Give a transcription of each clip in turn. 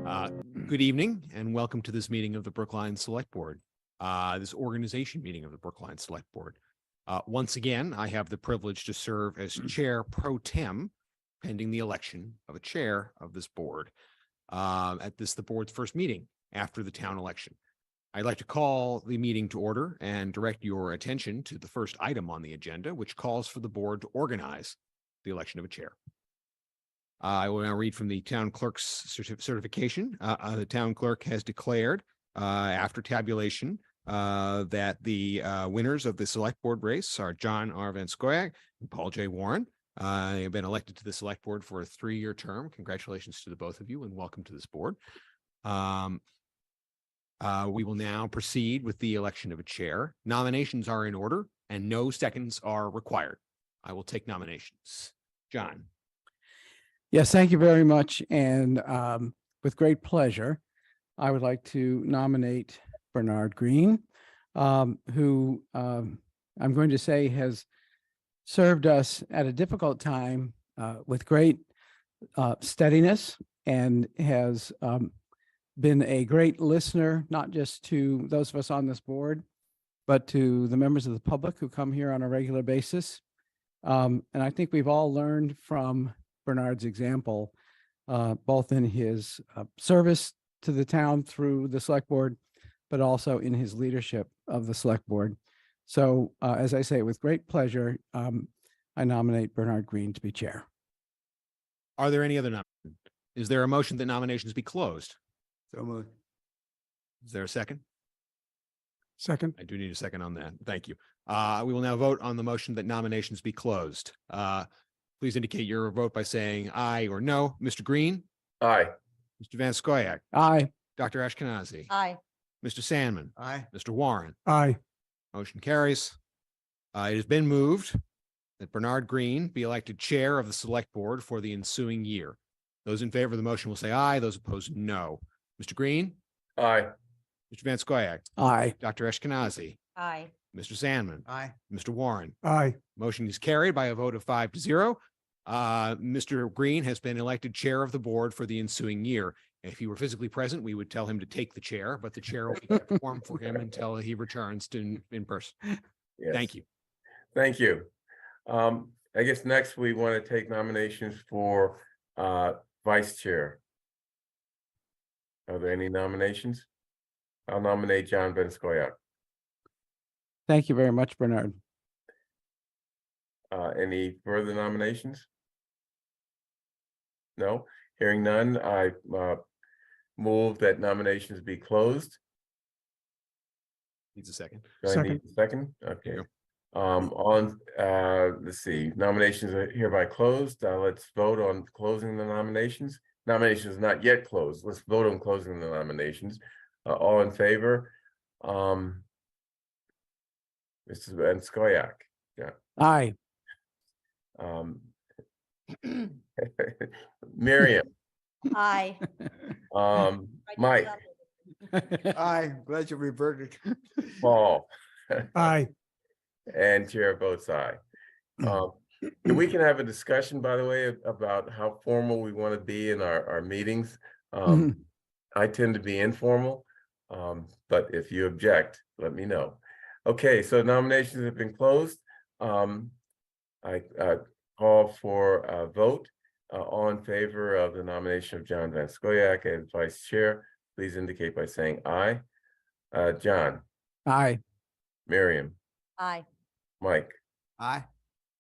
Good evening and welcome to this meeting of the Brookline Select Board, this organization meeting of the Brookline Select Board. Once again, I have the privilege to serve as chair pro tem pending the election of a chair of this board the board's first meeting after the town election. I'd like to call the meeting to order and direct your attention to the first item on the agenda, which calls for the board to organize the election of a chair. I will now read from the town clerk's certification. The town clerk has declared after tabulation that the winners of the select board race are John R. Van Scoyac and Paul J. Warren. They have been elected to the select board for a 3-year term. Congratulations to the both of you and welcome to this board. We will now proceed with the election of a chair. Nominations are in order and no seconds are required. I will take nominations. John. Yes, thank you very much. And with great pleasure, I would like to nominate Bernard Green, who I'm going to say has served us at a difficult time with great steadiness and has been a great listener, not just to those of us on this board, but to the members of the public who come here on a regular basis. And I think we've all learned from Bernard's example, both in his service to the town through the select board, but also in his leadership of the select board. So as I say, with great pleasure, I nominate Bernard Green to be chair. Are there any other nominations? Is there a motion that nominations be closed? So moved. Is there a second? Second. I do need a second on that. Thank you. We will now vote on the motion that nominations be closed. Please indicate your vote by saying aye or no. Mr. Green? Aye. Mr. Van Scoyac? Aye. Dr. Ashkenazi? Aye. Mr. Sandman? Aye. Mr. Warren? Aye. Motion carries. It has been moved that Bernard Green be elected chair of the select board for the ensuing year. Those in favor of the motion will say aye. Those opposed, no. Mr. Green? Aye. Mr. Van Scoyac? Aye. Dr. Ashkenazi? Aye. Mr. Sandman? Aye. Mr. Warren? Aye. Motion is carried by a vote of 5-0. Mr. Green has been elected chair of the board for the ensuing year. If he were physically present, we would tell him to take the chair, but the chair will be kept warm for him until he returns to in person. Yes. Thank you. Thank you. I guess next we want to take nominations for vice chair. Are there any nominations? I'll nominate John Van Scoyac. Thank you very much, Bernard. Any further nominations? No, hearing none, I move that nominations be closed. Needs a second. Do I need a second? Okay. Let's see, nominations are hereby closed. Let's vote on closing the nominations. Nominations not yet closed. Let's vote on closing the nominations. All in favor? Mr. Van Scoyac. Yeah. Aye. Miriam. Aye. Mike. Aye, glad you reverted. Paul. Aye. And chair votes aye. And we can have a discussion, by the way, about how formal we want to be in our meetings. I tend to be informal, but if you object, let me know. Okay, so nominations have been closed. I call for a vote. All in favor of the nomination of John Van Scoyac as vice chair, please indicate by saying aye. John. Aye. Miriam. Aye. Mike. Aye.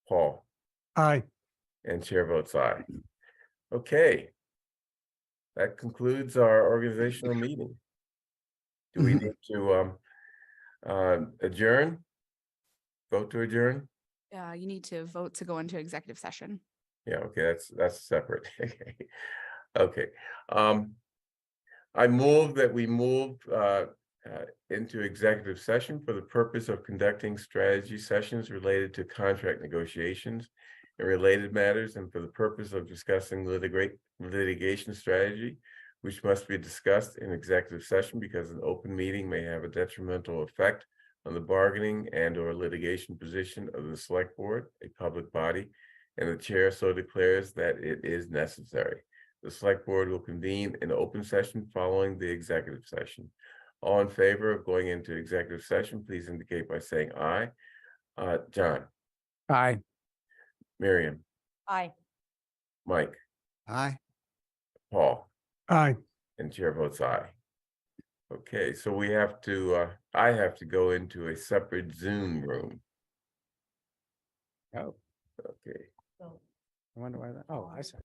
Paul. Aye. And chair votes aye. Okay. That concludes our organizational meeting. Do we need to adjourn? Vote to adjourn? You need to vote to go into executive session. Yeah, okay, that's separate. Okay. I move that we move into executive session for the purpose of conducting strategy sessions related to contract negotiations and related matters, and for the purpose of discussing litigation strategy, which must be discussed in executive session because an open meeting may have a detrimental effect on the bargaining and or litigation position of the select board, a public body, and the chair so declares that it is necessary. The select board will convene an open session following the executive session. All in favor of going into executive session, please indicate by saying aye. John, Aye. Miriam, Aye. Mike, Aye. Paul, Aye. and chair votes aye. Okay, so we have to, I have to go into a separate Zoom room. Oh, Okay. I wonder why that, oh, I see.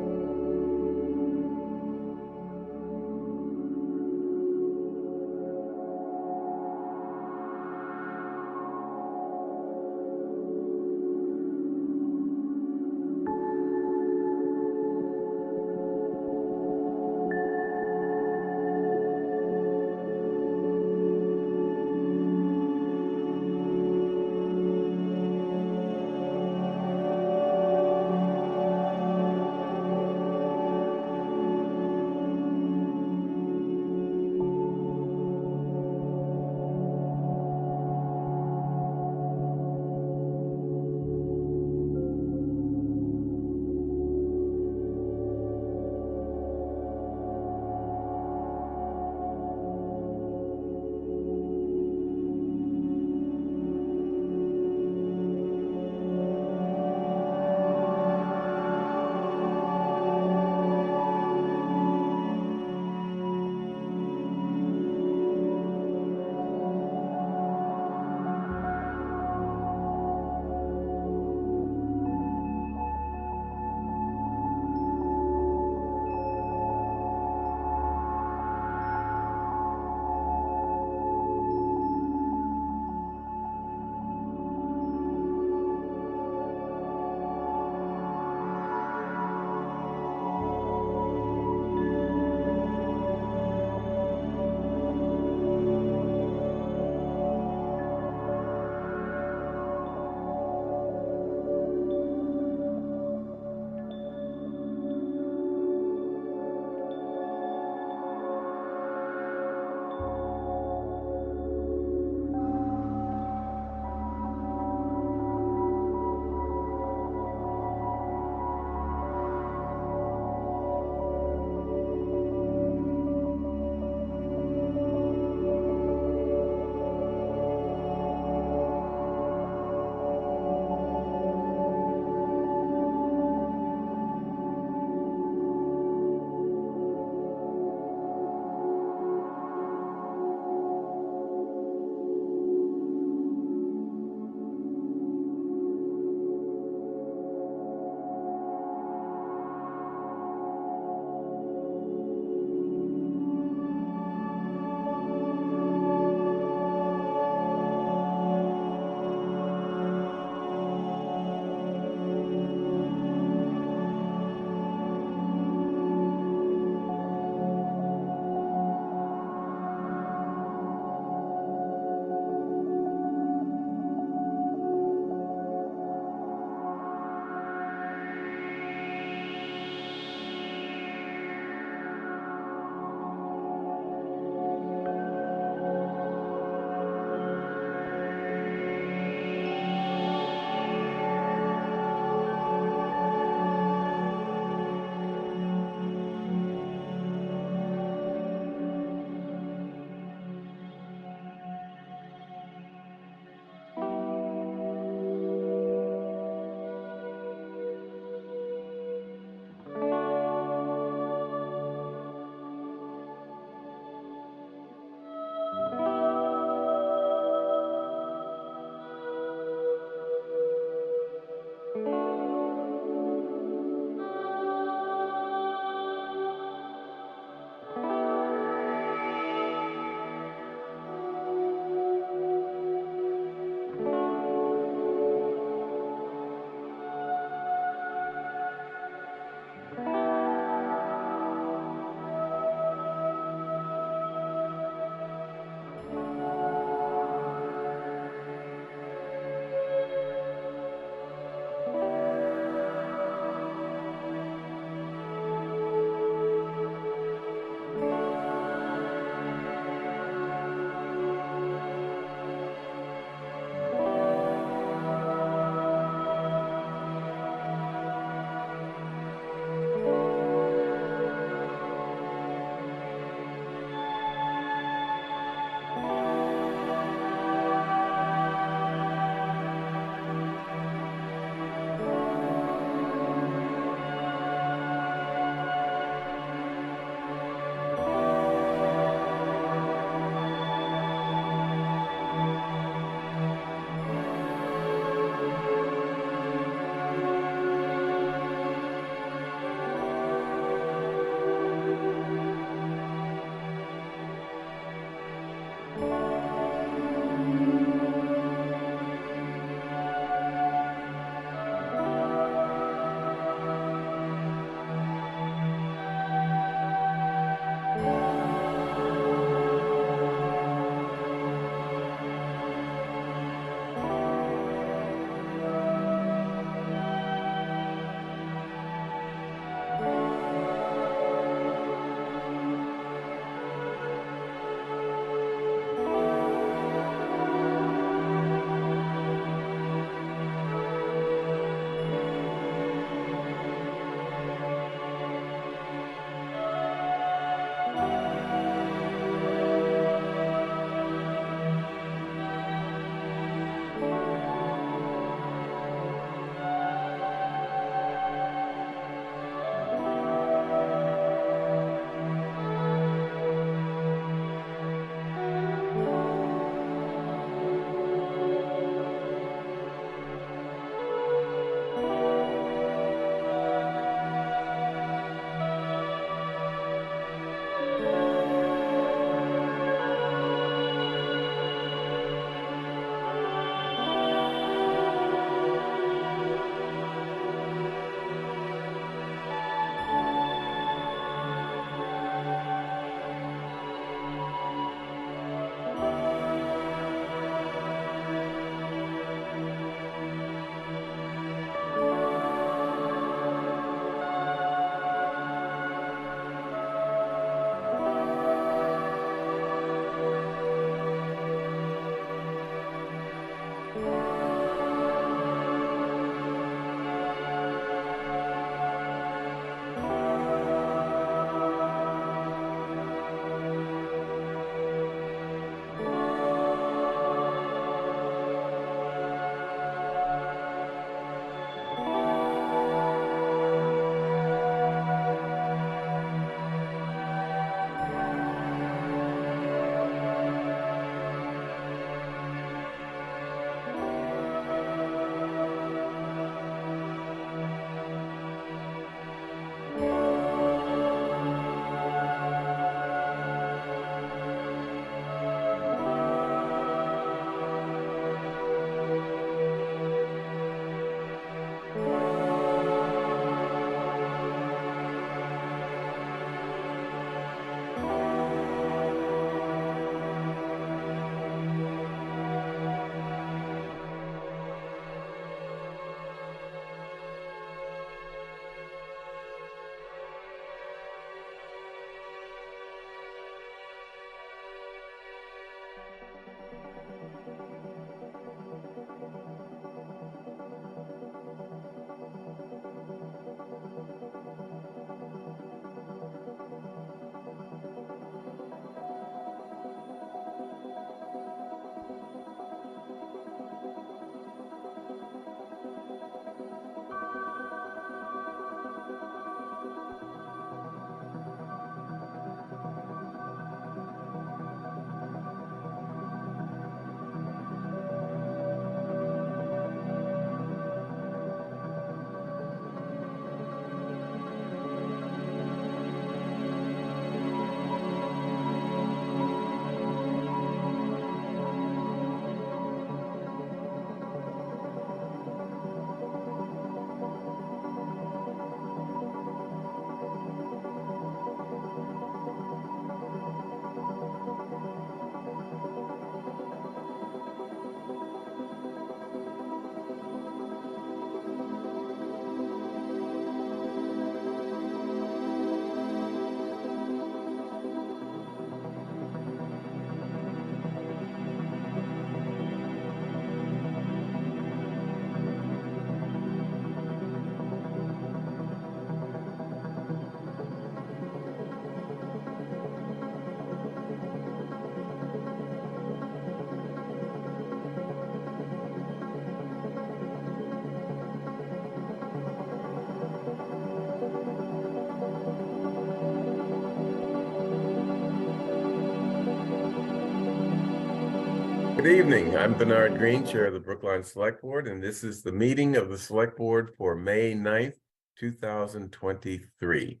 Good evening. I'm Bernard Green, Chair of the Brookline Select Board, and this is the meeting of the Select Board for May 9th, 2023.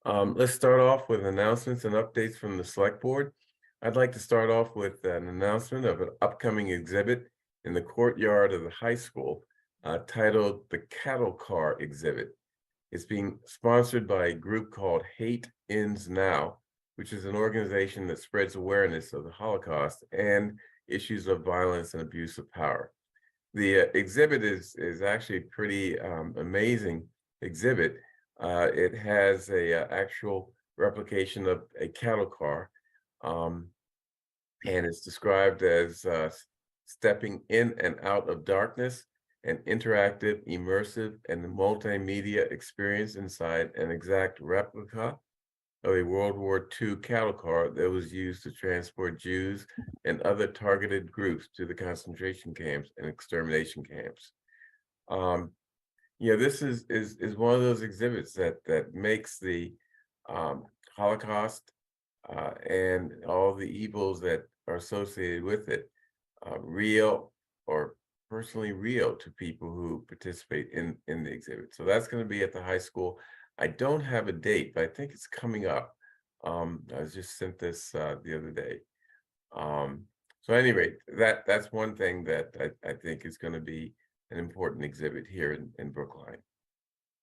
Let's start off with announcements and updates from the Select Board. I'd like to start off with an announcement of an upcoming exhibit in the courtyard of the high school titled The Cattle Car Exhibit. It's being sponsored by a group called Hate Ends Now, which is an organization that spreads awareness of the Holocaust and issues of violence and abuse of power. The exhibit is actually a pretty amazing exhibit. It has a actual replication of a cattle car, and it's described as stepping in and out of darkness, an interactive, immersive, and multimedia experience inside an exact replica of a World War II cattle car that was used to transport Jews and other targeted groups to the concentration camps and extermination camps. This is one of those exhibits that makes the Holocaust and all the evils that are associated with it real or personally real to people who participate in the exhibit. So that's going to be at the high school. I don't have a date, but I think it's coming up. I was just sent this the other day. So at any rate, that's one thing that I think is going to be an important exhibit here in Brookline.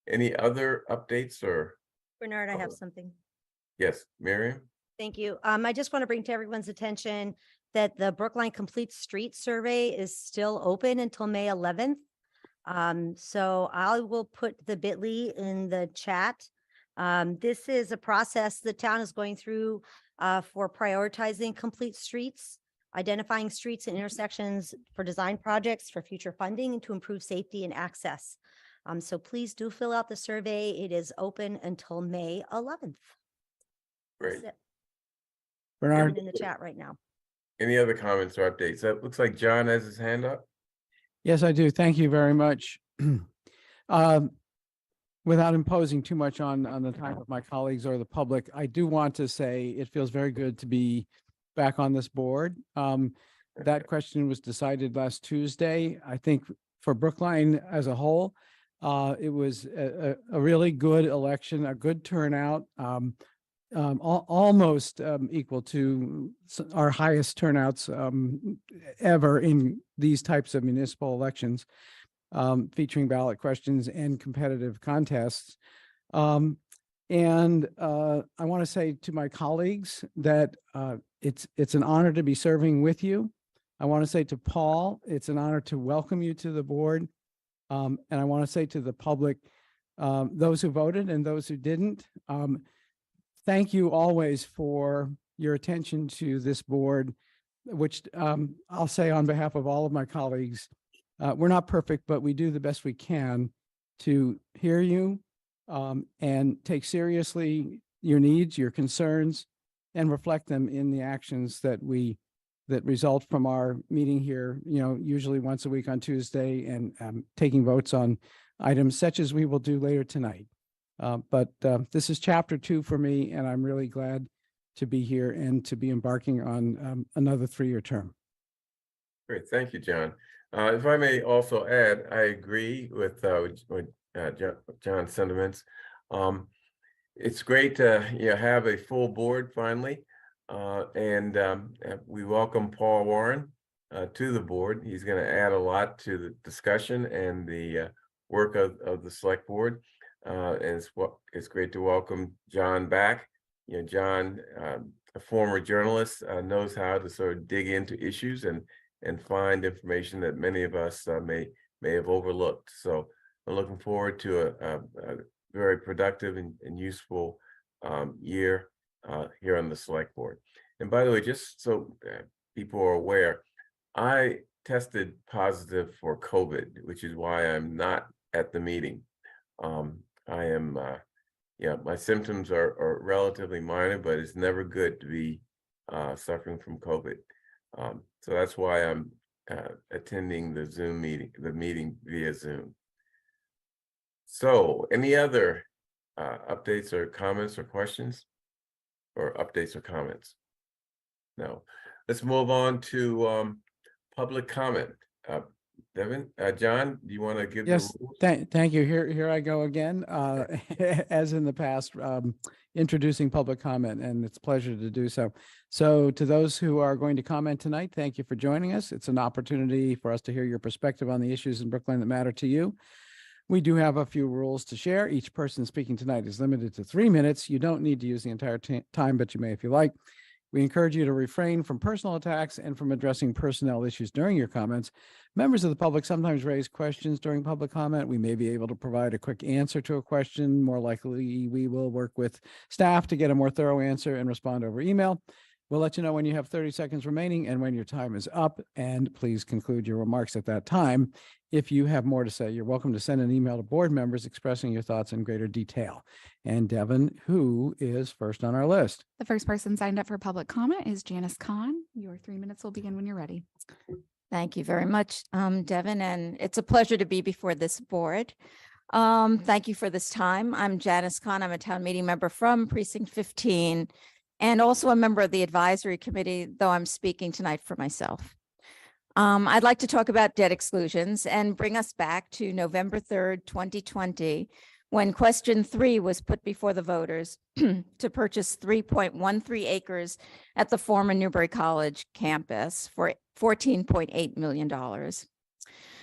Any other updates or? Bernard, I have something. Yes, Miriam? Thank you. I just want to bring to everyone's attention that the Brookline Complete Street Survey is still open until May 11th. So I will put the bit.ly in the chat. This is a process the town is going through for prioritizing complete streets, identifying streets and intersections for design projects for future funding and to improve safety and access. So please do fill out the survey. It is open until May 11th. Great. That's it. Bernard, In the chat right now. Any other comments or updates? That looks like John has his hand up. yes, I do. Thank you very much. Without imposing too much on the time of my colleagues or the public, I do want to say it feels very good to be back on this board. That question was decided last Tuesday. I think for Brookline as a whole, it was a really good election, a good turnout, almost equal to our highest turnouts ever in these types of municipal elections, featuring ballot questions and competitive contests. And I want to say to my colleagues that it's an honor to be serving with you. I want to say to Paul, it's an honor to welcome you to the board. And I want to say to the public, those who voted and those who didn't, thank you always for your attention to this board, which I'll say on behalf of all of my colleagues, we're not perfect, but we do the best we can to hear you and take seriously your needs, your concerns, and reflect them in the actions that result from our meeting here, usually once a week on Tuesday, and taking votes on items such as we will do later tonight. But this is chapter 2 for me, and I'm really glad to be here and to be embarking on another 3-year term. Great, thank you, John. If I may also add, I agree with John's sentiments. It's great to have a full board finally, and we welcome Paul Warren to the board. He's going to add a lot to the discussion and the work of the select board. And it's great to welcome John back. John, a former journalist, knows how to sort of dig into issues and find information that many of us may have overlooked. So I'm looking forward to a very productive and useful year here on the select board. And by the way, just so people are aware, I tested positive for COVID, which is why I'm not at the meeting. I am, my symptoms are relatively minor, but it's never good to be suffering from COVID. So that's why I'm attending the meeting via Zoom. So any other updates or comments or questions, or updates or comments? No. Let's move on to public comment. Devin, John, do you want to give the Yes, rules? thank you. Here I go again, as in the past, introducing public comment, and it's a pleasure to do so. So to those who are going to comment tonight, thank you for joining us. It's an opportunity for us to hear your perspective on the issues in Brookline that matter to you. We do have a few rules to share. Each person speaking tonight is limited to 3 minutes. You don't need to use the entire time, but you may if you like. We encourage you to refrain from personal attacks and from addressing personnel issues during your comments. Members of the public sometimes raise questions during public comment. We may be able to provide a quick answer to a question. More likely, we will work with staff to get a more thorough answer and respond over email. We'll let you know when you have 30 seconds remaining and when your time is up, and please conclude your remarks at that time. If you have more to say, you're welcome to send an email to board members expressing your thoughts in greater detail. And Devin, who is first on our list? The first person signed up for public comment is Janice Kahn. Your 3 minutes will begin when you're ready. Thank you very much, Devin, and it's a pleasure to be before this board. Thank you for this time. I'm Janice Kahn. I'm a town meeting member from Precinct 15 and also a member of the advisory committee, though I'm speaking tonight for myself. I'd like to talk about debt exclusions and bring us back to November 3rd, 2020, when question 3 was put before the voters to purchase 3.13 acres at the former Newbury College campus for $14.8 million.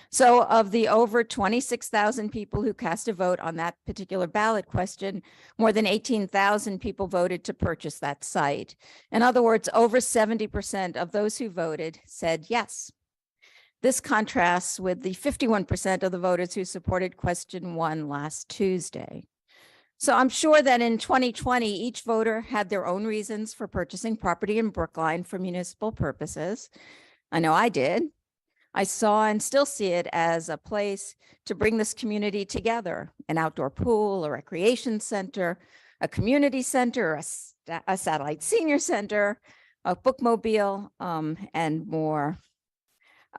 So of the over 26,000 people who cast a vote on that particular ballot question, more than 18,000 people voted to purchase that site. In other words, over 70% of those who voted said yes. This contrasts with the 51% of the voters who supported question 1 last Tuesday. So I'm sure that in 2020, each voter had their own reasons for purchasing property in Brookline for municipal purposes. I know I did. I saw and still see it as a place to bring this community together, an outdoor pool, a recreation center, a community center, a satellite senior center, a bookmobile, and more.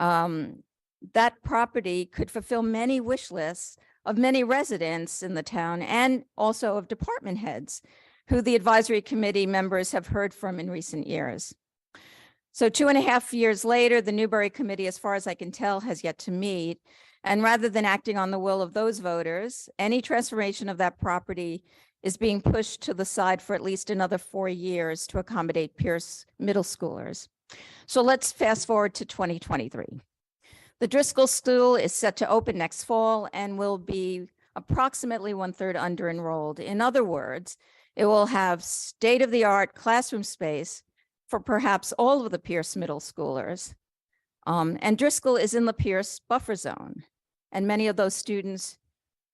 That property could fulfill many wish lists of many residents in the town and also of department heads who the advisory committee members have heard from in recent years. So 2.5 years later, the Newbury Committee, as far as I can tell, has yet to meet. And rather than acting on the will of those voters, any transformation of that property is being pushed to the side for at least another 4 years to accommodate Pierce middle schoolers. So let's fast forward to 2023. The Driscoll School is set to open next fall and will be approximately 1/3 under-enrolled. In other words, it will have state-of-the-art classroom space for perhaps all of the Pierce middle schoolers. And Driscoll is in the Pierce buffer zone. And many of those students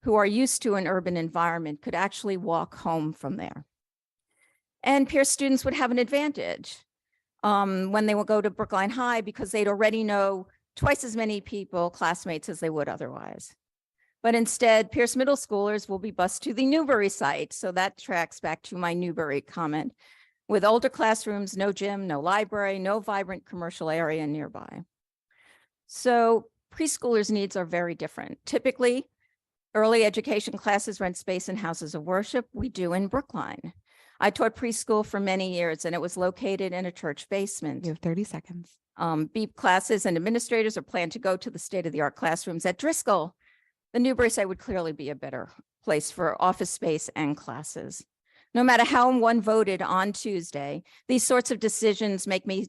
who are used to an urban environment could actually walk home from there. And Pierce students would have an advantage when they will go to Brookline High because they'd already know twice as many people, classmates, as they would otherwise. But instead, Pierce middle schoolers will be bused to the Newbury site. So that tracks back to my Newbury comment. With older classrooms, no gym, no library, no vibrant commercial area nearby. So preschoolers' needs are very different. Typically, early education classes rent space in houses of worship. We do in Brookline. I taught preschool for many years and it was located in a church basement. You have 30 seconds. BEEP classes and administrators are planned to go to the state-of-the-art classrooms at Driscoll. The Newbury site would clearly be a better place for office space and classes. No matter how one voted on Tuesday, these sorts of decisions make me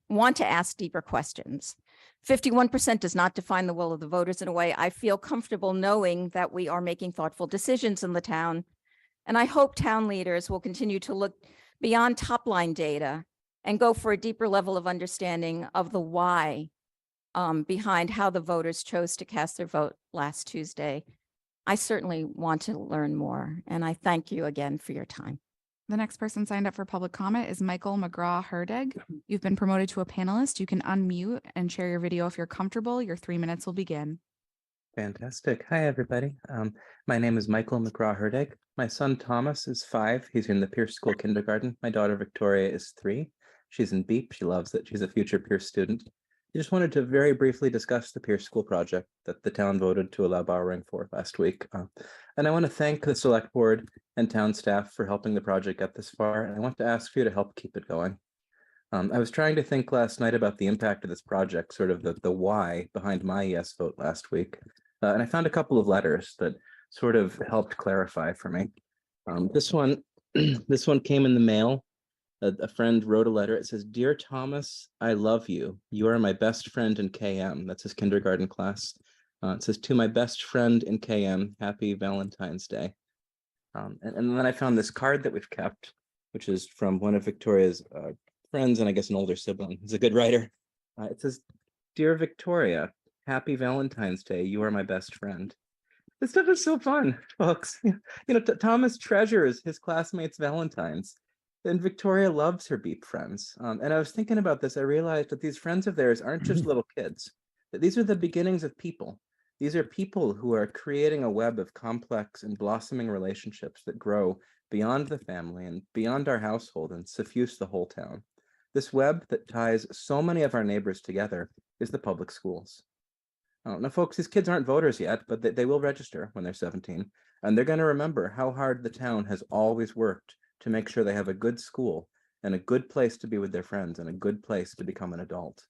want to ask deeper questions. 51% does not define the will of the voters in a way I feel comfortable knowing that we are making thoughtful decisions in the town. And I hope town leaders will continue to look beyond top-line data and go for a deeper level of understanding of the why behind how the voters chose to cast their vote last Tuesday. I certainly want to learn more, and I thank you again for your time. The next person signed up for public comment is Michael McGraw-Herdeg. You've been promoted to a panelist. You can unmute and share your video if you're comfortable. Your 3 minutes will begin. Fantastic. Hi, everybody. My name is Michael McGraw-Herdeg. My son Thomas is 5. He's in the Pierce School kindergarten. My daughter Victoria is 3. She's in BEEP. She loves it. She's a future Pierce student. I just wanted to very briefly discuss the Pierce School project that the town voted to allow borrowing for last week. And I want to thank the select board and town staff for helping the project get this far. And I want to ask for you to help keep it going. I was trying to think last night about the impact of this project, sort of the why behind my yes vote last week. And I found a couple of letters that sort of helped clarify for me. This one, this one came in the mail. A friend wrote a letter. It says, "Dear Thomas, I love you. You are my best friend in KM." That's his kindergarten class. It says, "To my best friend in KM, happy Valentine's Day." And then I found this card that we've kept, which is from one of Victoria's friends, and I guess an older sibling. He's a good writer. It says, "Dear Victoria, happy Valentine's Day. You are my best friend." This stuff is so fun, folks. Thomas treasures his classmates' Valentines, and Victoria loves her Beep friends. And I was thinking about this. I realized that these friends of theirs aren't just little kids, that these are the beginnings of people. These are people who are creating a web of complex and blossoming relationships that grow beyond the family and beyond our household and suffuse the whole town. This web that ties so many of our neighbors together is the public schools. Now, folks, these kids aren't voters yet, but they will register when they're 17, and they're going to remember how hard the town has always worked to make sure they have a good school and a good place to be with their friends and a good place to become an adult.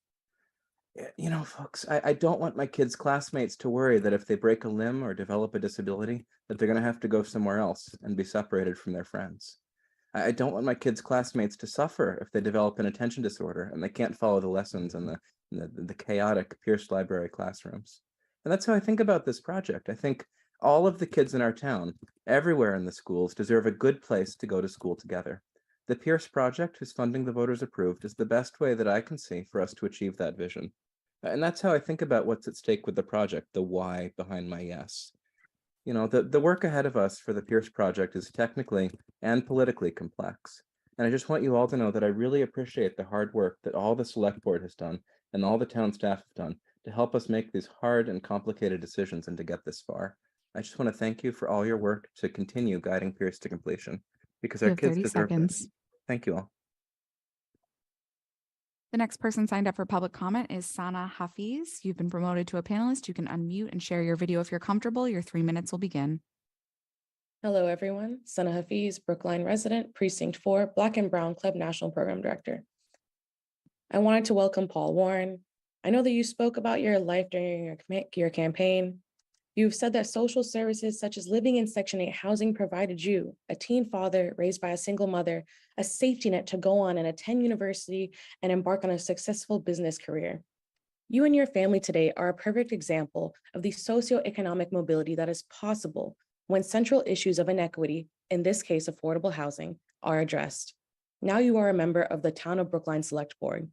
Folks, I don't want my kids' classmates to worry that if they break a limb or develop a disability, that they're going to have to go somewhere else and be separated from their friends. I don't want my kids' classmates to suffer if they develop an attention disorder and they can't follow the lessons in the chaotic Pierce Library classrooms. And that's how I think about this project. I think all of the kids in our town, everywhere in the schools, deserve a good place to go to school together. The Pierce Project, whose funding the voters approved, is the best way that I can see for us to achieve that vision. And that's how I think about what's at stake with the project, the why behind my yes. The work ahead of us for the Pierce Project is technically and politically complex. And I just want you all to know that I really appreciate the hard work that all the select board has done and all the town staff have done to help us make these hard and complicated decisions and to get this far. I just want to thank you for all your work to continue guiding Pierce to completion, because You our have kids 30 deserve this. seconds. Thank you all. The next person signed up for public comment is Sana Hafiz. You've been promoted to a panelist. You can unmute and share your video if you're comfortable. Your 3 minutes will begin. Hello, everyone. Sana Hafiz, Brookline resident, Precinct 4, Black and Brown Club National Program Director. I wanted to welcome Paul Warren. I know that you spoke about your life during your campaign. You've said that social services such as living in Section 8 housing provided you, a teen father raised by a single mother, a safety net to go on and attend university and embark on a successful business career. You and your family today are a perfect example of the socioeconomic mobility that is possible when central issues of inequity, in this case affordable housing, are addressed. Now you are a member of the Town of Brookline Select Board.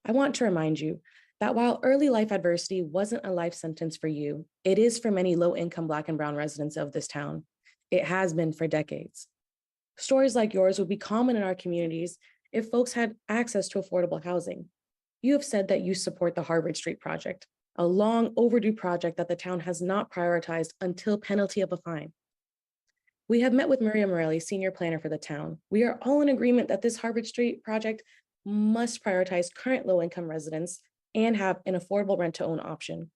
I want to remind you that while early life adversity wasn't a life sentence for you, it is for many low-income Black and Brown residents of this town. It has been for decades. Stories like yours would be common in our communities if folks had access to affordable housing. You have said that you support the Harvard Street Project, a long overdue project that the town has not prioritized until penalty of a fine. We have met with Maria Morelli, senior planner for the town. We are all in agreement that this Harvard Street project must prioritize current low-income residents and have an affordable rent-to-own option.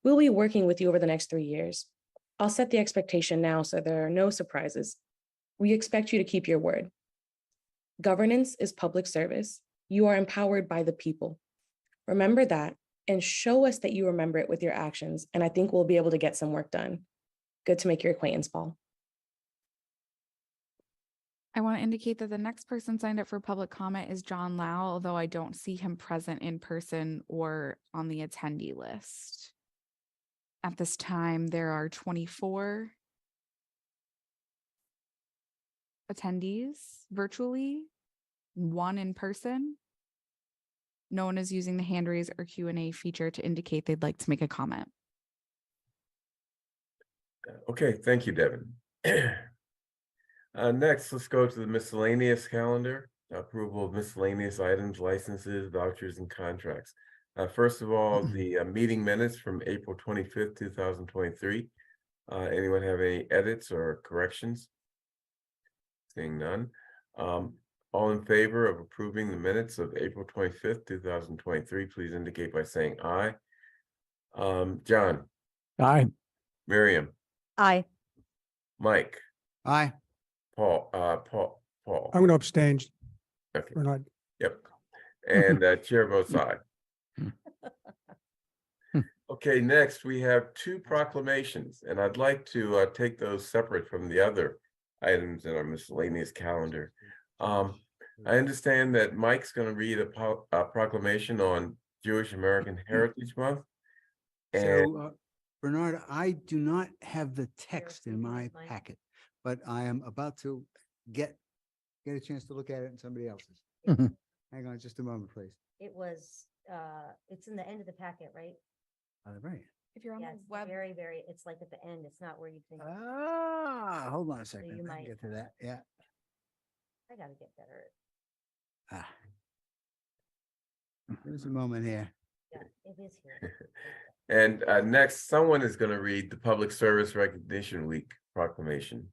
We'll be working with you over the next 3 years. I'll set the expectation now so there are no surprises. We expect you to keep your word. Governance is public service. You are empowered by the people. Remember that and show us that you remember it with your actions, and I think we'll be able to get some work done. Good to make your acquaintance, Paul. I want to indicate that the next person signed up for public comment is John Lau, although I don't see him present in person or on the attendee list. At this time, there are 24 attendees virtually, 1 in person. No one is using the hand raise or Q&A feature to indicate they'd like to make a comment. Okay, thank you, Devin. Next, let's go to the miscellaneous calendar. Approval of miscellaneous items, licenses, vouchers, and contracts. First of all, the meeting minutes from April 25th, 2023. Anyone have any edits or corrections? Seeing none. All in favor of approving the minutes of April 25th, 2023, please indicate by saying aye. John, Aye. Miriam, Aye. Mike, Aye. Paul. I'm going to abstain. Okay. We're not. Yep. And chair votes aye. Okay, next we have two proclamations, and I'd like to take those separate from the other items in our miscellaneous calendar. I understand that Mike's going to read a proclamation on Jewish American Heritage Month. And So, Bernard, I do not have the text in my packet, but I am about to get a chance to look at it in somebody else's. Hang on just a moment, please. It was, it's in the end of the packet, right? Right. If you're on Yeah, the it's web, very, very, it's like at the end. It's not where you think, Hold on a second. you I can might- get to that. Yeah. I gotta get better. Ah. There's a moment here. Yeah, it is here. And next, someone is going to read the Public Service Recognition Week proclamation.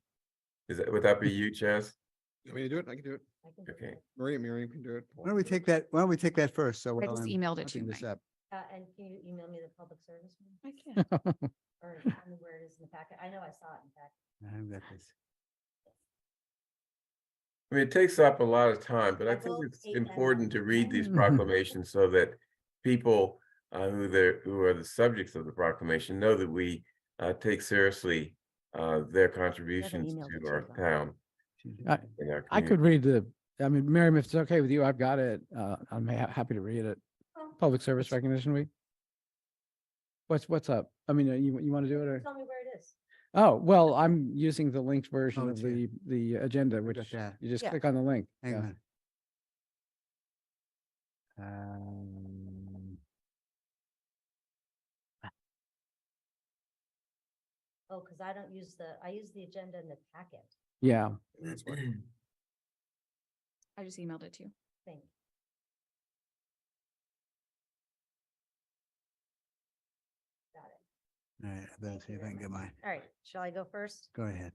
Would that be you, Chaz? You want me to do it? I can do it. I can do Okay. that. Miriam can do it. Why don't we take that? Why don't we take that first? So I while just I'm emailed it to looking you, this Mike. up. And can you email me the public service one? I can. Or tell me where it is in the packet? I know I saw it in the packet. I've got this. I mean, it takes up a lot of time, but I I think vote it's 8 and important 9. to read these proclamations so that people who are the subjects of the proclamation know that we take seriously their contributions emailed it to to our you, though. town I, and our I could community. read Miriam, if it's okay with you, I've got it. I'm happy to read it. Oh. Public Service Recognition Week. What's up? I mean, you want to do it or? Tell me where it is. Oh, well, I'm using the linked version Oh, of it's here. the agenda, I got which that. you just Yeah. click on the link. Hang Yeah. on. Oh, because I don't use I use the agenda in the packet. Yeah. I just emailed it to you. Thank you. Got it. All right, I better see if I can get mine. All right, shall I go first? Go ahead.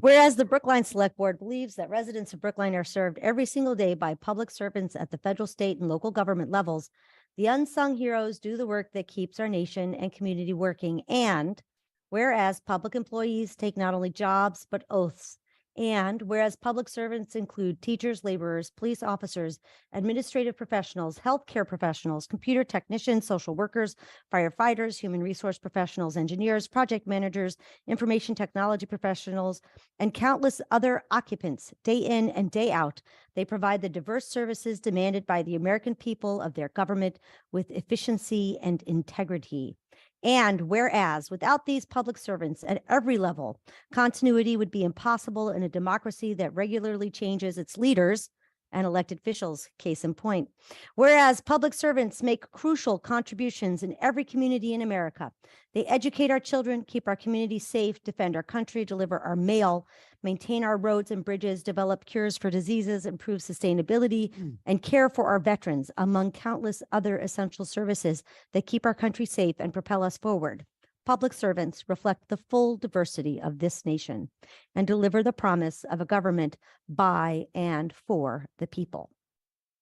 Whereas the Brookline Select Board believes that residents of Brookline are served every single day by public servants at the federal, state, and local government levels, the unsung heroes do the work that keeps our nation and community working. And whereas public employees take not only jobs, but oaths. And whereas public servants include teachers, laborers, police officers, administrative professionals, healthcare professionals, computer technicians, social workers, firefighters, human resource professionals, engineers, project managers, information technology professionals, and countless other occupants, day in and day out, they provide the diverse services demanded by the American people of their government with efficiency and integrity. And whereas without these public servants at every level, continuity would be impossible in a democracy that regularly changes its leaders and elected officials, case in point. Whereas public servants make crucial contributions in every community in America. They educate our children, keep our communities safe, defend our country, deliver our mail, maintain our roads and bridges, develop cures for diseases, improve sustainability, and care for our veterans, among countless other essential services that keep our country safe and propel us forward. Public servants reflect the full diversity of this nation and deliver the promise of a government by and for the people.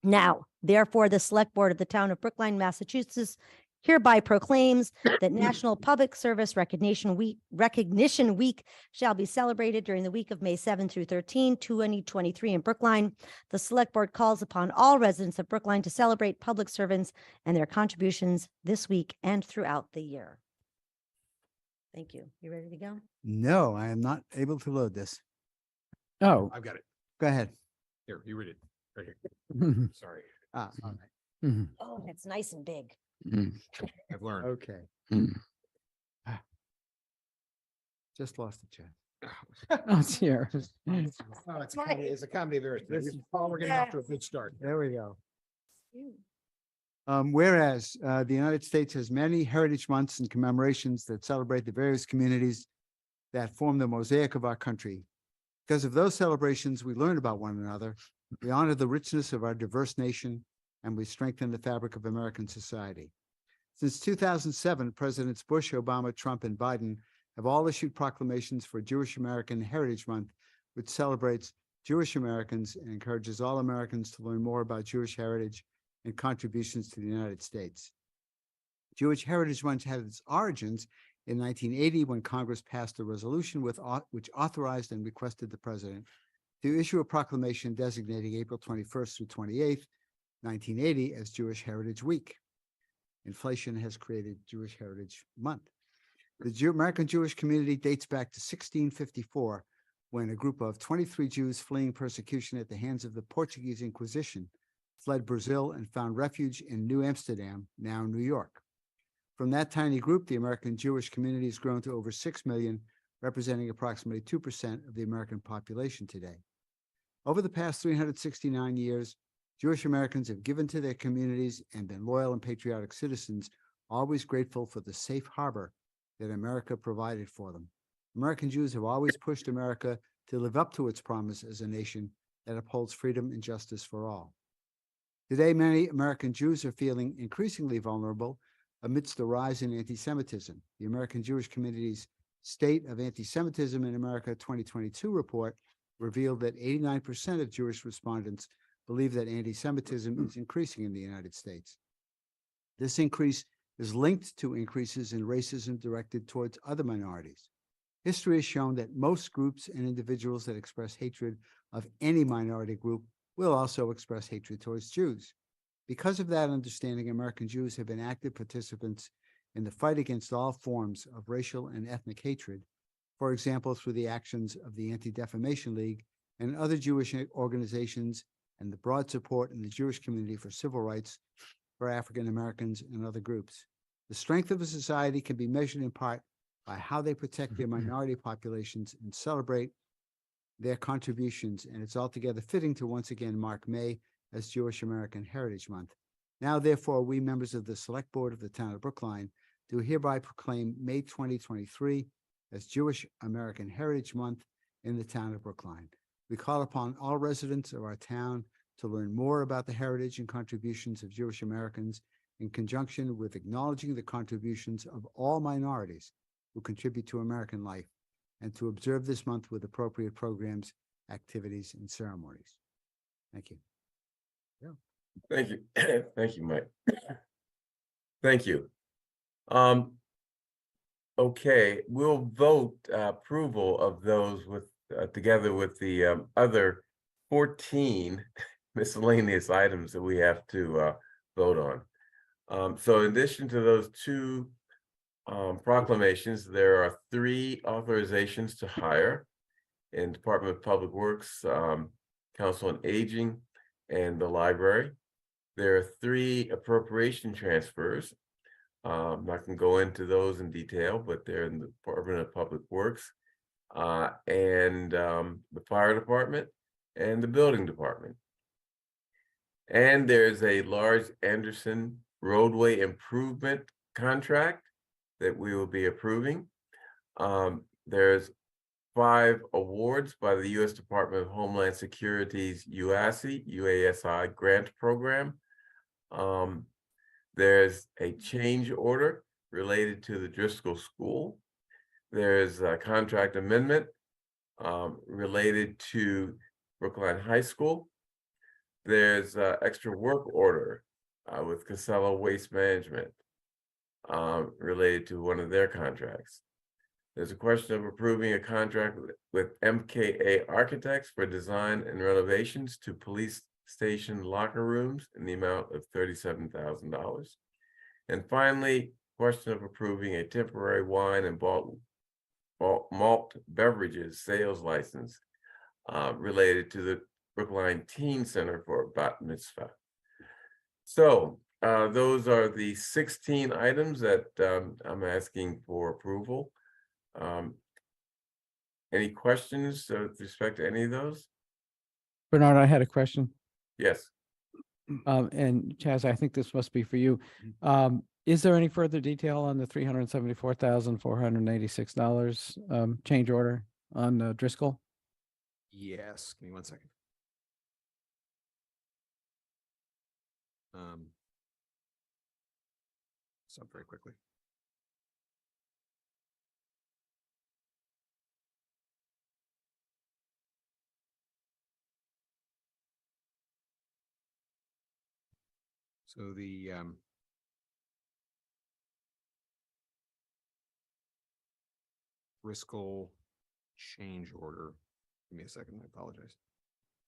Now, therefore, the Select Board of the Town of Brookline, Massachusetts hereby proclaims that National Public Service Recognition Week shall be celebrated during the week of May 7 through 13, 2023 in Brookline. The Select Board calls upon all residents of Brookline to celebrate public servants and their contributions this week and throughout the year. Thank you. You ready to go? No, I am not able to load this. Oh. I've got it. Go ahead. Here, you read it. Right here. Sorry, All right. Oh, it's nice and big. I've learned. Okay. Just lost the chat. Oh, it's here. Oh, it's a comedy of errors. We're getting off to a good start. There we go. Whereas the United States has many heritage months and commemorations that celebrate the various communities that form the mosaic of our country. Because of those celebrations, we learn about one another, we honor the richness of our diverse nation, and we strengthen the fabric of American society. Since 2007, Presidents Bush, Obama, Trump, and Biden have all issued proclamations for Jewish American Heritage Month, which celebrates Jewish Americans and encourages all Americans to learn more about Jewish heritage and contributions to the United States. Jewish Heritage Month had its origins In 1980, when Congress passed a resolution which authorized and requested the president to issue a proclamation designating April 21st through 28th, 1980 as Jewish Heritage Week. Inflation has created Jewish Heritage Month. The American Jewish community dates back to 1654, when a group of 23 Jews fleeing persecution at the hands of the Portuguese Inquisition fled Brazil and found refuge in New Amsterdam, now New York. From that tiny group, the American Jewish community has grown to over 6 million, representing approximately 2% of the American population today. Over the past 369 years, Jewish Americans have given to their communities and been loyal and patriotic citizens, always grateful for the safe harbor that America provided for them. American Jews have always pushed America to live up to its promise as a nation that upholds freedom and justice for all. Today, many American Jews are feeling increasingly vulnerable amidst the rise in anti-Semitism. The American Jewish community's State of Anti-Semitism in America 2022 report revealed that 89% of Jewish respondents believe that anti-Semitism is increasing in the United States. This increase is linked to increases in racism directed towards other minorities. History has shown that most groups and individuals that express hatred of any minority group will also express hatred towards Jews. Because of that understanding, American Jews have been active participants in the fight against all forms of racial and ethnic hatred, for example, through the actions of the Anti-Defamation League and other Jewish organizations and the broad support in the Jewish community for civil rights for African Americans and other groups. The strength of a society can be measured in part by how they protect their minority populations and celebrate their contributions, and it's altogether fitting to once again mark May as Jewish American Heritage Month. Now, therefore, we members of the Select Board of the Town of Brookline do hereby proclaim May 2023 as Jewish American Heritage Month in the Town of Brookline. We call upon all residents of our town to learn more about the heritage and contributions of Jewish Americans in conjunction with acknowledging the contributions of all minorities who contribute to American life, and to observe this month with appropriate programs, activities, and ceremonies. Thank you. Thank you. Thank you, Mike. Thank you. Okay, we'll vote approval of those with together with the other 14 miscellaneous items that we have to vote on. So in addition to those two proclamations, there are 3 authorizations to hire in Department of Public Works, Council on Aging, and the library. There are 3 appropriation transfers. I'm not going to go into those in detail, but they're in the Department of Public Works and the fire department and the building department. And there's a large Anderson roadway improvement contract that we will be approving. There's 5 awards by the U.S. Department of Homeland Security's UASI grant program. There's a change order related to the Driscoll School. There's a contract amendment related to Brookline High School. There's an extra work order with Casella Waste Management related to one of their contracts. There's a question of approving a contract with MKA Architects for design and renovations to police station locker rooms in the amount of $37,000. And finally, question of approving a temporary wine and malt beverages sales license related to the Brookline Teen Center for Bat Mitzvah. So those are the 16 items that I'm asking for approval. Any questions with respect to any of those? Bernard, I had a question. Yes. And Chaz, I think this must be for you. Is there any further detail on the $374,486 change order on Driscoll? Yes, give me one second. Stop very quickly. So the Driscoll change order. Give me a second, I apologize.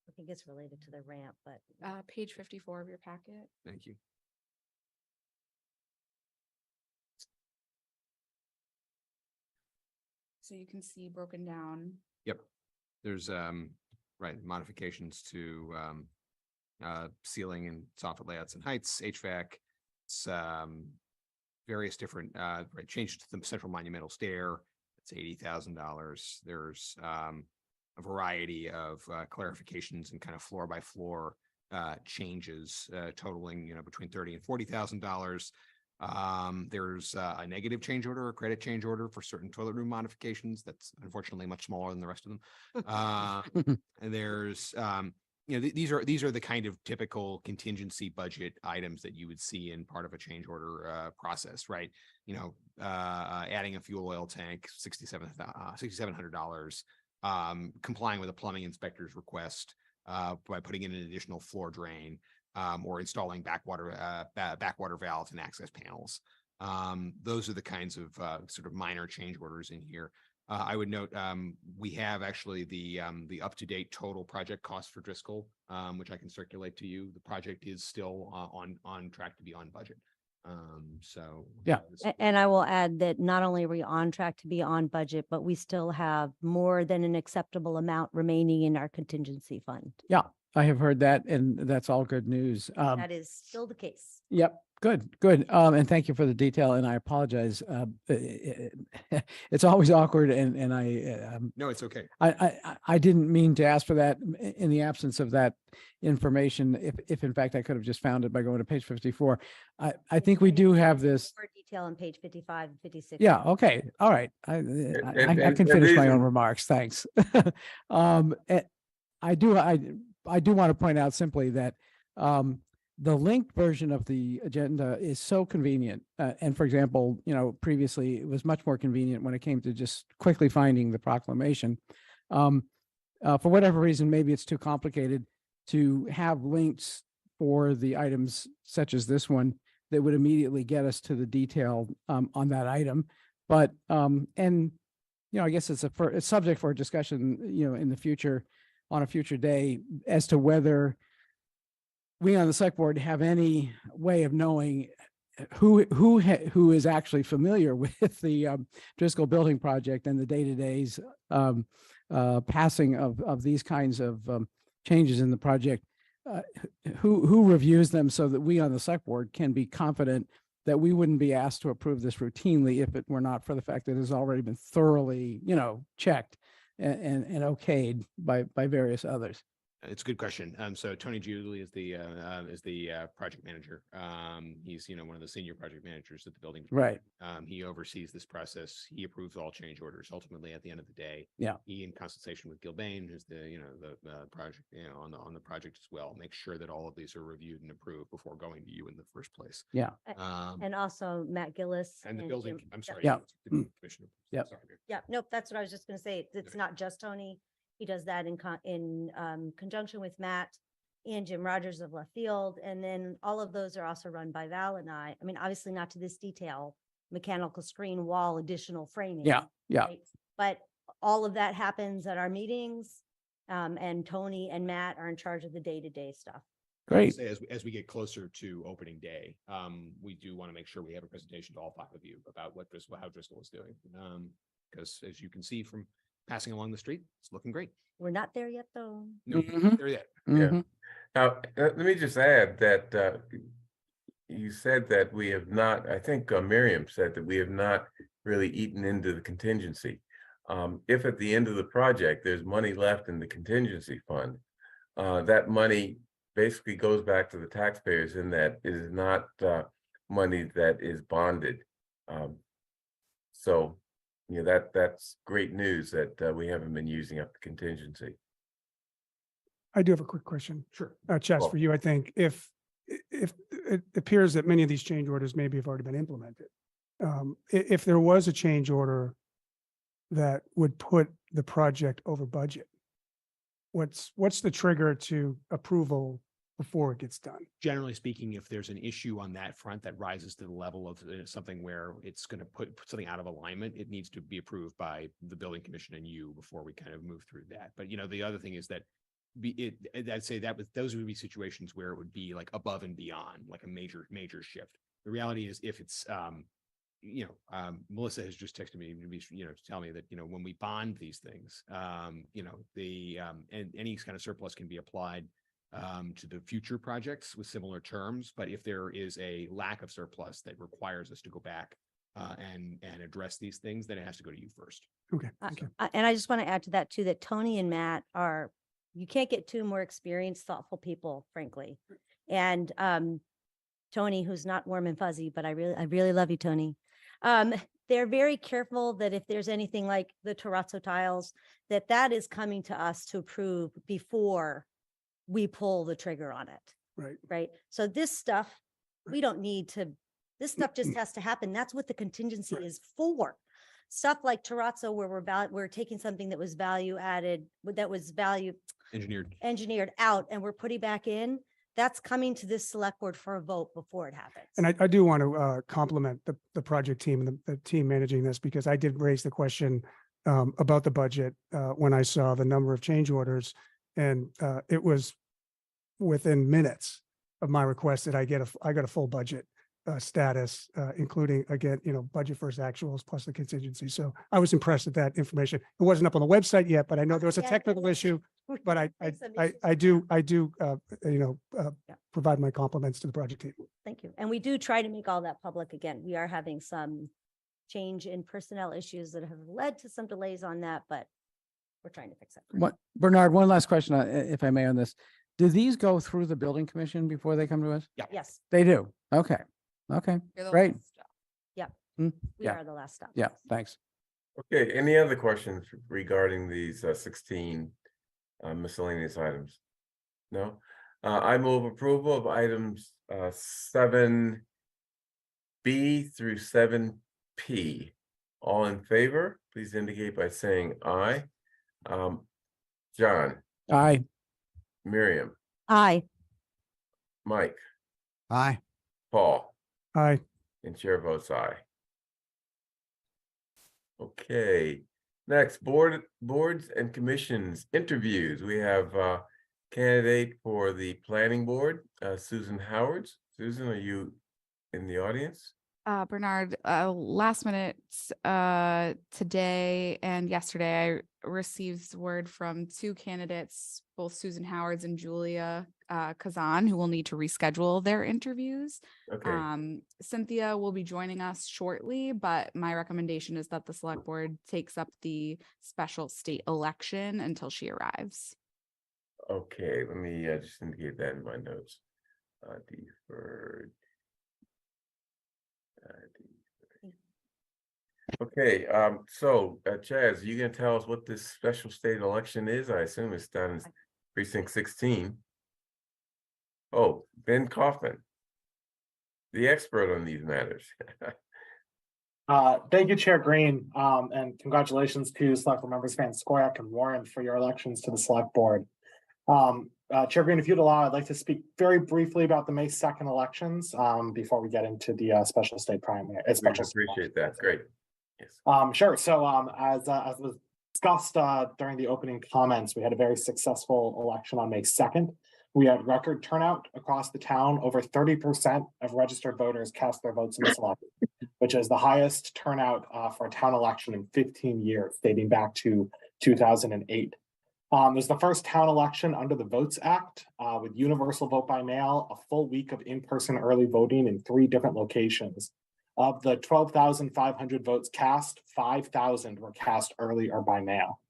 I think it's related to the ramp, but Page 54 of your packet. Thank you. So you can see broken down. Yep. There's right, modifications to ceiling and soffit layouts and heights, HVAC. It's various different right, changes to the central monumental stair. It's $80,000. There's a variety of clarifications and kind of floor by floor changes totaling, between $30,000 and $40,000. There's a negative change order, a credit change order for certain toilet room modifications. That's unfortunately much smaller than the rest of them. And there's, these are the kind of typical contingency budget items that you would see in part of a change order process, right? Adding a fuel oil tank, $6,700, complying with a plumbing inspector's request by putting in an additional floor drain. Or installing backwater valves and access panels. Those are the kinds of sort of minor change orders in here. I would note we have actually the up-to-date total project cost for Driscoll, which I can circulate to you. The project is still on track to be on budget. Yeah. And I will add that not only are we on track to be on budget, but we still have more than an acceptable amount remaining in our contingency fund. Yeah, I have heard that, and that's all good news. That is still the case. Yep, good. And thank you for the detail, and I apologize. It's always awkward, and I No, it's okay. I didn't mean to ask for that in the absence of that information. If in fact I could have just found it by going to page 54. I think we do have this. More detail on page 55 and 56. Yeah, okay, all right. I can finish my own remarks, thanks. I do want to point out simply that the linked version of the agenda is so convenient. And for example, previously it was much more convenient when it came to just quickly finding the proclamation. For whatever reason, maybe it's too complicated to have links for the items such as this one that would immediately get us to the detail on that item. But I guess it's a subject for discussion, in the future, on a future day, as to whether we on the select board have any way of knowing who is actually familiar with the Driscoll building project and the day-to-days passing of these kinds of changes in the project. Who reviews them so that we on the select board can be confident that we wouldn't be asked to approve this routinely if it were not for the fact that it has already been thoroughly, checked and okayed by various others. It's a good question. So Tony Giuli is the project manager. He's one of the senior project managers at the building. Right. He oversees this process. He approves all change orders. Ultimately, at the end of the day, Yeah. He, in consultation with Gilbane, who's the project on the project as well, make sure that all of these are reviewed and approved before going to you in the first place. Yeah. And also Matt Gillis. And the building. Jim- I'm sorry. Yeah. the Commissioner. Yep. Sorry. Yeah, nope, that's what I was just gonna say. It's Okay. not just Tony. He does that in conjunction with Matt and Jim Rogers of Left Field. And then all of those are also run by Val and I. I mean, obviously not to this detail, mechanical screen wall, additional framing. Yeah. right? But all of that happens at our meetings. And Tony and Matt are in charge of the day-to-day stuff. I would Great. say as we get closer to opening day, we do want to make sure we have a presentation to all five of you about how Driscoll is doing. Because as you can see from passing along the street, it's looking great. We're not there yet, though. No, Mhm. there yet. Mhm. Now, let me just add that you said that we have not, I think Miriam said that we have not really eaten into the contingency. If at the end of the project, there's money left in the contingency fund, that money basically goes back to the taxpayers, and that is not money that is bonded. So, that's great news that we haven't been using up the contingency. I do have a quick question. Sure. Chess, Well- for you, I think if it appears that many of these change orders maybe have already been implemented. If there was a change order that would put the project over budget, what's the trigger to approval before it gets done. Generally speaking, if there's an issue on that front that rises to the level of something where it's going to put something out of alignment, it needs to be approved by the building commission and you before we kind of move through that. But the other thing is that I'd say those would be situations where it would be like above and beyond, like a major shift. The reality is if it's Melissa has just texted me to tell me that when we bond these things, and any kind of surplus can be applied to the future projects with similar terms. But if there is a lack of surplus that requires us to go back and address these things, then it has to go to you first. Okay, thank you. And I just want to add to that too, that Tony and Matt you can't get two more experienced, thoughtful people, frankly. And Tony, who's not warm and fuzzy, but I really love you, Tony. They're very careful that if there's anything like the terrazzo tiles, that is coming to us to approve before we pull the trigger on it. Right. Right. So this stuff, we don't need to, this stuff just has to happen. That's what the contingency is for. Stuff like terrazzo, where we're taking something that was value added, that was value engineered out, and we're putting back in. That's coming to this select board for a vote before it happens. And I do want to compliment the project team and the team managing this, because I did raise the question about the budget when I saw the number of change orders, and it was within minutes of my request that I got a full budget status, including again, budget first actuals plus the contingency. So I was impressed with that information. It wasn't up on the website yet, but I know there was a Yeah, technical issue. But I provide my compliments to the project team. Thank you. And we do try to make all that public again. We are having some change in personnel issues that have led to some delays on that, but we're trying to fix it. Bernard, one last question, if I may, on this. Do these go through the building commission before they come to us? Yeah. Yes. They do. Okay. Okay. You're the Great. last step. We Yeah. are the last stop. Yeah. Thanks. Okay, any other questions regarding these 16 miscellaneous items? No? I move approval of items 7B through 7P. All in favor, please indicate by saying aye. John, Aye. Miriam, Aye. Mike, Aye. Paul, Aye. and chair votes aye. Okay, next, boards and commissions interviews. We have candidate for the planning board, Susan Howards. Susan, are you in the audience? Bernard, last minute today and yesterday, I received word from two candidates, both Susan Howards and Julia Kazan, who will need to reschedule their interviews. Okay, Cynthia will be joining us shortly, but my recommendation is that the select board takes up the special state election until she arrives. okay, let me just indicate that in my notes. Deferred. Okay, so Chaz, you gonna tell us what this special state election is? I assume it's down in precinct 16. Oh, Ben Kaufman, the expert on these matters. Thank you, Chair Green, and congratulations to Select Board Members Van Scoyac and Warren for your elections to the Select Board. Chair Green, if you'd allow, I'd like to speak very briefly about the May 2nd elections before we get into the special state primary. We appreciate that. Great. Yes. Sure. So as was discussed during the opening comments, we had a very successful election on May 2nd. We had record turnout across the town. Over 30% of registered voters cast their votes in this election, which is the highest turnout for a town election in 15 years, dating back to 2008. It was the first town election under the Votes Act with universal vote by mail, a full week of in-person early voting in 3 different locations. Of the 12,500 votes cast, 5,000 were cast early or by mail.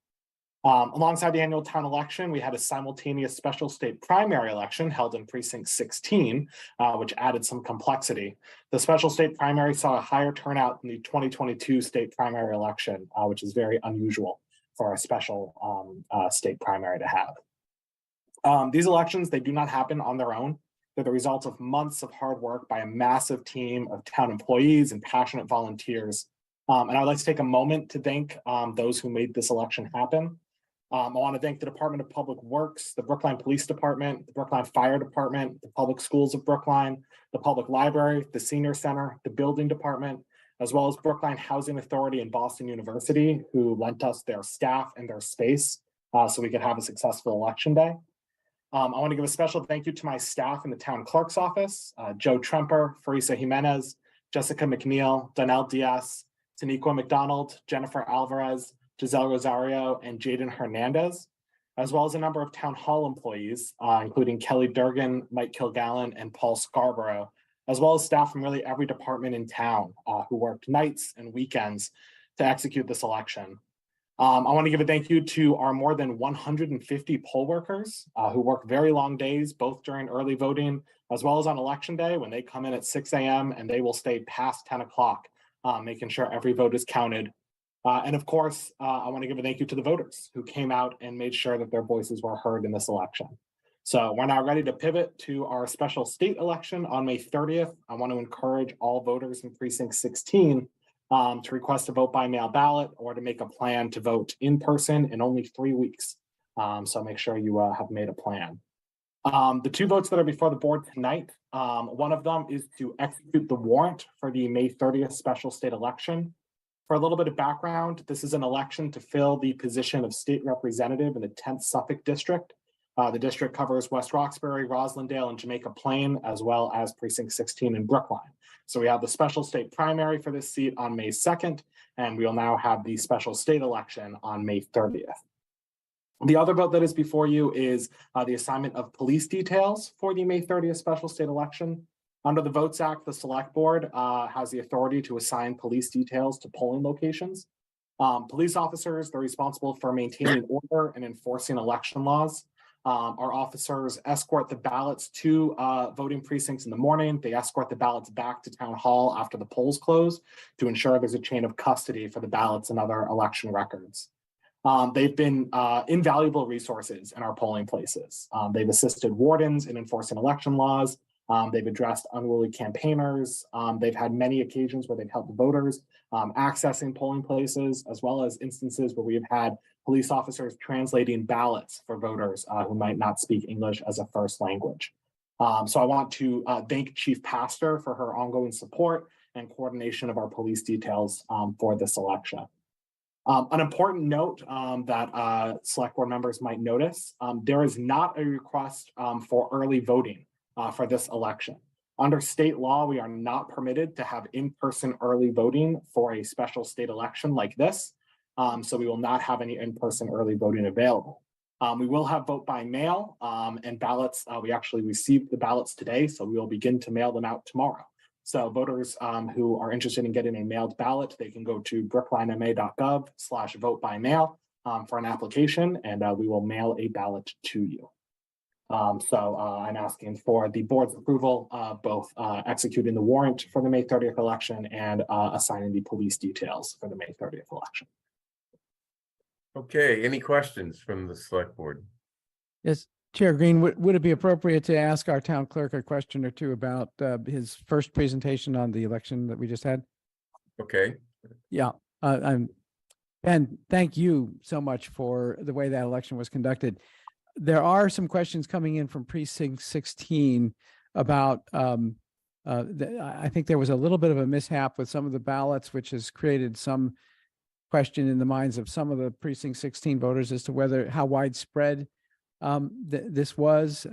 Alongside the annual town election, we had a simultaneous special state primary election held in precinct 16, which added some complexity. The special state primary saw a higher turnout than the 2022 state primary election, which is very unusual for a special state primary to have. These elections, they do not happen on their own. They're the result of months of hard work by a massive team of town employees and passionate volunteers. And I'd like to take a moment to thank those who made this election happen. I want to thank the Department of Public Works, the Brookline Police Department, the Brookline Fire Department, the Public Schools of Brookline, the Public Library, the Senior Center, the Building Department, as well as Brookline Housing Authority and Boston University, who lent us their staff and their space so we could have a successful election day. I want to give a special thank you to my staff in the town clerk's office, Joe Tremper, Farisa Jimenez, Jessica McNeil, Donnell Diaz, Taniqua McDonald, Jennifer Alvarez, Giselle Rosario, and Jaden Hernandez, as well as a number of town hall employees, including Kelly Durgan, Mike Kilgallen, and Paul Scarborough, as well as staff from really every department in town who worked nights and weekends to execute this election. I want to give a thank you to our more than 150 poll workers who work very long days, both during early voting, as well as on election day when they come in at 6 a.m. and they will stay past 10 o'clock, making sure every vote is counted. And of course, I want to give a thank you to the voters who came out and made sure that their voices were heard in this election. So we're now ready to pivot to our special state election on May 30th. I want to encourage all voters in precinct 16 to request a vote by mail ballot or to make a plan to vote in person in only 3 weeks. So make sure you have made a plan. The two votes that are before the board tonight, one of them is to execute the warrant for the May 30th special state election. For a little bit of background, this is an election to fill the position of state representative in the 10th Suffolk District. The district covers West Roxbury, Roslindale, and Jamaica Plain, as well as precinct 16 in Brookline. So we have the special state primary for this seat on May 2nd, and we will now have the special state election on May 30th. The other vote that is before you is the assignment of police details for the May 30th special state election. Under the Votes Act, the Select Board has the authority to assign police details to polling locations. Police officers, they're responsible for maintaining order and enforcing election laws. Our officers escort the ballots to voting precincts in the morning. They escort the ballots back to town hall after the polls close to ensure there's a chain of custody for the ballots and other election records. They've been invaluable resources in our polling places. They've assisted wardens in enforcing election laws. They've addressed unruly campaigners. They've had many occasions where they've helped voters accessing polling places, as well as instances where we have had police officers translating ballots for voters who might not speak English as a first language. So I want to thank Chief Pastor for her ongoing support and coordination of our police details for this election. An important note that select board members might notice, there is not a request for early voting for this election. Under state law, we are not permitted to have in-person early voting for a special state election like this. So we will not have any in-person early voting available. We will have vote by mail and ballots. We actually received the ballots today, so we will begin to mail them out tomorrow. So voters who are interested in getting a mailed ballot, they can go to brooklinema.gov/vote by mail for an application, and we will mail a ballot to you. So I'm asking for the board's approval, both executing the warrant for the May 30th election and assigning the police details for the May 30th election. Okay, any questions from the select board? Yes, Chair Green, would it be appropriate to ask our town clerk a question or two about his first presentation on the election that we just had? Okay. Yeah, Ben, thank you so much for the way that election was conducted. There are some questions coming in from precinct 16 about, I think there was a little bit of a mishap with some of the ballots, which has created some question in the minds of some of the precinct 16 voters as to how widespread this was.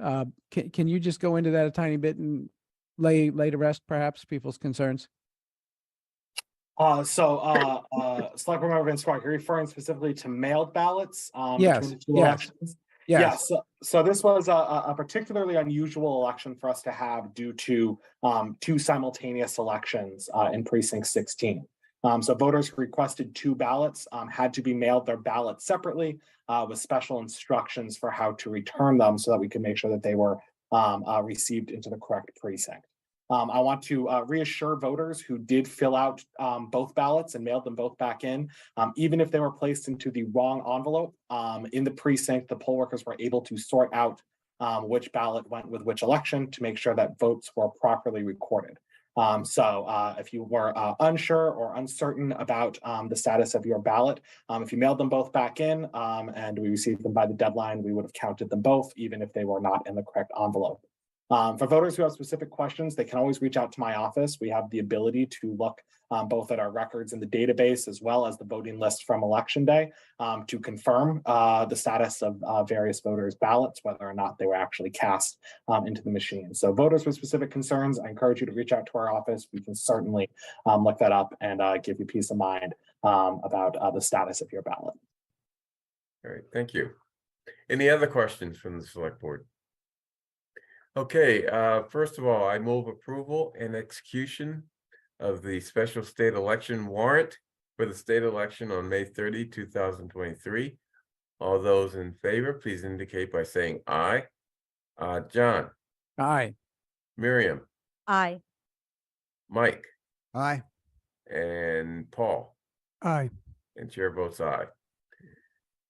Can you just go into that a tiny bit and lay to rest perhaps people's concerns? Select Board Member Van Squire, you're referring specifically to mailed ballots Yes, between the two yes. elections? Yes. Yeah, so this was a particularly unusual election for us to have due to two simultaneous elections in precinct 16. So voters who requested two ballots had to be mailed their ballots separately with special instructions for how to return them so that we could make sure that they were received into the correct precinct. I want to reassure voters who did fill out both ballots and mailed them both back in, even if they were placed into the wrong envelope in the precinct, the poll workers were able to sort out which ballot went with which election to make sure that votes were properly recorded. If you were unsure or uncertain about the status of your ballot, if you mailed them both back in and we received them by the deadline, we would have counted them both, even if they were not in the correct envelope. For voters who have specific questions, they can always reach out to my office. We have the ability to look both at our records in the database as well as the voting list from Election Day to confirm the status of various voters' ballots, whether or not they were actually cast into the machine. So voters with specific concerns, I encourage you to reach out to our office. We can certainly look that up and give you peace of mind about the status of your ballot. All right, thank you. Any other questions from the select board? Okay, first of all, I move approval and execution of the special state election warrant for the state election on May 30, 2023. All those in favor, please indicate by saying aye. John, Aye. Miriam, Aye. Mike, Aye. and Paul, Aye. and chair votes aye.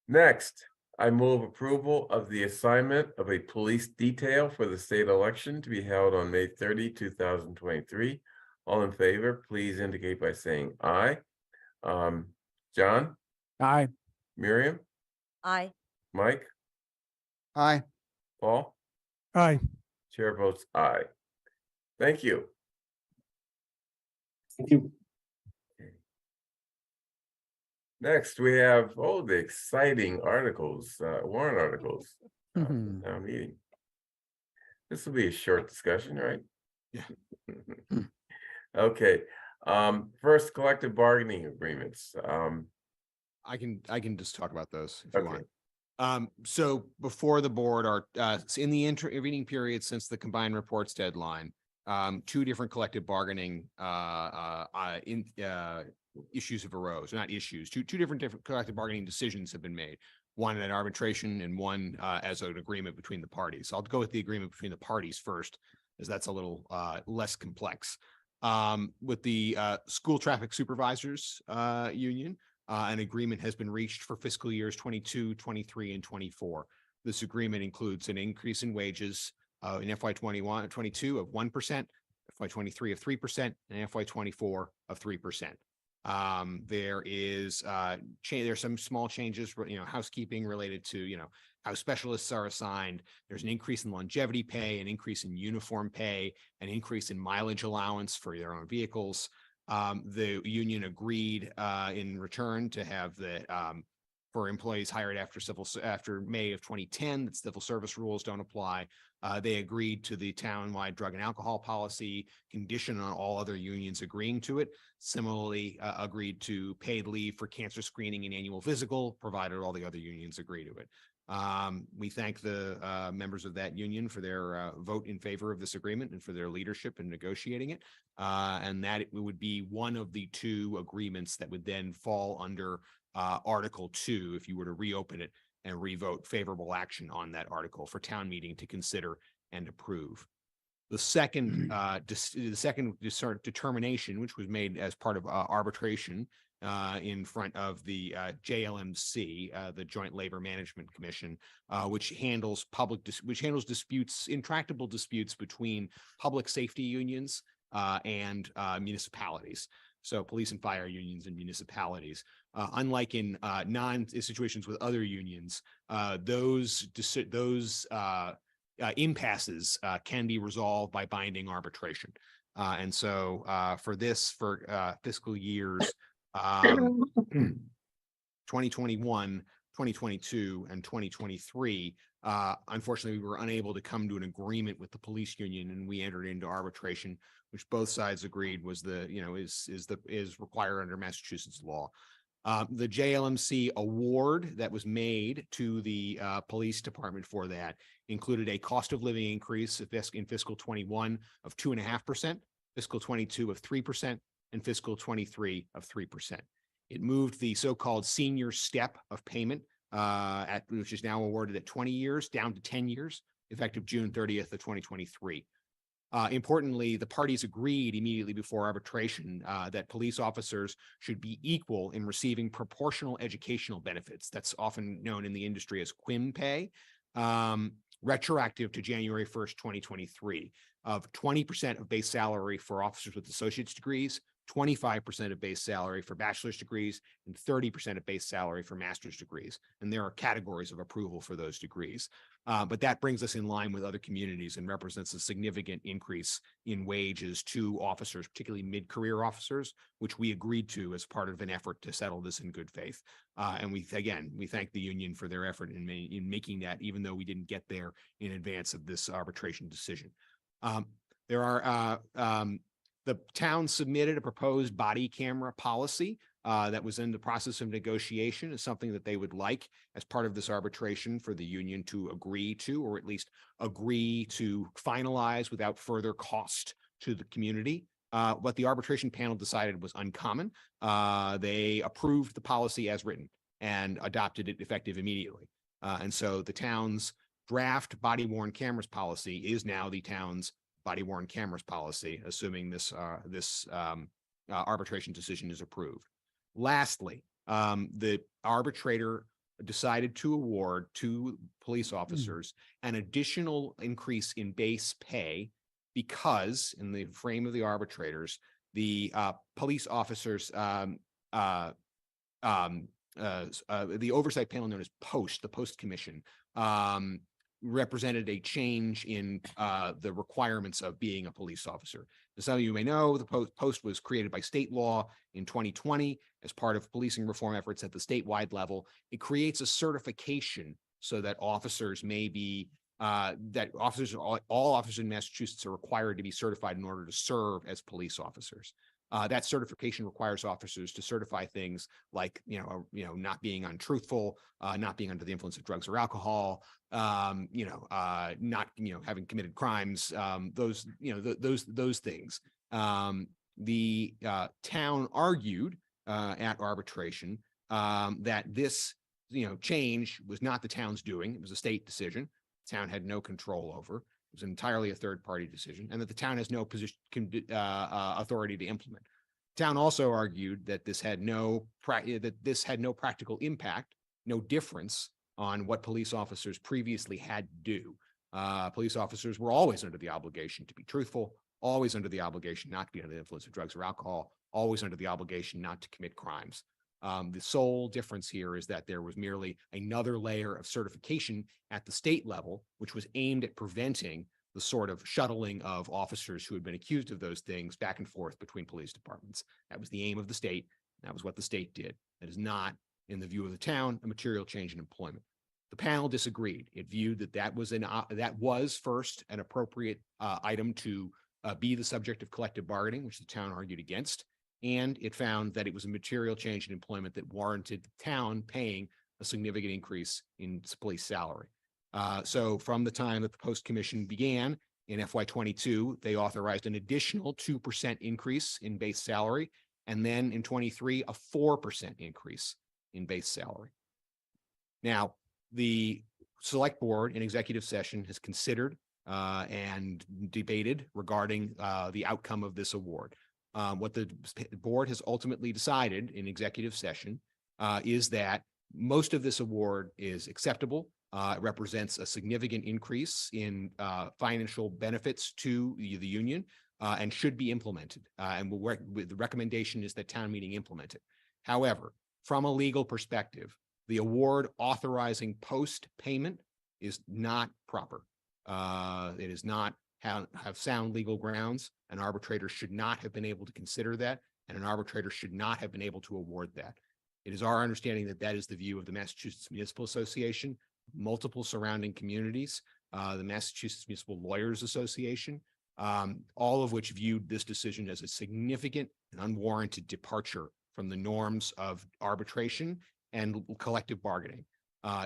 Next, I move approval of the assignment of a police detail for the state election to be held on May 30, 2023. All in favor, please indicate by saying aye. John, Aye. Miriam, Aye. Mike, Aye. Paul, Aye. chair votes aye. Thank you. Thank you. Next, we have, the exciting articles, warrant articles, Mhm. town meeting. This will be a short discussion, right? Yeah. Okay, first collective bargaining agreements. I can just talk about those if you Okay. want. So before the board are in the intervening period since the combined reports deadline, two different collective bargaining issues have arose, not issues, two different collective bargaining decisions have been made. One at arbitration and one as an agreement between the parties. I'll go with the agreement between the parties first, as that's a little less complex. With the school traffic supervisors union, an agreement has been reached for fiscal years 22, 23, and 24. This agreement includes an increase in wages in FY22 of 1%, FY23 of 3%, and FY24 of 3%. There's some small changes, housekeeping related to, how specialists are assigned. There's an increase in longevity pay, an increase in uniform pay, an increase in mileage allowance for their own vehicles. The union agreed in return to have for employees hired after May of 2010, that civil service rules don't apply. They agreed to the townwide drug and alcohol policy, condition on all other unions agreeing to it. Similarly, agreed to paid leave for cancer screening and annual physical, provided all the other unions agree to it. We thank the members of that union for their vote in favor of this agreement and for their leadership in negotiating it. And that it would be one of the two agreements that would then fall under Article 2 if you were to reopen it and revote favorable action on that article for town meeting to consider and approve. The second determination, which was made as part of arbitration in front of the JLMC, the Joint Labor Management Commission, which handles disputes, intractable disputes between public safety unions and municipalities. So police and fire unions and municipalities. Unlike in situations with other unions, those impasses can be resolved by binding arbitration. And so for fiscal years 2021, 2022, and 2023, unfortunately, we were unable to come to an agreement with the police union, and we entered into arbitration, which both sides agreed was is required under Massachusetts law. The JLMC award that was made to the police department for that included a cost of living increase in fiscal 21 of 2.5%, fiscal 22 of 3%, and fiscal 23 of 3%. It moved the so-called senior step of payment, which is now awarded at 20 years, down to 10 years, effective June 30th of 2023. Importantly, the parties agreed immediately before arbitration that police officers should be equal in receiving proportional educational benefits. That's often known in the industry as QUIM pay, retroactive to January 1st, 2023, of 20% of base salary for officers with associate's degrees, 25% of base salary for bachelor's degrees, and 30% of base salary for master's degrees. And there are categories of approval for those degrees. But that brings us in line with other communities and represents a significant increase in wages to officers, particularly mid-career officers, which we agreed to as part of an effort to settle this in good faith. And we thank the union for their effort in making that, even though we didn't get there in advance of this arbitration decision. The town submitted a proposed body camera policy that was in the process of negotiation, is something that they would like as part of this arbitration for the union to agree to, or at least agree to finalize without further cost to the community. What the arbitration panel decided was uncommon. They approved the policy as written and adopted it effective immediately. And so the town's draft body worn cameras policy is now the town's body worn cameras policy, assuming this arbitration decision is approved. Lastly, the arbitrator decided to award to police officers an additional increase in base pay because, in the frame of the arbitrators, the police officers, the oversight panel known as the Post Commission, represented a change in the requirements of being a police officer. As some of you may know, the post was created by state law in 2020 as part of policing reform efforts at the statewide level. It creates a certification so that officers may be, all officers in Massachusetts are required to be certified in order to serve as police officers. That certification requires officers to certify things like, not being untruthful, not being under the influence of drugs or alcohol, not, having committed crimes, those things. The town argued at arbitration that this, change was not the town's doing. It was a state decision. The town had no control over. It was entirely a third-party decision, and that the town has no authority to implement. The town also argued that this had no practical impact, no difference on what police officers previously had to do. Police officers were always under the obligation to be truthful, always under the obligation not to be under the influence of drugs or alcohol, always under the obligation not to commit crimes. The sole difference here is that there was merely another layer of certification at the state level, which was aimed at preventing the sort of shuttling of officers who had been accused of those things back and forth between police departments. That was the aim of the state. That was what the state did. That is not, in the view of the town, a material change in employment. The panel disagreed. It viewed that was first an appropriate item to be the subject of collective bargaining, which the town argued against. And it found that it was a material change in employment that warranted the town paying a significant increase in police salary. So from the time that the Post Commission began in FY22, they authorized an additional 2% increase in base salary, and then in 23, a 4% increase in base salary. Now, the select board in executive session has considered and debated regarding the outcome of this award. What the board has ultimately decided in executive session is that most of this award is acceptable. It represents a significant increase in financial benefits to the union and should be implemented. And the recommendation is that town meeting implement it. However, from a legal perspective, the award authorizing post payment is not proper. It is not have sound legal grounds. An arbitrator should not have been able to consider that, and an arbitrator should not have been able to award that. It is our understanding that that is the view of the Massachusetts Municipal Association, multiple surrounding communities, the Massachusetts Municipal Lawyers Association, all of which viewed this decision as a significant and unwarranted departure from the norms of arbitration and collective bargaining.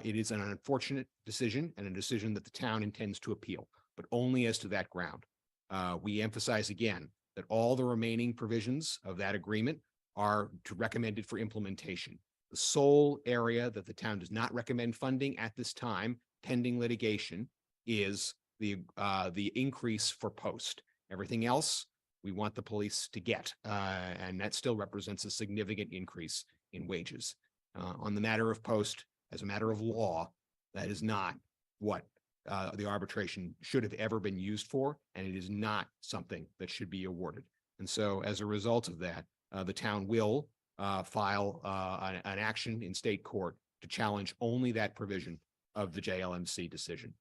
It is an unfortunate decision and a decision that the town intends to appeal, but only as to that ground. We emphasize again that all the remaining provisions of that agreement are recommended for implementation. The sole area that the town does not recommend funding at this time, pending litigation, is the increase for post. Everything else we want the police to get, and that still represents a significant increase in wages. On the matter of post, as a matter of law, that is not what the arbitration should have ever been used for, and it is not something that should be awarded. And so as a result of that, the town will file an action in state court to challenge only that provision of the JLMC decision.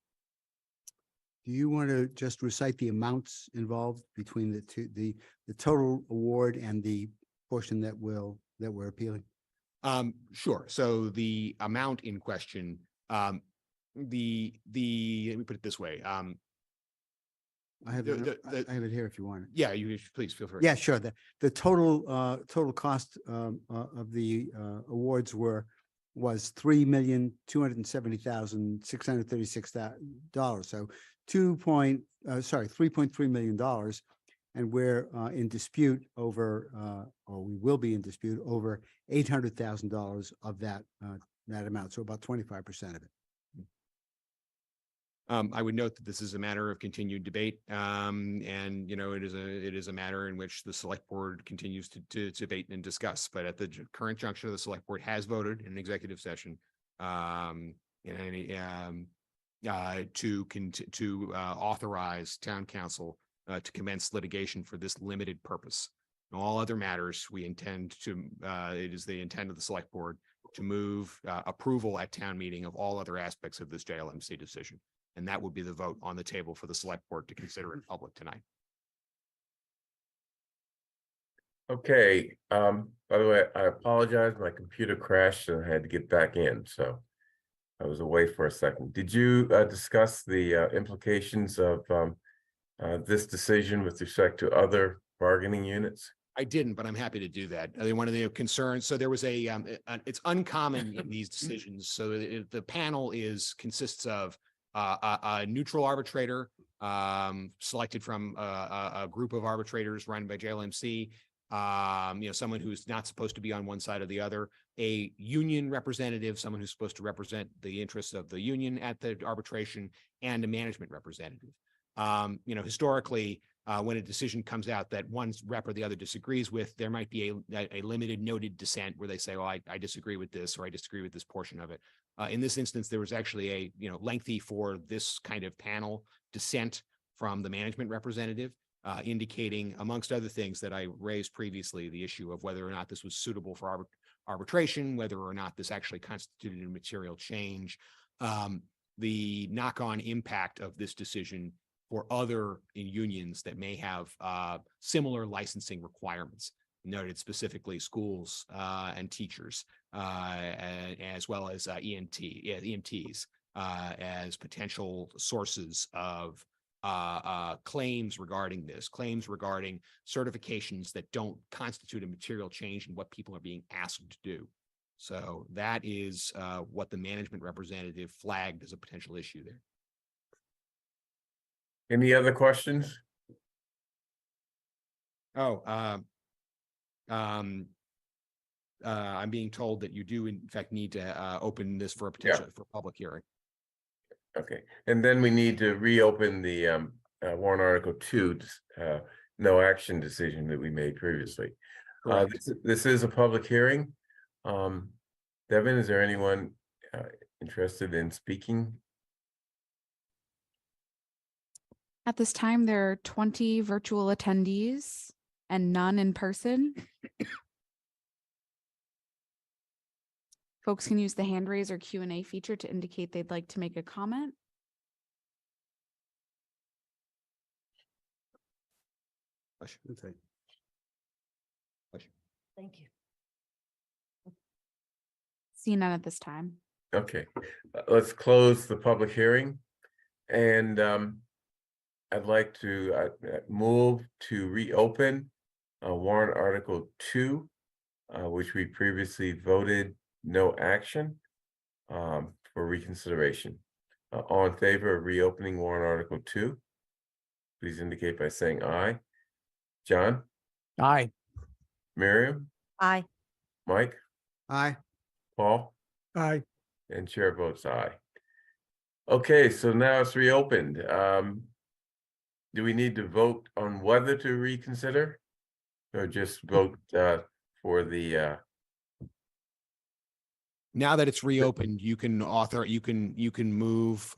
Do you want to just recite the amounts involved between the two, the total award and the portion that we're appealing? Sure. So the amount in question, let me put it this way. I have I have it here if you want it. Yeah, you please feel free. Yeah, sure. The total cost of the awards was $3,270,636. So $3.3 million. And we're in dispute over, or we will be in dispute over $800,000 of that amount. So about 25% of it. I would note that this is a matter of continued debate, and it is a matter in which the select board continues to debate and discuss. But at the current juncture, the select board has voted in an executive session to authorize town council to commence litigation for this limited purpose. In all other matters, we intend to. It is the intent of the select board to move approval at town meeting of all other aspects of this JLMC decision. And that would be the vote on the table for the select board to consider in public tonight. Okay, by the way, I apologize. My computer crashed and I had to get back in, so I was away for a second. Did you discuss the implications of this decision with respect to other bargaining units? I didn't, but I'm happy to do that. One of the concerns, so there was it's uncommon in these decisions. So the panel consists of a neutral arbitrator selected from a group of arbitrators run by JLMC, someone who's not supposed to be on one side or the other, a union representative, someone who's supposed to represent the interests of the union at the arbitration, and a management representative. Historically, when a decision comes out that one rep or the other disagrees with, there might be a limited noted dissent where they say, oh, I disagree with this, or I disagree with this portion of it. In this instance, there was actually a lengthy for this kind of panel dissent from the management representative, indicating, amongst other things that I raised previously, the issue of whether or not this was suitable for arbitration, whether or not this actually constituted a material change, the knock-on impact of this decision for other unions that may have similar licensing requirements, noted specifically schools and teachers, as well as EMTs as potential sources of claims regarding this, claims regarding certifications that don't constitute a material change in what people are being asked to do. So that is what the management representative flagged as a potential issue there. Any other questions? I'm being told that you do in fact need to open this for a potential for public hearing. Okay, and then we need to reopen the warrant article 2, no action decision that we made previously. This is a public hearing. Devin, is there anyone interested in speaking? At this time, there are 20 virtual attendees and none in person. Folks can use the hand raise or Q&A feature to indicate they'd like to make a comment. Thank you. See none at this time. Okay, let's close the public hearing. And I'd like to move to reopen warrant article 2, which we previously voted no action for reconsideration. All in favor of reopening warrant article 2, please indicate by saying aye. John? Aye. Miriam? Aye. Mike? Aye. Paul? Aye. And chair votes aye. Okay, so now it's reopened. Do we need to vote on whether to reconsider? Or just vote for the Now that it's reopened, you can move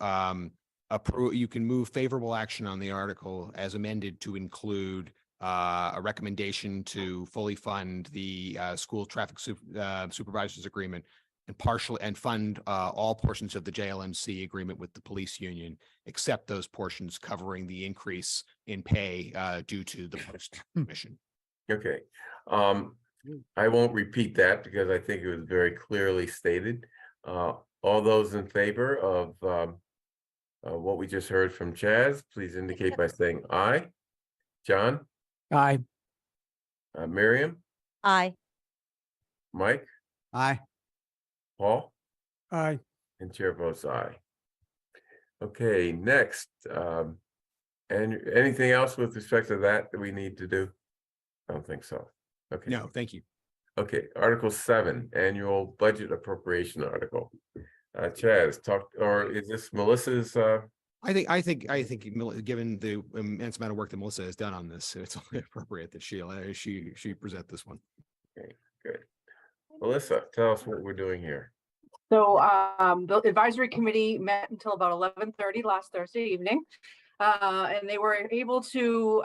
you can move favorable action on the article as amended to include a recommendation to fully fund the school traffic supervisors agreement and fund all portions of the JLMC agreement with the police union, except those portions covering the increase in pay due to the post mission. Okay. I won't repeat that because I think it was very clearly stated. All those in favor of what we just heard from Chaz, please indicate by saying aye. John, Aye. Miriam, Aye. Mike, Aye. Paul, Aye. and chair votes aye. Okay, next, and anything else with respect to that we need to do? I don't think so. Okay. No, thank you. Okay, Article 7, annual budget appropriation article. Chaz, or is this Melissa's? I think, given the immense amount of work that Melissa has done on this, it's only appropriate that she present this one. Okay, good. Melissa, tell us what we're doing here. So the advisory committee met until about 11:30 last Thursday evening. And they were able to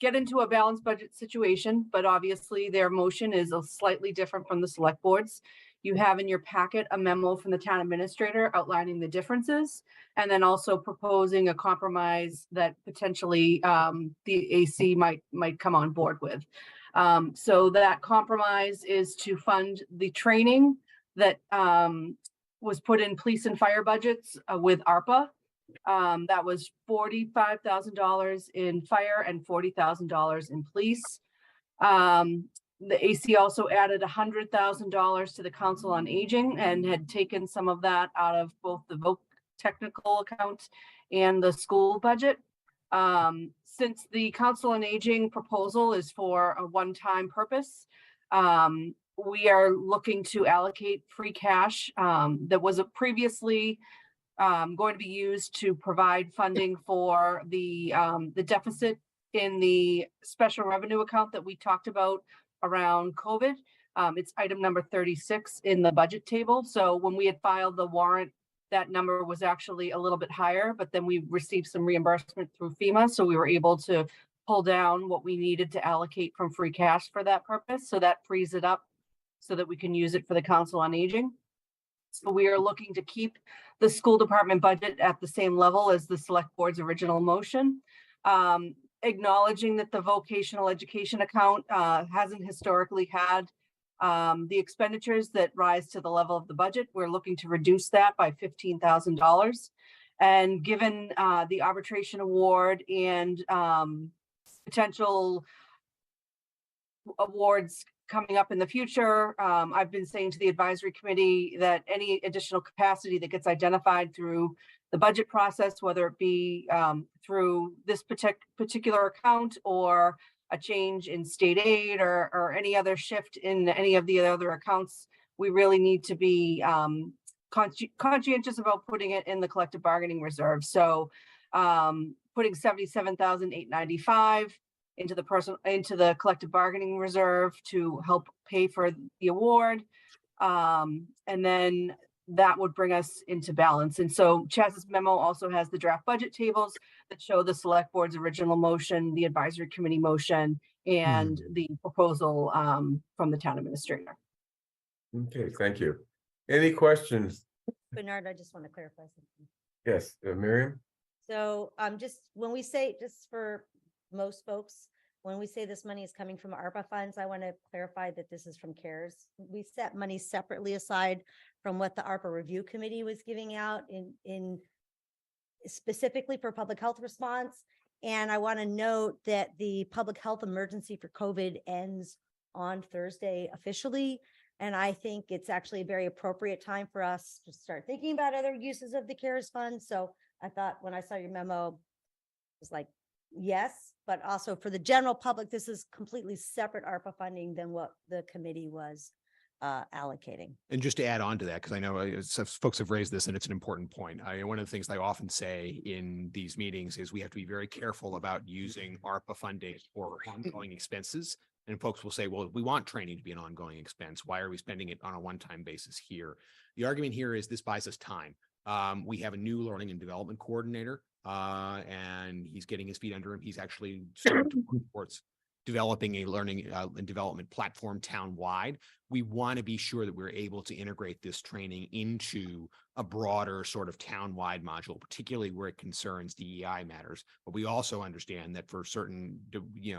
get into a balanced budget situation, but obviously their motion is slightly different from the select boards. You have in your packet a memo from the town administrator outlining the differences, and then also proposing a compromise that potentially the AC might come on board with. So that compromise is to fund the training that was put in police and fire budgets with ARPA. That was $45,000 in fire and $40,000 in police. The AC also added $100,000 to the Council on Aging and had taken some of that out of both the voc technical account and the school budget. Since the Council on Aging proposal is for a one-time purpose, we are looking to allocate free cash that was previously going to be used to provide funding for the deficit in the special revenue account that we talked about around COVID. It's item number 36 in the budget table. So when we had filed the warrant, that number was actually a little bit higher, but then we received some reimbursement through FEMA. So we were able to pull down what we needed to allocate from free cash for that purpose. So that frees it up so that we can use it for the Council on Aging. So we are looking to keep the school department budget at the same level as the select board's original motion. Acknowledging that the vocational education account hasn't historically had the expenditures that rise to the level of the budget. We're looking to reduce that by $15,000. And given the arbitration award and potential awards coming up in the future, I've been saying to the advisory committee that any additional capacity that gets identified through the budget process, whether it be through this particular account or a change in state aid or any other shift in any of the other accounts, we really need to be conscientious about putting it in the collective bargaining reserve. So putting $77,895 into the collective bargaining reserve to help pay for the award. And then that would bring us into balance. And so Chaz's memo also has the draft budget tables that show the select board's original motion, the advisory committee motion, and the proposal from the town administrator. Okay, thank you. Any questions? Bernard, I just want to clarify something. Yes, Miriam? So just when we say, just for most folks, when we say this money is coming from ARPA funds, I want to clarify that this is from CARES. We set money separately aside from what the ARPA review committee was giving out in specifically for public health response. And I want to note that the public health emergency for COVID ends on Thursday officially. And I think it's actually a very appropriate time for us to start thinking about other uses of the CARES fund. So I thought when I saw your memo, it was like, yes, but also for the general public, this is completely separate ARPA funding than what the committee was allocating. And just to add on to that, because I know folks have raised this and it's an important point. One of the things I often say in these meetings is we have to be very careful about using ARPA funding for ongoing expenses. And folks will say, well, we want training to be an ongoing expense. Why are we spending it on a one-time basis here? The argument here is this buys us time. We have a new learning and development coordinator, and he's getting his feet under him. He's actually starting to work towards developing a learning and development platform town-wide. We want to be sure that we're able to integrate this training into a broader sort of town-wide module, particularly where it concerns DEI matters. But we also understand that for certain,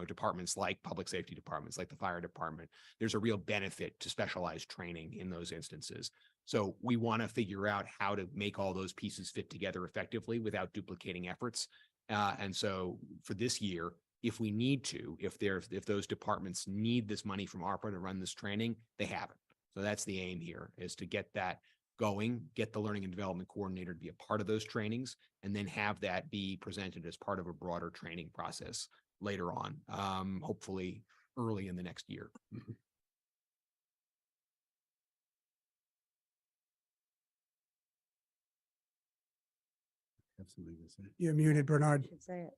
departments like public safety departments, like the fire department, there's a real benefit to specialized training in those instances. So we want to figure out how to make all those pieces fit together effectively without duplicating efforts. And so for this year, if we need to, if those departments need this money from ARPA to run this training, they have it. So that's the aim here, is to get that going, get the learning and development coordinator to be a part of those trainings, and then have that be presented as part of a broader training process later on, hopefully early in the next year. Absolutely. You're muted, Bernard. Should say it.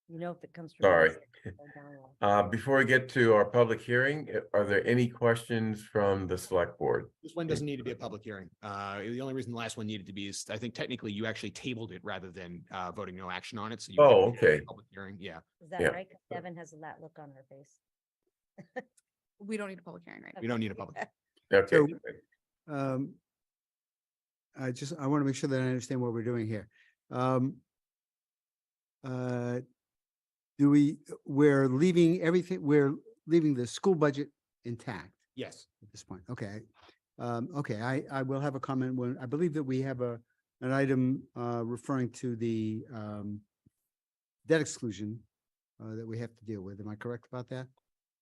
If it comes from. Sorry. go down low. Before we get to our public hearing, are there any questions from the select board? This one doesn't need to be a public hearing. The only reason the last one needed to be is I think technically you actually tabled it rather than voting no action on it. So you Oh, didn't have a okay. Public hearing, yeah. Is that Yeah. right? 'Cause Devin has that look on her face. We don't need a public hearing, right? We don't need a public. Okay. I want to make sure that I understand what we're doing here. We're leaving everything, we're leaving the school budget intact Yes. at this point. Okay. Okay, I will have a comment when, I believe that we have an item referring to the debt exclusion that we have to deal with. Am I correct about that?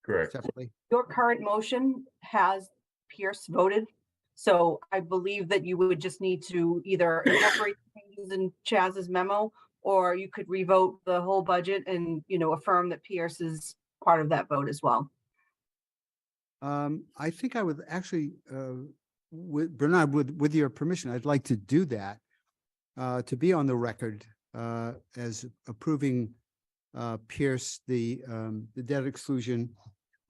Correct. Separately? Your current motion has Pierce voted. So I believe that you would just need to either incorporate changes in Chaz's memo, or you could revote the whole budget and, affirm that Pierce is part of that vote as well. I think I would actually, with Bernard, with your permission, I'd like to do that, to be on the record as approving Pierce the debt exclusion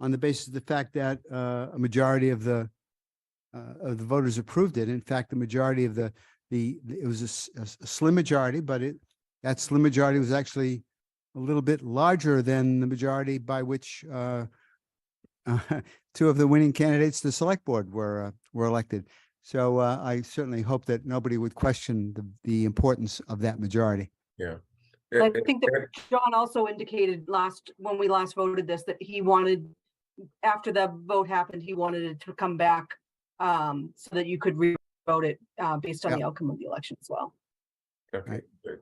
on the basis of the fact that a majority of the voters approved it. In fact, the majority of it was a slim majority, but that slim majority was actually a little bit larger than the majority by which two of the winning candidates to the select board were elected. So I certainly hope that nobody would question the importance of that majority. Yeah. I think that John also indicated when we last voted this, that he wanted, after the vote happened, he wanted it to come back so that you could re-vote it based on the outcome of the election as well. Okay. Good.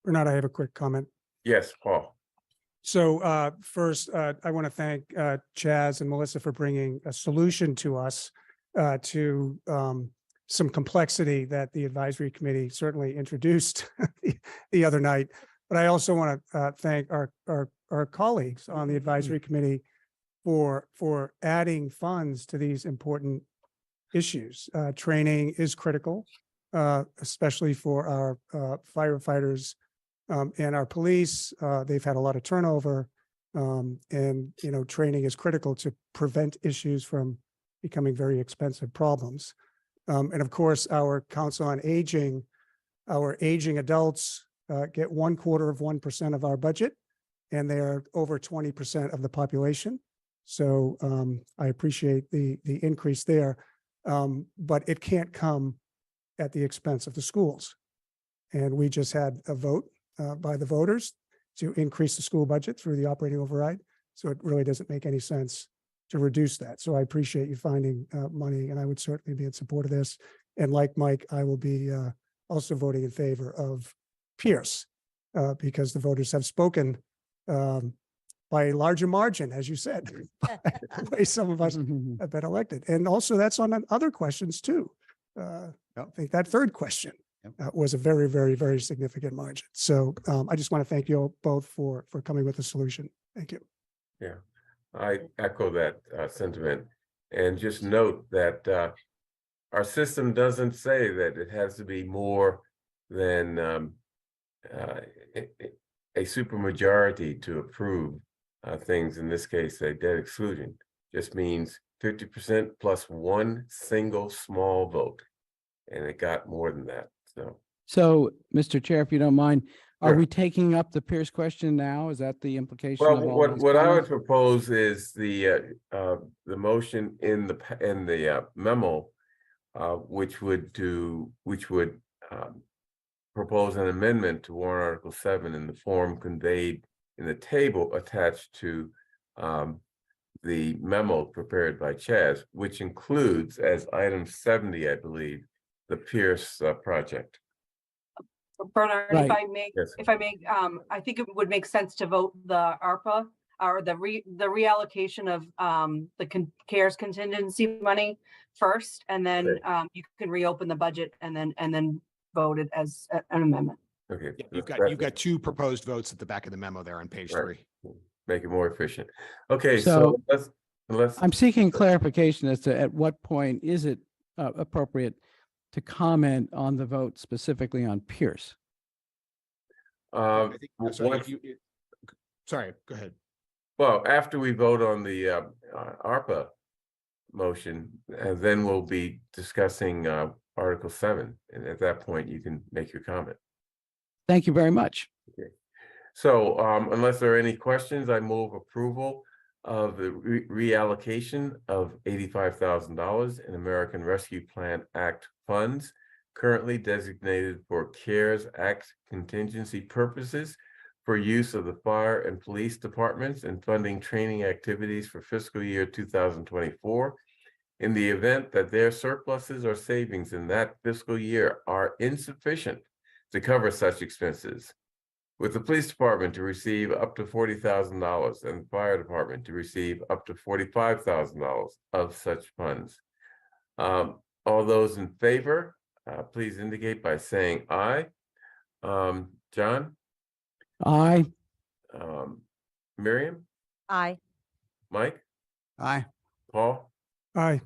Bernard, I have a quick comment. Yes, Paul. So first, I want to thank Chaz and Melissa for bringing a solution to us to some complexity that the advisory committee certainly introduced the other night. But I also want to thank our colleagues on the advisory committee for adding funds to these important issues. Training is critical, especially for our firefighters and our police. They've had a lot of turnover, and training is critical to prevent issues from becoming very expensive problems. And of course, our Council on Aging, our aging adults get 1/4% of our budget, and they are over 20% of the population. So I appreciate the increase there, but it can't come at the expense of the schools. And we just had a vote by the voters to increase the school budget through the operating override. So it really doesn't make any sense to reduce that. So I appreciate you finding money, and I would certainly be in support of this. And like Mike, I will be also voting in favor of Pierce because the voters have spoken by a larger margin, as you said, the way some of us have been elected. And also that's on other questions too. I think that third question was a very, very, very significant margin. So I just want to thank you all both for coming with a solution. Thank you. Yeah, I echo that sentiment, and just note that our system doesn't say that it has to be more than a supermajority to approve things. In this case, a debt exclusion just means 50% plus one single small vote. and it got more than that, so. So, Mr. Chair, if you don't mind, are Sure. we taking up the Pierce question now? Is that the implication Well, of all what, these what I would comments? propose is the motion in the memo, which would propose an amendment to warrant Article 7 in the form conveyed in the table attached to the memo prepared by Chaz, which includes as item 70, I believe, the Pierce project. Bernard, Right. if I may, I think it would make sense to vote the ARPA or the reallocation of the CARES contingency money first, and then you can reopen the budget and then vote it as an amendment. Okay. Yeah, you've that's- got two proposed votes at the back of the memo there on page Right. 3. Make it more efficient. Okay, So, so let's. I'm seeking clarification as to at what point is it appropriate to comment on the vote specifically on Pierce? I think- sorry, once- sorry, go ahead. Well, after we vote on the ARPA motion, and then we'll be discussing Article 7, and at that point, you can make your comment. Thank you very much. So unless there are any questions, I move approval of the reallocation of $85,000 in American Rescue Plan Act funds currently designated for CARES Act contingency purposes for use of the fire and police departments and funding training activities for fiscal year 2024. In the event that their surpluses or savings in that fiscal year are insufficient to cover such expenses, with the police department to receive up to $40,000 and the fire department to receive up to $45,000 of such funds. All those in favor, please indicate by saying aye. John? Aye. Miriam? Aye. Mike? Aye. Paul? Aye.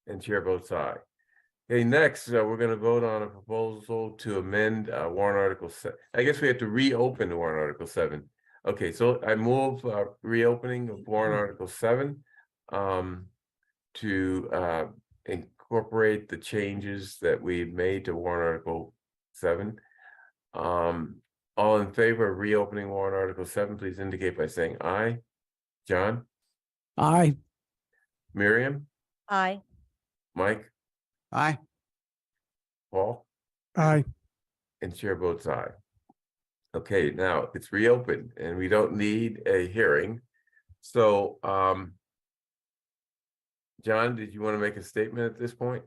And chair votes aye. Okay, next, we're going to vote on a proposal to amend warrant Article 7. I guess we have to reopen the warrant Article 7. Okay, so I move reopening of warrant Article 7 to incorporate the changes that we've made to warrant Article 7. All in favor of reopening warrant Article 7, please indicate by saying aye. John? Aye. Miriam? Aye. Mike? Aye. Paul? Aye. And chair votes aye. Okay, now it's reopened and we don't need a hearing. So, John, did you want to make a statement at this point?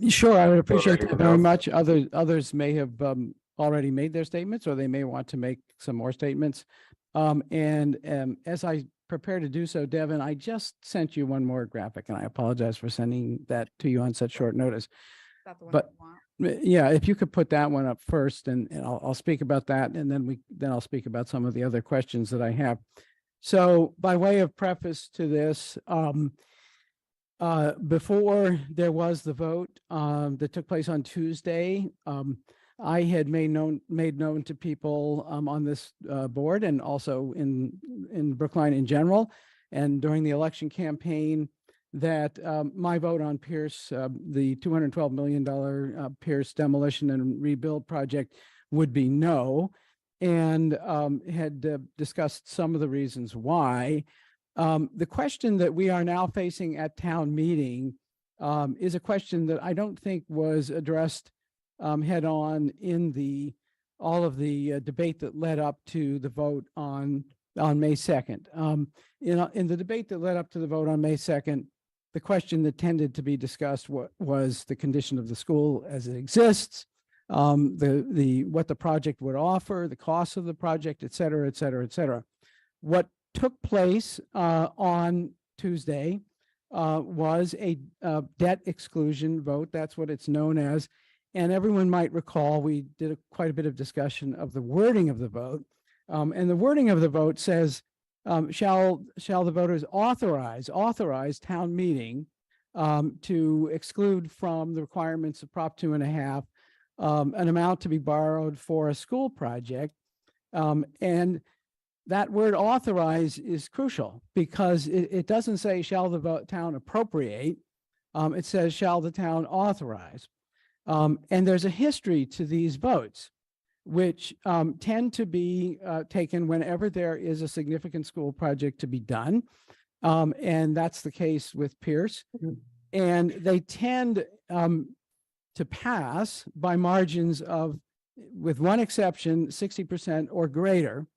Sure, I would appreciate anyone that very else? much. Others may have already made their statements, or they may want to make some more statements. As I prepare to do so, Devin, I just sent you one more graphic, and I apologize for sending that to you on such short notice. Is that the one But- you want? Yeah, if you could put that one up first, and I'll speak about that, and then I'll speak about some of the other questions that I have. So, by way of preface to this, before there was the vote that took place on Tuesday, I had made known to people on this board and also in Brookline in general, and during the election campaign, that my vote on Pierce, the $212 million Pierce demolition and rebuild project, would be no, and had discussed some of the reasons why. The question that we are now facing at town meeting is a question that I don't think was addressed head on in all of the debate that led up to the vote on May 2nd. In the debate that led up to the vote on May 2nd, the question that tended to be discussed was the condition of the school as it exists, what the project would offer, the cost of the project, et cetera, et cetera, et cetera. What took place on Tuesday was a debt exclusion vote. That's what it's known as. And everyone might recall, we did quite a bit of discussion of the wording of the vote. And the wording of the vote says, shall the voters authorize town meeting to exclude from the requirements of Prop 2.5 an amount to be borrowed for a school project. And that word authorize is crucial because it doesn't say shall the town appropriate. It says shall the town authorize. And there's a history to these votes, which tend to be taken whenever there is a significant school project to be done. And that's the case with Pierce. And they tend to pass by margins of, with one exception, 60% or greater.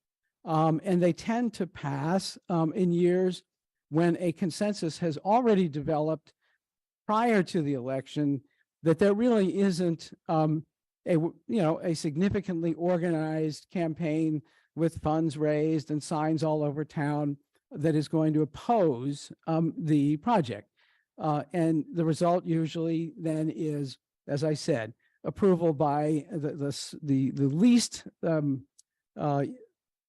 And they tend to pass in years when a consensus has already developed prior to the election that there really isn't a significantly organized campaign with funds raised and signs all over town that is going to oppose the project. And the result usually then is, as I said, approval by the least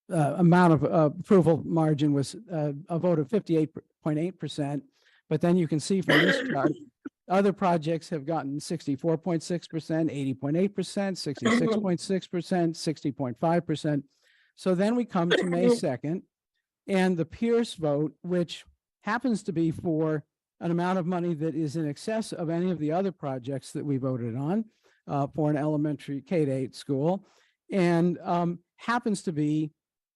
amount of approval margin was a vote of 58.8%. But then you can see from this chart, other projects have gotten 64.6%, 80.8%, 66.6%, 60.5%. So then we come to May 2nd, and the Pierce vote, which happens to be for an amount of money that is in excess of any of the other projects that we voted on for an elementary K-8 school, and happens to be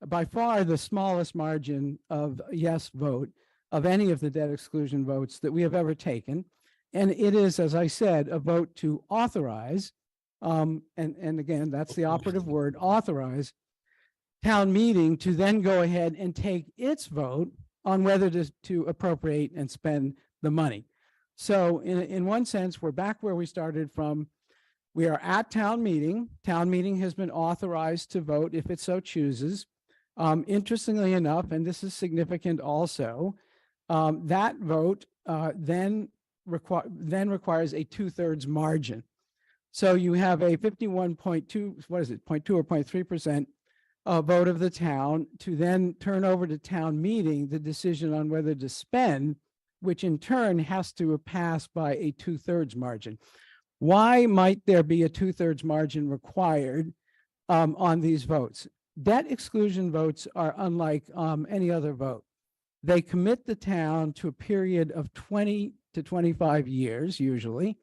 by far the smallest margin of yes vote of any of the debt exclusion votes that we have ever taken. And it is, as I said, a vote to authorize, and again, that's the operative word, authorize town meeting to then go ahead and take its vote on whether to appropriate and spend the money. So in one sense, we're back where we started from. We are at town meeting. Town meeting has been authorized to vote if it so chooses. Interestingly enough, and this is significant also, that vote then requires a 2/3 margin. So you have a 51.2, what is it, 0.2 or 0.3% vote of the town to then turn over to town meeting the decision on whether to spend, which in turn has to pass by a 2/3 margin. Why might there be a 2/3 margin required on these votes? Debt exclusion votes are unlike any other vote. They commit the town to a period of 20 to 25 years, usually,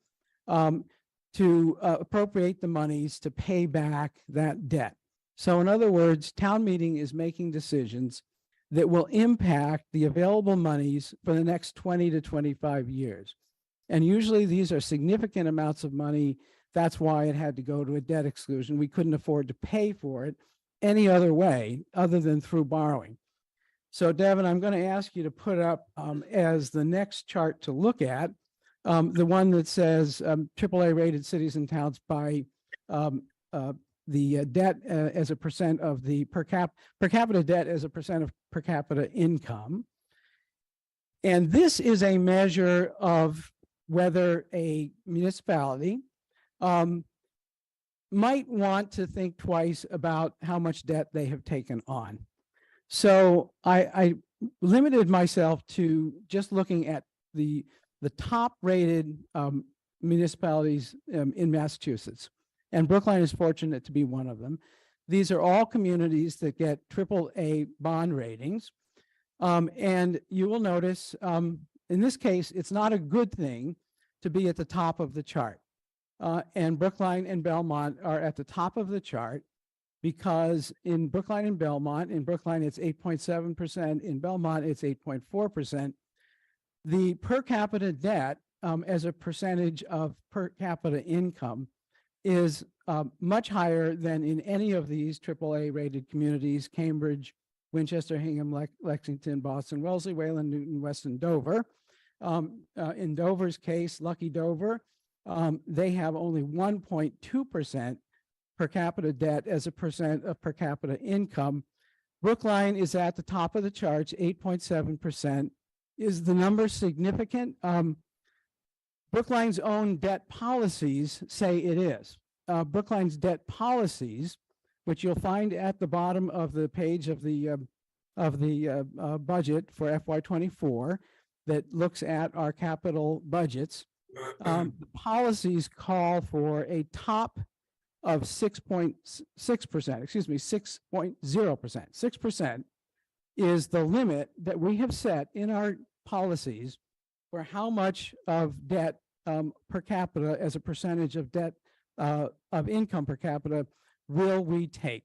to appropriate the monies to pay back that debt. So in other words, town meeting is making decisions that will impact the available monies for the next 20 to 25 years. And usually these are significant amounts of money. That's why it had to go to a debt exclusion. We couldn't afford to pay for it any other way other than through borrowing. So Devin, I'm going to ask you to put up as the next chart to look at, the one that says AAA rated cities and towns by the debt as a percent of the per capita debt as a percent of per capita income. And this is a measure of whether a municipality might want to think twice about how much debt they have taken on. So I limited myself to just looking at the top rated municipalities in Massachusetts. And Brookline is fortunate to be one of them. These are all communities that get AAA bond ratings. And you will notice, in this case, it's not a good thing to be at the top of the chart. And Brookline and Belmont are at the top of the chart because in Brookline and Belmont, in Brookline it's 8.7%, in Belmont it's 8.4%. The per capita debt as a percentage of per capita income is much higher than in any of these AAA rated communities: Cambridge, Winchester, Hingham, Lexington, Boston, Wellesley, Wayland, Newton, Weston, Dover. In Dover's case, Lucky Dover, they have only 1.2% per capita debt as a percent of per capita income. Brookline is at the top of the charts, 8.7%. Is the number significant? Brookline's own debt policies say it is. Brookline's debt policies, which you'll find at the bottom of the page of the budget for FY24 that looks at our capital budgets, the policies call for a top of 6.6%, excuse me, 6.0%. 6% is the limit that we have set in our policies for how much of debt per capita as a percentage of debt of income per capita will we take?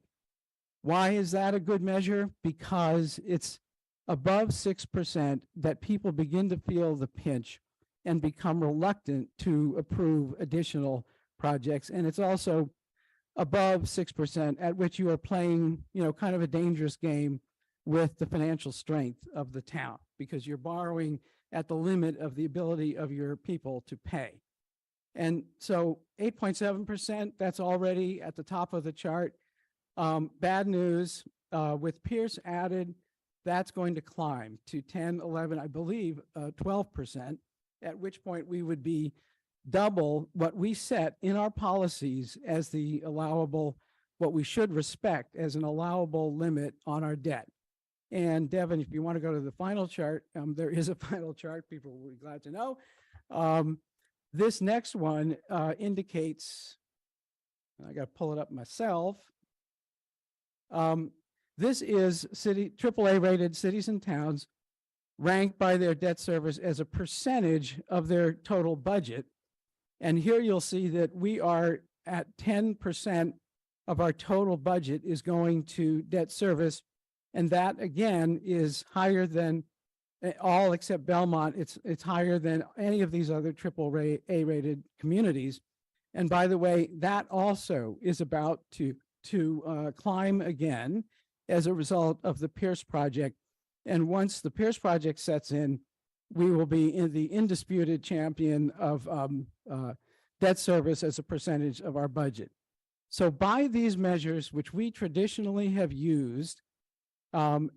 Why is that a good measure? Because it's above 6% that people begin to feel the pinch and become reluctant to approve additional projects. And it's also above 6% at which you are playing, kind of a dangerous game with the financial strength of the town, because you're borrowing at the limit of the ability of your people to pay. And so 8.7%, that's already at the top of the chart. Bad news, with Pierce added, that's going to climb to 10, 11, I believe, 12%, at which point we would be double what we set in our policies as the allowable, what we should respect as an allowable limit on our debt. And Devin, if you want to go to the final chart, there is a final chart, people will be glad to know. This next one indicates, I got to pull it up myself. This is AAA rated cities and towns ranked by their debt service as a percentage of their total budget. And here you'll see that we are at 10% of our total budget is going to debt service. And that again is higher than all except Belmont. It's higher than any of these other AAA rated communities. And by the way, that also is about to climb again as a result of the Pierce project. And once the Pierce project sets in, we will be in the indisputed champion of debt service as a percentage of our budget. So by these measures, which we traditionally have used,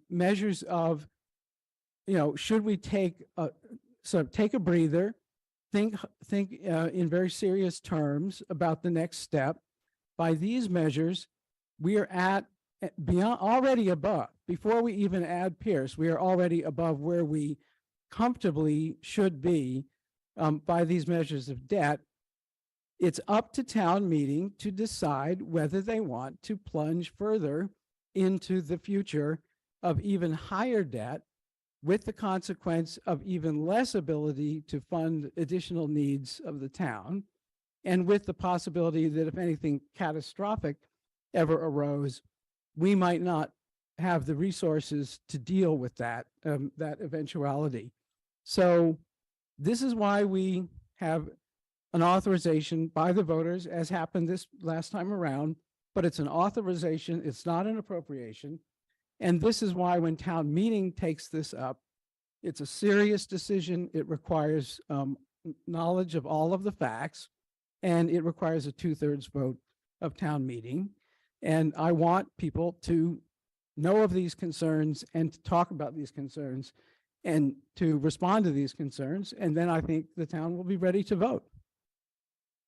measures of, should we take a breather, think in very serious terms about the next step. By these measures, we are at beyond already above, before we even add Pierce, we are already above where we comfortably should be by these measures of debt. It's up to town meeting to decide whether they want to plunge further into the future of even higher debt, with the consequence of even less ability to fund additional needs of the town, and with the possibility that if anything catastrophic ever arose, we might not have the resources to deal with that eventuality. So this is why we have an authorization by the voters, as happened this last time around, but it's an authorization, it's not an appropriation. And this is why when town meeting takes this up, it's a serious decision. It requires knowledge of all of the facts, and it requires a 2/3 vote of town meeting. And I want people to know of these concerns and to talk about these concerns and to respond to these concerns. And then I think the town will be ready to vote.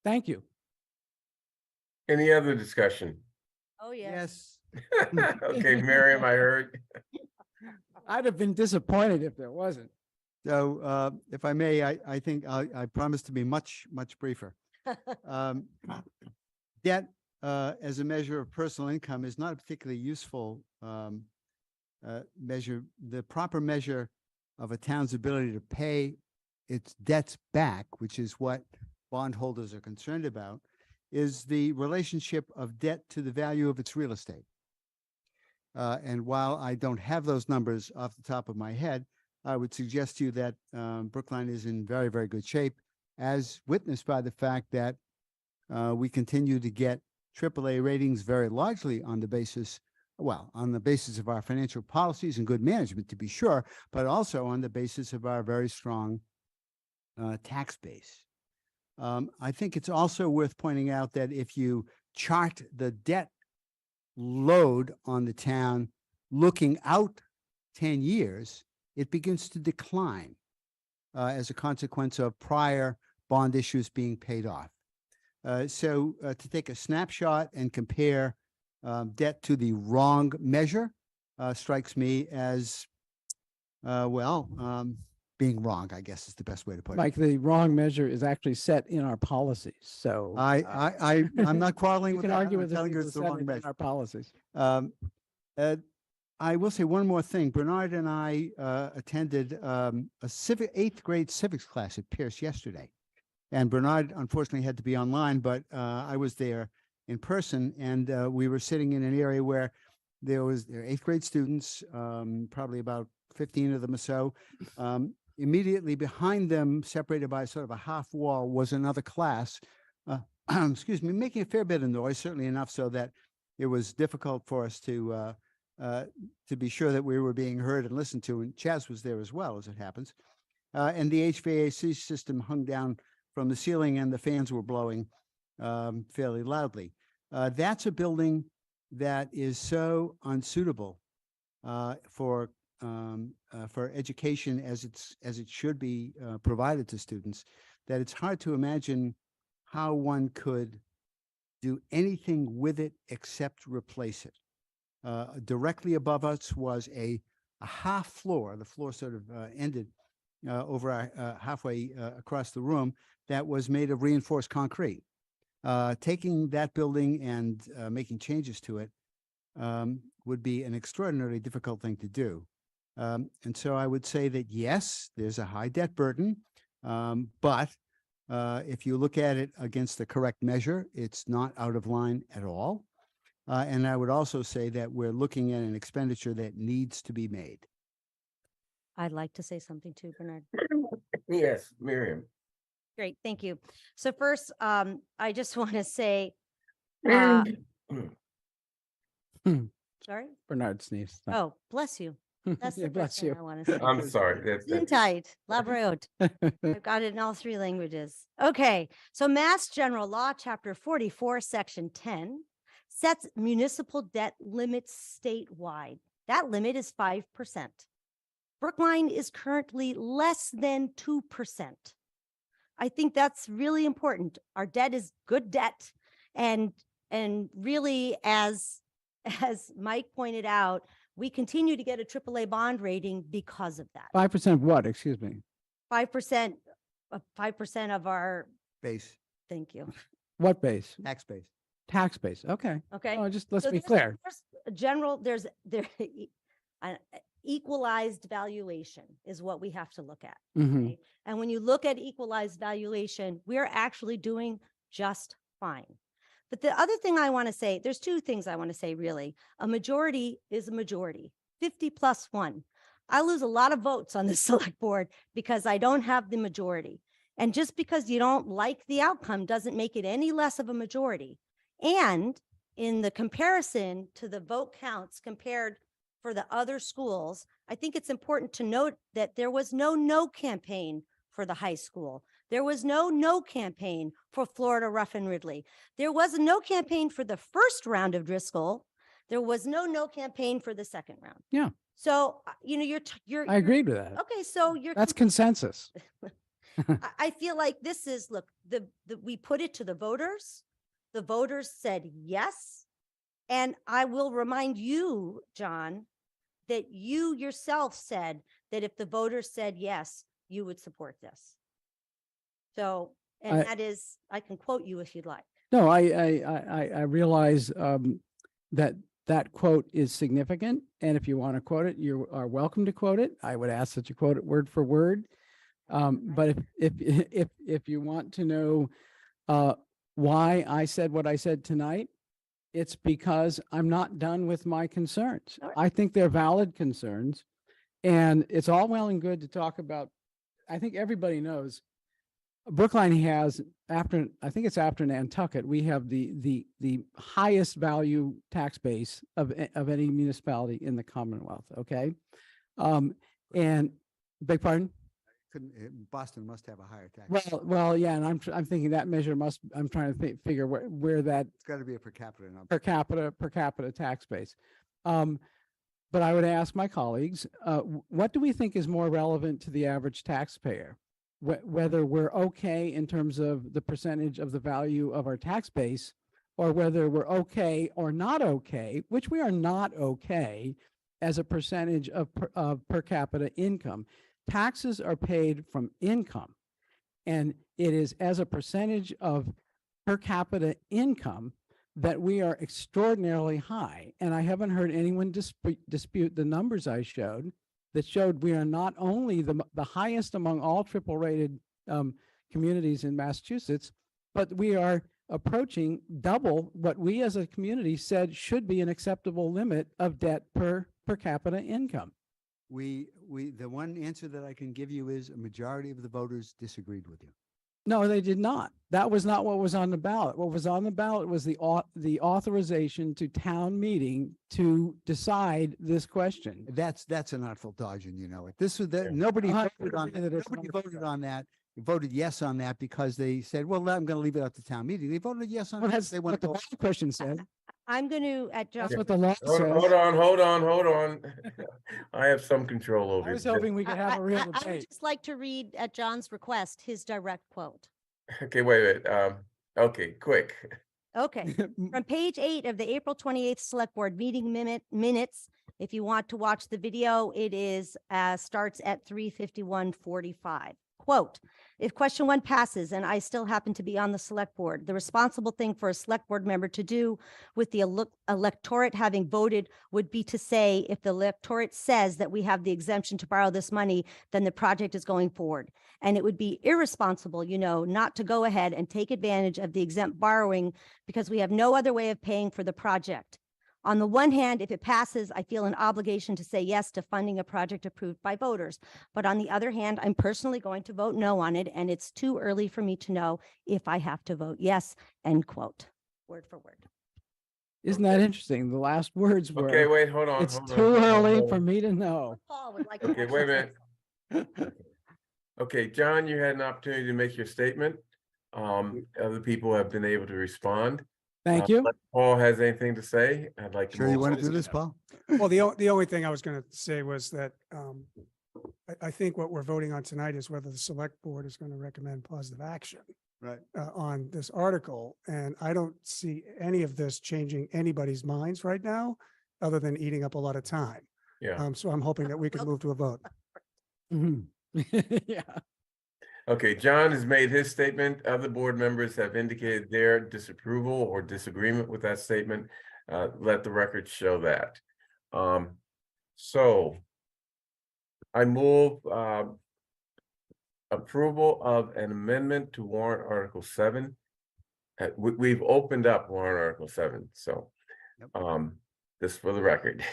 Thank you. Any other discussion? Oh, yeah. Yes. Okay, Miriam, I heard. I'd have been disappointed if there wasn't. So if I may, I think I promise to be much briefer. Debt as a measure of personal income is not a particularly useful measure. The proper measure of a town's ability to pay its debts back, which is what bondholders are concerned about, is the relationship of debt to the value of its real estate. And while I don't have those numbers off the top of my head, I would suggest to you that Brookline is in very good shape, as witnessed by the fact that we continue to get AAA ratings very largely on the basis, on the basis of our financial policies and good management, to be sure, but also on the basis of our very strong tax base. I think it's also worth pointing out that if you chart the debt load on the town looking out 10 years, it begins to decline as a consequence of prior bond issues being paid off. So to take a snapshot and compare debt to the wrong measure strikes me as, being wrong, I guess is the best way to put it. Mike, the wrong measure is actually set in our policies. So I'm not quarreling you with can that. argue I'm with the telling you things it's that the set wrong in measure. our policies. I will say one more thing. Bernard and I attended a 8th grade civics class at Pierce yesterday. And Bernard unfortunately had to be online, but I was there in person, and we were sitting in an area where there were 8th grade students, probably about 15 of them or so. Immediately behind them, separated by sort of a half wall, was another class, excuse me, making a fair bit of noise, certainly enough so that it was difficult for us to be sure that we were being heard and listened to. And Chaz was there as well, as it happens. And the HVAC system hung down from the ceiling, and the fans were blowing fairly loudly. That's a building that is so unsuitable for education as it should be provided to students, that it's hard to imagine how one could do anything with it except replace it. Directly above us was a half floor. The floor sort of ended over halfway across the room, that was made of reinforced concrete. Taking that building and making changes to it would be an extraordinarily difficult thing to do. And so I would say that, yes, there's a high debt burden, but if you look at it against the correct measure, it's not out of line at all. And I would also say that we're looking at an expenditure that needs to be made. I'd like to say something too, Bernard. Yes, Miriam. Great, thank you. So first, I just want to say, sorry? Bernard sneezed. Oh, bless you. That's Yeah, the bless first thing you. I want to say. I'm sorry. Gesundheit, Labrot. I've got it in all 3 languages. Okay, so Mass General Law, Chapter 44, Section 10, sets municipal debt limits statewide. That limit is 5%. Brookline is currently less than 2%. I think that's really important. Our debt is good debt. And really, as Mike pointed out, we continue to get a AAA bond rating because of that. 5% what? Excuse me. 5%, 5% of our, Base, thank you. What base? tax base. Tax base. Okay. Okay. Oh, just let's So be there's- clear. there's a general, there's an equalized valuation is what we have to look at. Mhm. Okay? And when you look at equalized valuation, we're actually doing just fine. But the other thing I want to say, there's 2 things I want to say really. A majority is a majority, 50+1. I lose a lot of votes on the select board because I don't have the majority. And just because you don't like the outcome doesn't make it any less of a majority. And in the comparison to the vote counts compared for the other schools, I think it's important to note that there was no campaign for the high school. There was no campaign for Florida Rough and Ridley. There was a no campaign for the first round of Driscoll. There was no campaign for the second round. Yeah. So, you're I agreed with that. Okay, so you're That's consensus. I feel like this is, look, we put it to the voters. The voters said yes. And I will remind you, John, that you yourself said that if the voters said yes, you would support this. So, and that is, I can quote you if you'd like. No, I realize that quote is significant. And if you want to quote it, you are welcome to quote it. I would ask that you quote it word for word. But if you want to know why I said what I said tonight, it's because I'm not done with my concerns. All right. I think they're valid concerns. And it's all well and good to talk about, I think everybody knows, Brookline has, after Nantucket, we have the highest value tax base of any municipality in the Commonwealth, okay? And, beg pardon? Boston must have a higher tax. Well, yeah, and I'm thinking that measure I'm trying to figure where that It's got to be a per capita number. per capita tax base. But I would ask my colleagues, what do we think is more relevant to the average taxpayer? Whether we're okay in terms of the percentage of the value of our tax base, or whether we're okay or not okay, which we are not okay as a percentage of per capita income. Taxes are paid from income, and it is as a percentage of per capita income that we are extraordinarily high. And I haven't heard anyone dispute the numbers I showed that showed we are not only the highest among all triple rated communities in Massachusetts, but we are approaching double what we as a community said should be an acceptable limit of debt per capita income. The one answer that I can give you is a majority of the voters disagreed with you. No, they did not. That was not what was on the ballot. What was on the ballot was the authorization to town meeting to decide this question. That's an artful dodge, and you know it. This was Yeah. nobody I voted on agree that it's nobody not- voted on that. Voted yes on that because they said, well, I'm going to leave it up to town meeting. They voted yes on Well, it. that's They want what the to go. ballot question said. I'm going to, at That's John, what the law Hold says. hold on. I have some control over I was this. hoping we could have a real I would debate. just like to read at John's request, his direct quote. Okay, wait. Okay, quick. Okay. From page 8 of the April 28th Select Board meeting minutes, if you want to watch the video, it is starts at 3:51:45. Quote, if question 1 passes and I still happen to be on the select board, the responsible thing for a select board member to do with the electorate having voted would be to say, if the electorate says that we have the exemption to borrow this money, then the project is going forward. And it would be irresponsible, not to go ahead and take advantage of the exempt borrowing because we have no other way of paying for the project. On the one hand, if it passes, I feel an obligation to say yes to funding a project approved by voters. But on the other hand, I'm personally going to vote no on it, and it's too early for me to know if I have to vote yes, end quote, word for word. Isn't that interesting? The last words were, Okay, wait, hold on. it's hold on, too hold on, early hold for on. me to know. Paul would like to. Okay, wait a minute. Okay, John, you had an opportunity to make your statement. Other people have been able to respond. Thank you. Unless Paul has anything to say, I'd like to. Sure, you move want on. to do this, Paul? Well, the only thing I was going to say was that I think what we're voting on tonight is whether the select board is going to recommend positive action Right. on this article. And I don't see any of this changing anybody's minds right now, other than eating up a lot of time. Yeah, So I'm hoping that we can move to a vote. Mhm. Yeah. okay, John has made his statement. Other board members have indicated their disapproval or disagreement with that statement. Let the record show that. So I move approval of an amendment to warrant Article 7. We've opened up warrant Article 7, so Yep. this for the record.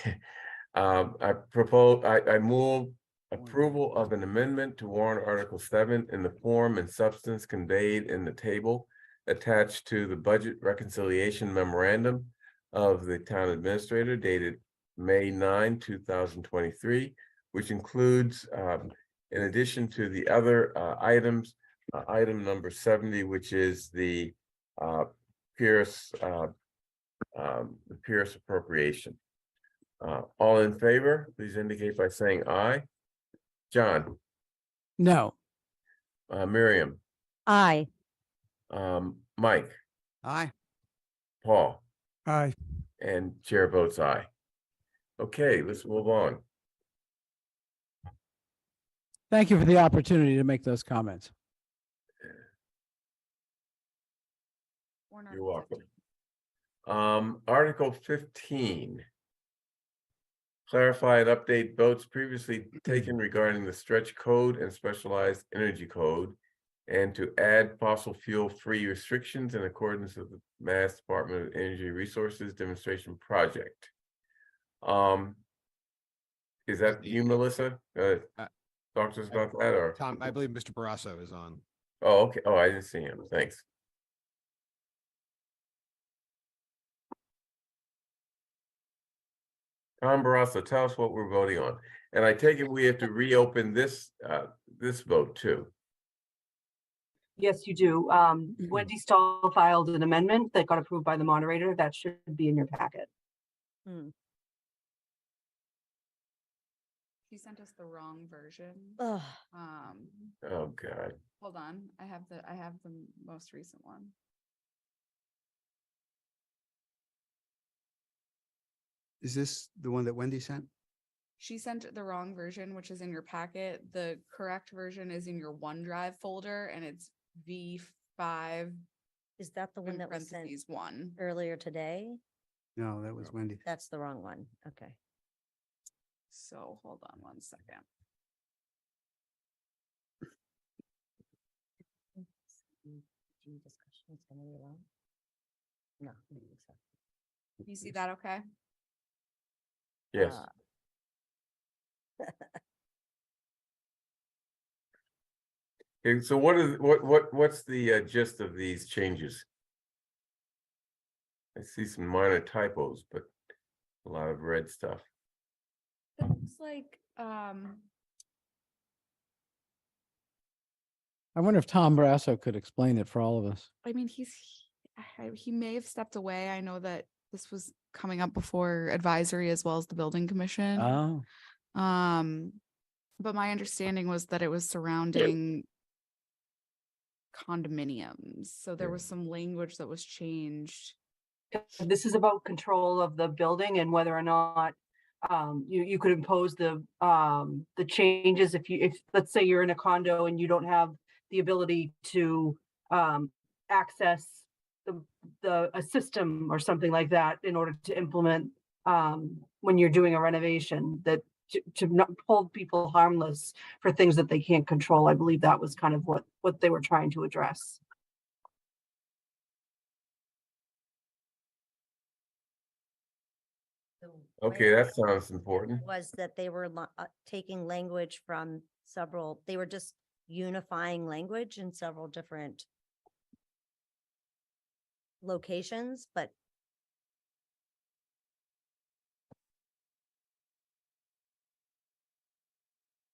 I move approval of an amendment to warrant Article 7 in the form and substance conveyed in the table attached to the budget reconciliation memorandum of the town administrator dated May 9, 2023, which includes, in addition to the other items, item number 70, which is the Pierce appropriation. All in favor, please indicate by saying aye. John, No. Miriam, Aye. Mike, Aye. Paul, Aye. and chair votes aye. Okay, let's move on. Thank you for the opportunity to make those comments. You're welcome. Article 15. Clarify and update votes previously taken regarding the stretch code and specialized energy code, and to add fossil fuel free restrictions in accordance with the Mass Department of Energy Resources demonstration project. Is that you, Melissa? Talk to us about that, or? Tom, I believe Mr. Barrasso is on. Oh, okay. Oh, I didn't see him. Thanks. Tom Barrasso, tell us what we're voting on. And I take it we have to reopen this vote too. Yes, you do. Wendy Stahl filed an amendment that got approved by the moderator. That should be in your packet. She sent us the wrong version. Ugh. Oh, God. Hold on, I have the most recent one. Is this the one that Wendy sent? She sent the wrong version, which is in your packet. The correct version is in your OneDrive folder, and it's V5 Is that the one in that was sent parentheses 1. earlier today? No, that was Wendy. That's the wrong one. Okay. So hold on one second. discussion is gonna be long. No. I don't think so. You see that okay? Yes. Okay, so what's the gist of these changes? I see some minor typos, but a lot of red stuff. It looks like, I wonder if Tom Brasso could explain it for all of us. I mean, he may have stepped away. I know that this was coming up before advisory as well as the building commission. Oh, But my understanding was that it was surrounding condominiums. So there Yeah. was some language that was changed. This is about control of the building and whether or not you could impose the changes if let's say you're in a condo and you don't have the ability to access a system or something like that in order to implement when you're doing a renovation, that to not hold people harmless for things that they can't control. I believe that was kind of what they were trying to address. The Okay, way I that sounds important. was that they were taking language from several, they were just unifying language in several different locations, but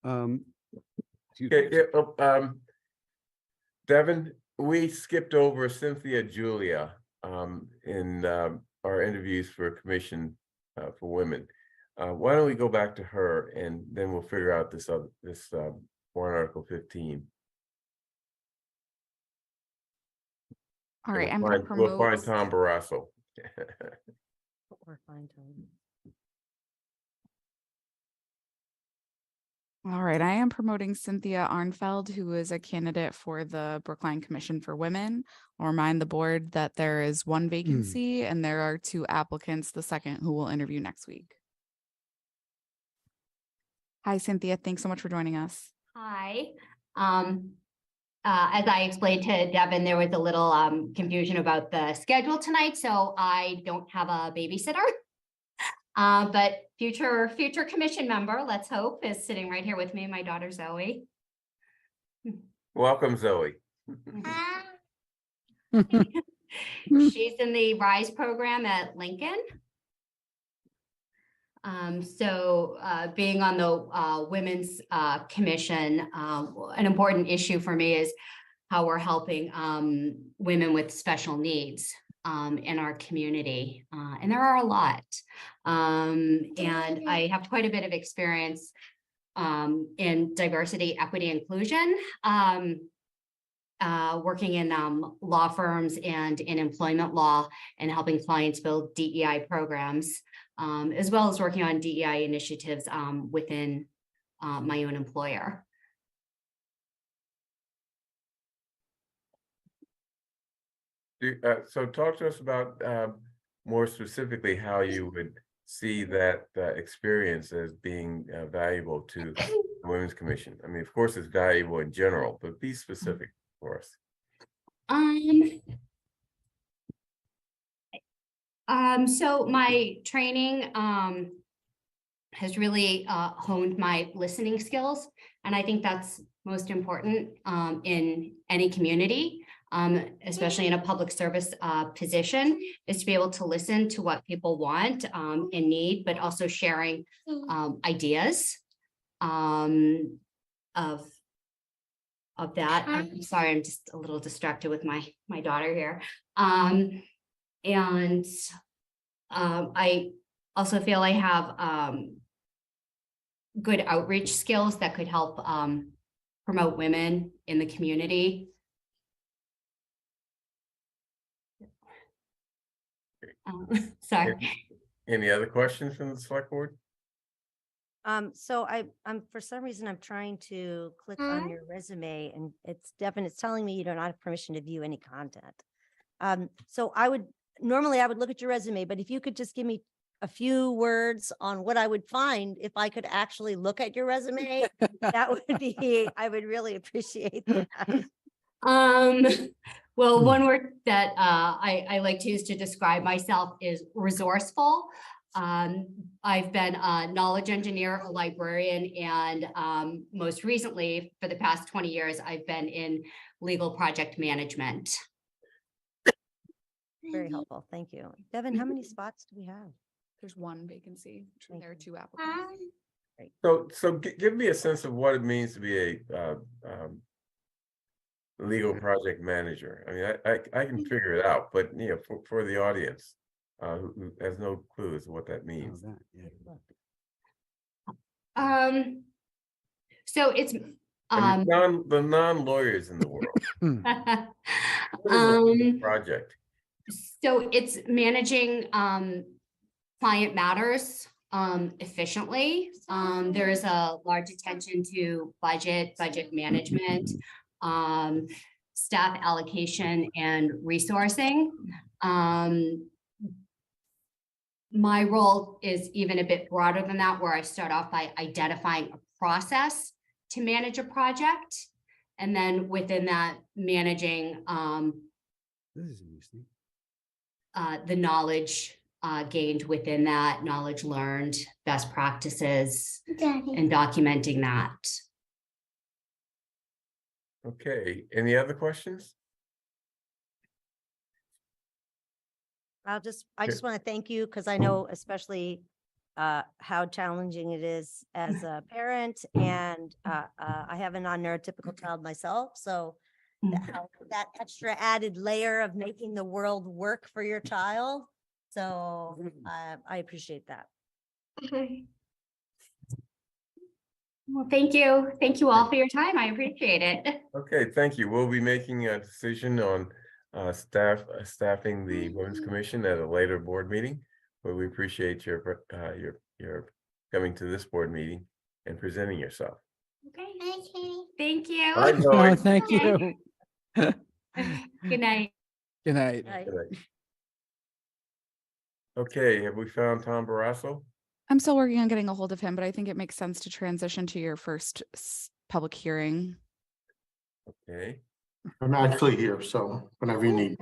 Excuse Okay, me. Devin, we skipped over Cynthia Julia in our interviews for commission for women. Why don't we go back to her and then we'll figure out this warrant article 15. All right, And I'm gonna we'll find promote. Tom Barrasso. we're fine, Tom. All right, I am promoting Cynthia Arnfeld, who is a candidate for the Brookline Commission for Women. I'll remind the board that there is one vacancy and there are 2 applicants, the second who will interview next week. Hi, Cynthia. Thanks so much for joining us. Hi. As I explained to Devin, there was a little confusion about the schedule tonight, so I don't have a babysitter. But future commission member, let's hope, is sitting right here with me, my daughter Zoe. Welcome, Zoe. She's in the RISE program at Lincoln. Being on the Women's Commission, an important issue for me is how we're helping women with special needs in our community. And there are a lot. And I have quite a bit of experience in diversity, equity, inclusion, working in law firms and in employment law and helping clients build DEI programs, as well as working on DEI initiatives within my own employer. So talk to us about more specifically how you would see that experience as being valuable to the Women's Commission. I mean, of course, it's valuable in general, but be specific for us. So my training has really honed my listening skills, and I think that's most important in any community, especially in a public service position, is to be able to listen to what people want and need, but also sharing ideas of that. I'm sorry, I'm just a little distracted with my daughter here. And I also feel I have good outreach skills that could help promote women in the community. Sorry. Any other questions from the select board? So I'm for some reason I'm trying to click on your resume and it's telling me you do not have permission to view any content. So normally I would look at your resume, but if you could just give me a few words on what I would find if I could actually look at your resume, that would be, I would really appreciate that. Well, one word that I like to use to describe myself is resourceful. I've been a knowledge engineer, a librarian, and most recently, for the past 20 years, I've been in legal project management. Very helpful. Thank you. Devin, how many spots do we have? There's one vacancy. Thank There are you. 2 applicants. So give me a sense of what it means to be a legal project manager. I mean, I can figure it out, but you know, for the audience who has no clue as to what that means. So it's And the non-lawyers in the world. What is a legal project? so it's managing client matters efficiently. There is a large attention to budget management, staff allocation and resourcing. My role is even a bit broader than that, where I start off by identifying a process to manage a project. And then within that, managing This is interesting. the knowledge gained within that, knowledge learned, best practices, and documenting that. Okay, any other questions? I just want to thank you because I know especially how challenging it is as a parent, and I have a non-neurotypical child myself. So that extra added layer of making the world work for your child. So I appreciate that. Okay. Well, thank you. Thank you all for your time. I appreciate it. Okay, thank you. We'll be making a decision on staffing the Women's Commission at a later board meeting, but we appreciate your coming to this board meeting and presenting yourself. Okay. Thank you. Bye, Oh, Zoe. thank you. Good night. Good night. Right. Good night. Okay, have we found Tom Barrasso? I'm still working on getting a hold of him, but I think it makes sense to transition to your first public hearing. Okay, I'm actually here, so whenever you need.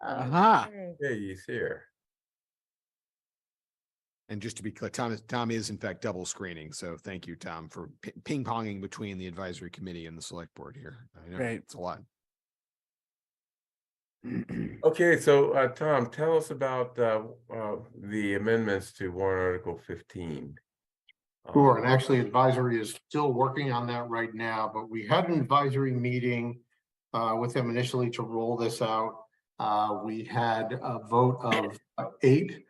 Aha. Okay. yeah, he's here. And just to be clear, Tom is in fact double screening. So thank you, Tom, for ping ponging between the advisory committee and the select board here. I know Great. it's a lot. Okay, so Tom, tell us about the amendments to warrant article 15. Sure, and actually advisory is still working on that right now, but we had an advisory meeting with them initially to roll this out. We had a vote of 8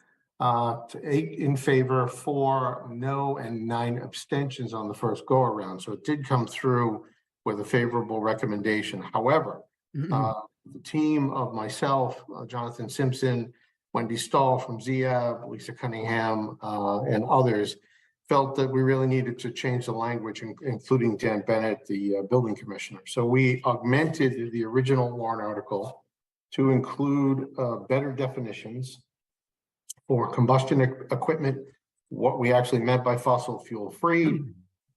in favor, 4 no, and 9 abstentions on the first go around. So it did come through with a favorable recommendation. However, the team of myself, Jonathan Simpson, Wendy Stahl from ZIAB, Lisa Cunningham, and others felt that we really needed to change the language, including Dan Bennett, the building commissioner. So we augmented the original warrant article to include better definitions for combustion equipment, what we actually meant by fossil fuel free,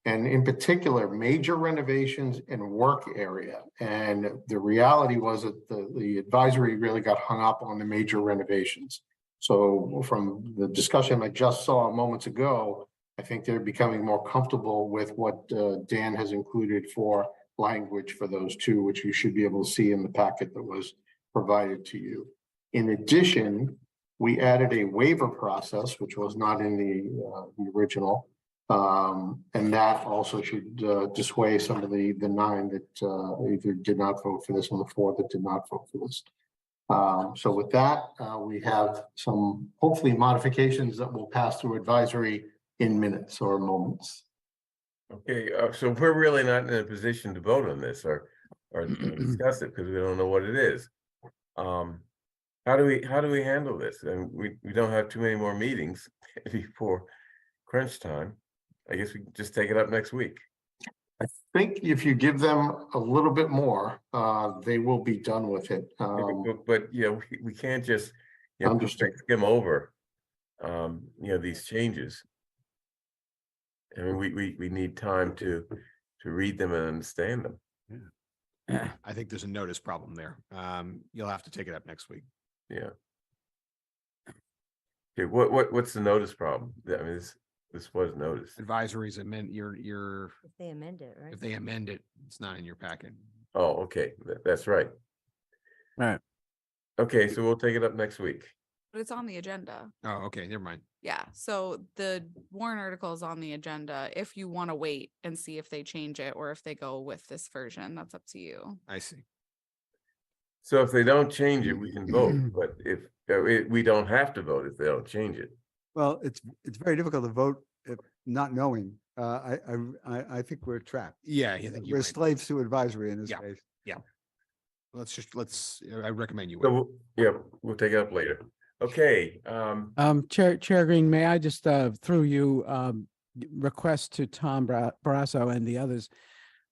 and in particular, major renovations and work area. And the reality was that the advisory really got hung up on the major renovations. So from the discussion I just saw moments ago, I think they're becoming more comfortable with what Dan has included for language for those two, which you should be able to see in the packet that was provided to you. In addition, we added a waiver process, which was not in the original. And that also should dissuade some of the 9 that either did not vote for this and the 4 that did not vote for this. So with that, we have some hopefully modifications that will pass through advisory in minutes or moments. Okay, so we're really not in a position to vote on this or discuss it because we don't know what it is. How do we handle this? And we don't have too many more meetings before crunch time. I guess we can just take it up next week. I think if you give them a little bit more, they will be done with it. But you know, we can't just Understood. skim over these changes. I mean, we need time to read them and understand them. I think there's a notice problem there. You'll have to take it up next week. Yeah. Okay, what's the notice problem? I mean, this was noticed. Advisories amend your, If they amend it, right? if they amend it, it's not in your packet. Oh, okay, that's right. Right. Okay, so we'll take it up next week. But it's on the agenda. Oh, okay, never mind. Yeah, so the warrant article is on the agenda. If you want to wait and see if they change it or if they go with this version, that's up to you. I see. So if they don't change it, we can vote, but if we don't have to vote if they don't change it. Well, it's very difficult to vote if not knowing. I think we're trapped. Yeah, I think you We're might. slaves to advisory in this Yeah. case. I recommend you So wait. we'll take it up later. Okay, Chair Green, may I just, through you, request to Tom Barrasso and the others.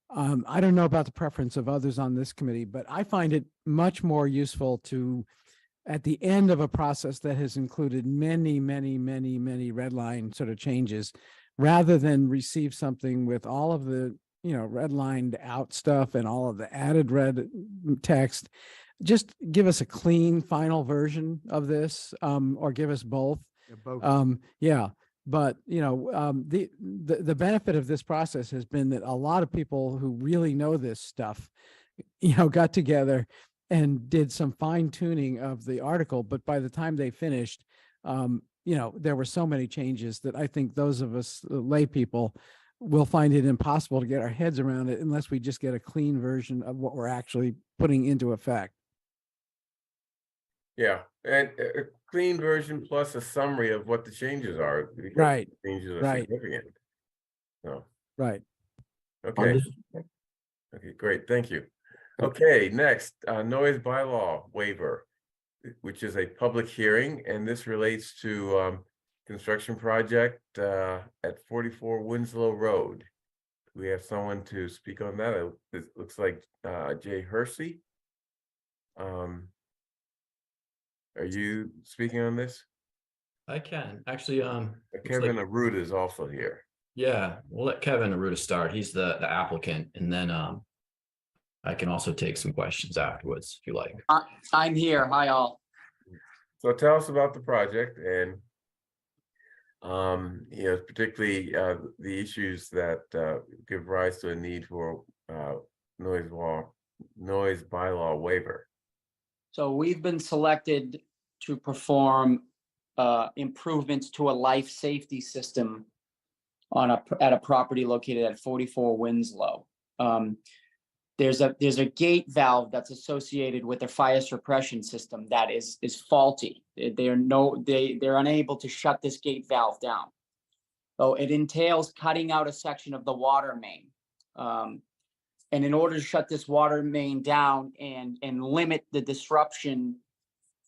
I don't know about the preference of others on this committee, but I find it much more useful to, at the end of a process that has included many red line sort of changes, rather than receive something with all of the, redlined out stuff and all of the added red text. Just give us a clean final version of this, or give us both. Yeah, both. Yeah, but the benefit of this process has been that a lot of people who really know this stuff, got together and did some fine tuning of the article. But by the time they finished, there were so many changes that I think those of us lay people will find it impossible to get our heads around it unless we just get a clean version of what we're actually putting into effect. yeah, and a clean version plus a summary of what the changes are. because Right, the changes are right. significant. So, Right. okay. Okay, great, thank you. Okay, next, noise bylaw waiver, which is a public hearing, and this relates to construction project at 44 Winslow Road. We have someone to speak on that. It looks like Jay Hersey. Are you speaking on this? I can actually. Looks Kevin like- Aruda is also here. Yeah, we'll let Kevin Aruda start. He's the applicant, and then I can also take some questions afterwards if you like. I'm here. Hi, all. So tell us about the project and particularly the issues that give rise to a need for noise bylaw waiver. So we've been selected to perform improvements to a life safety system at a property located at 44 Winslow. There's a gate valve that's associated with their fire suppression system that is faulty. They're unable to shut this gate valve down. So it entails cutting out a section of the water main. And in order to shut this water main down and limit the disruption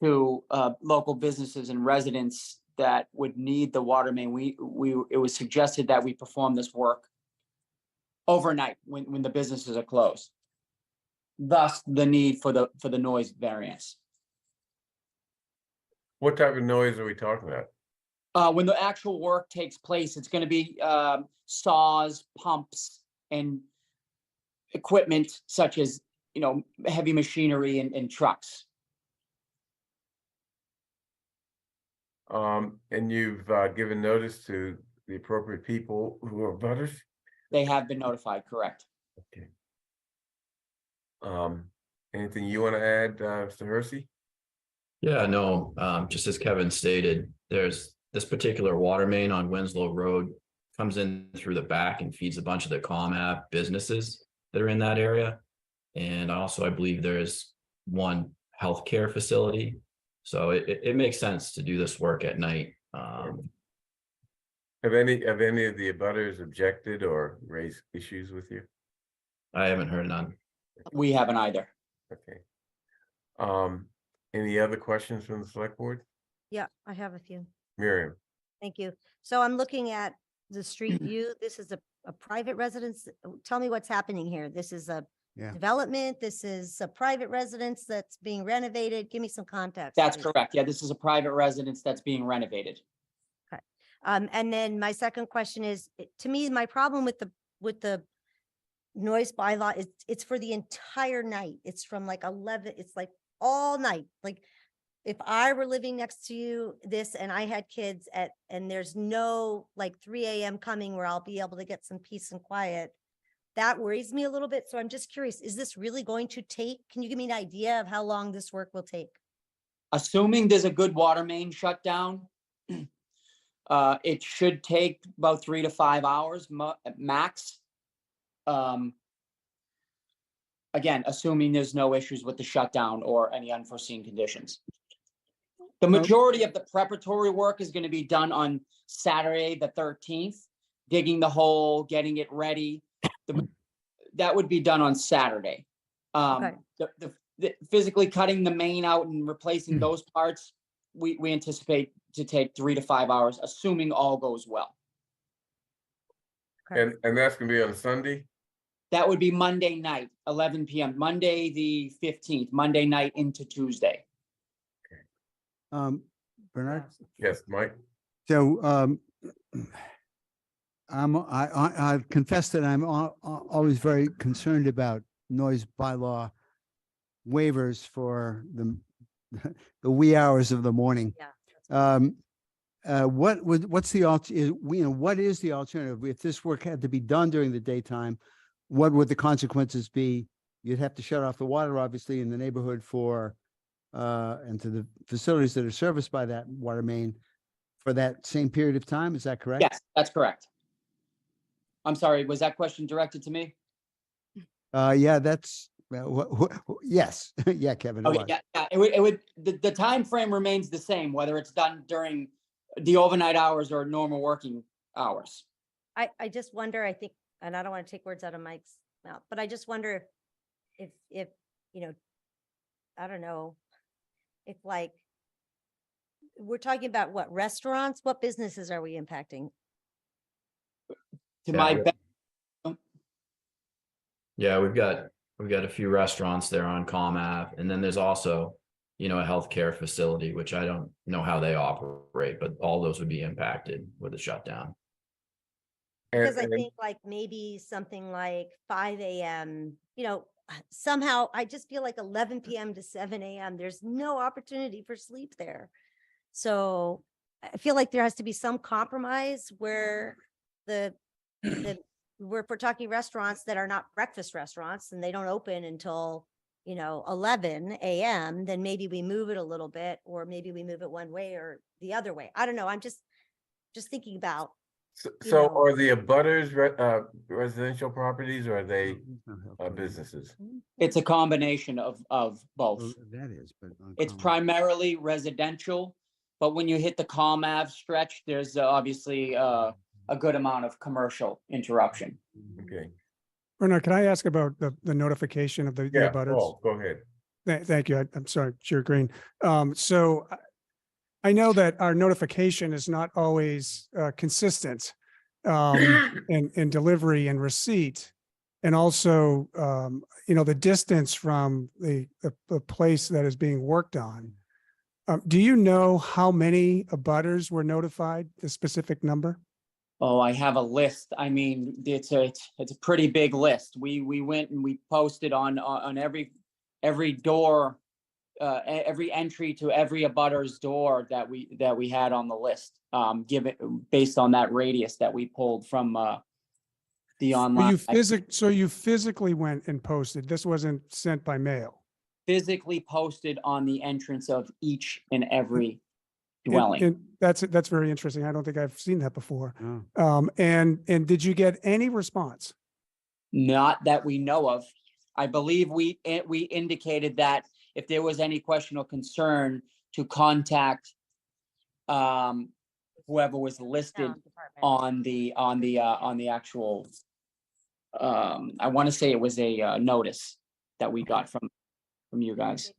to local businesses and residents that would need the water main, it was suggested that we perform this work overnight when the businesses are closed. Thus, the need for the noise variance. What type of noise are we talking about? When the actual work takes place, it's going to be saws, pumps, and equipment such as heavy machinery and trucks. And you've given notice to the appropriate people who are butters? They have been notified, correct? Okay. Anything you want to add, Mr. Hersey? Yeah, no, just as Kevin stated, there's this particular water main on Winslow Road comes in through the back and feeds a bunch of the ComApp businesses that are in that area. And also, I believe there's one healthcare facility. So it makes sense to do this work at night. Have any of the abutters objected or raised issues with you? I haven't heard none. We haven't either. Okay. Any other questions from the select board? Yeah, I have a few. Miriam? Thank you. So I'm looking at the street view. This is a private residence. Tell me what's happening here. This is a development. This is a private residence that's being renovated. Give me some context. That's please. correct. Yeah, this is a private residence that's being renovated. And then my second question is, to me, my problem with the noise bylaw is, it's for the entire night. It's from like 11, it's like all night. Like if I were living next to you, and I had kids and there's no like 3 a.m. coming where I'll be able to get some peace and quiet, that worries me a little bit. So I'm just curious, is this really going to take, can you give me an idea of how long this work will take? Assuming there's a good water main shutdown, it should take about 3 to 5 hours max. Again, assuming there's no issues with the shutdown or any unforeseen conditions. The majority of the preparatory work is going to be done on Saturday, the 13th, digging the hole, getting it ready. That would be done on Saturday. Okay. The physically cutting the main out and replacing those parts, we anticipate to take 3 to 5 hours, assuming all goes well. And that's gonna be on Sunday? That would be Monday night, 11 p.m., Monday, the 15th, Monday night into Tuesday. Bernard? Yes, Mike? So, I confess that I'm always very concerned about noise bylaw waivers for the wee hours of the morning. Yeah. What's the what is the alternative? If this work had to be done during the daytime, what would the consequences be? You'd have to shut off the water, obviously, in the neighborhood and to the facilities that are serviced by that water main for that same period of time. Is that correct? Yes, that's correct. I'm sorry, was that question directed to me? Yeah, that's, yes. Yeah, Kevin. it Oh, was. yeah, it would, the time frame remains the same, whether it's done during the overnight hours or normal working hours. I just wonder, I think, and I don't want to take words out of Mike's mouth, but I just wonder if, you know, I don't know, if like, we're talking about what, restaurants? What businesses are we impacting? To my Yeah, we've got a few restaurants there on Comm Ave, and then there's also, a healthcare facility, which I don't know how they operate, but all those would be impacted with the shutdown. Because I think like maybe something like 5 a.m., somehow I just feel like 11 p.m. to 7 a.m., there's no opportunity for sleep there. So I feel like there has to be some compromise where we're talking restaurants that are not breakfast restaurants and they don't open until, 11 a.m., then maybe we move it a little bit, or maybe we move it one way or the other way. I don't know. I'm just thinking about. So are the abutters residential properties, or are they businesses? It's a combination of both. Well, that is, but It's primarily residential, but when you hit the Comm Ave stretch, there's obviously a good amount of commercial interruption. Okay. Bernard, can I ask about the notification of the Yeah, abutters? Paul, go ahead. Thank you. I'm sorry, Chair Green. So I know that our notification is not always consistent in delivery and receipt. And also, the distance from the place that is being worked on. Do you know how many abutters were notified, the specific number? Oh, I have a list. I mean, it's a pretty big list. We went and we posted on every door, every entry to every abutter's door that we had on the list, based on that radius that we pulled from the online. So you physically went and posted. This wasn't sent by mail. Physically posted on the entrance of each and every dwelling. And that's very interesting. I don't think I've seen that before. Oh. And did you get any response? Not that we know of. I believe we indicated that if there was any question or concern, to contact whoever was listed on the actual. I want to say it was a notice that we got from you guys.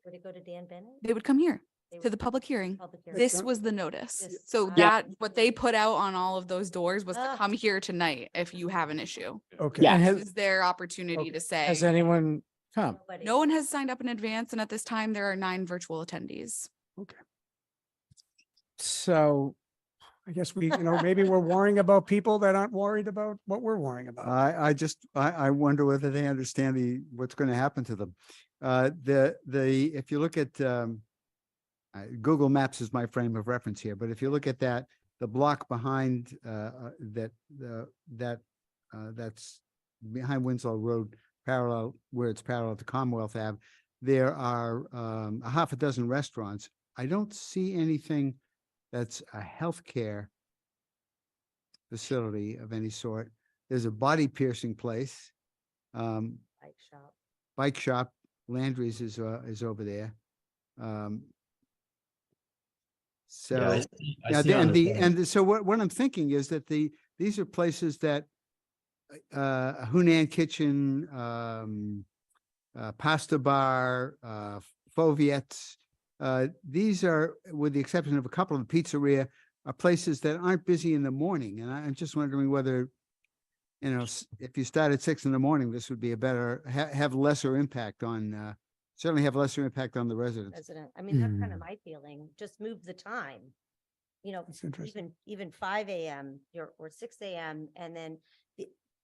Would it go to Dan Bennett? They would come here to the public hearing. This was the notice. So that what they put out on all of those doors was to come here tonight if you have an issue. Okay. Yeah. This is their opportunity to say. Has anyone come? No one has signed up in advance, and at this time there are 9 virtual attendees. So I guess maybe we're worrying about people that aren't worried about what we're worrying about. I wonder whether they understand what's going to happen to them. If you look at, Google Maps is my frame of reference here, but if you look at that, the block behind, that's behind Winslow Road, where it's parallel to Commonwealth Ave, there are, a half a dozen restaurants. I don't see anything that's a healthcare facility of any sort. There's a body piercing place. Bike shop, Landry's is over there. So, so what I'm thinking is that these are places that Hunan Kitchen, Pasta Bar, Fauviette's, these are, with the exception of a couple of pizzeria, are places that aren't busy in the morning. And I'm just wondering whether, if you start at 6 a.m, this would be a better, have lesser impact on, certainly have lesser impact on the residents. I mean, that's kind of my feeling. Just move the time. That's interesting. Even 5 a.m. or 6 a.m. And then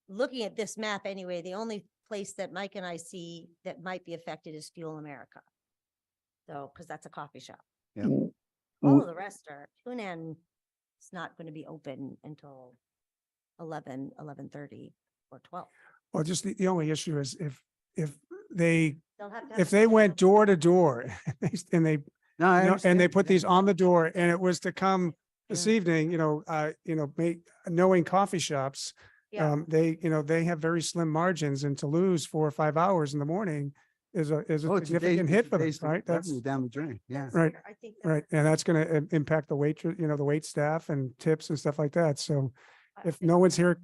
looking at this map anyway, the only place that Mike and I see that might be affected is Fuel America. So, because that's a coffee shop. Yeah. All of the rest are, Hunan is not going to be open until 11:30 or 12. Well, just the only issue is if they They'll have to have if they went door to door and they and they put these on the door and it was to come this evening, knowing coffee shops, Yeah. they have very slim margins, and to lose 4 or 5 hours in the morning is a It's a significant hit for them, day's right? That's revenue down the drain. Yeah. right. I think Right. And that's going to impact the the wait staff and tips and stuff like that. So if no one's here,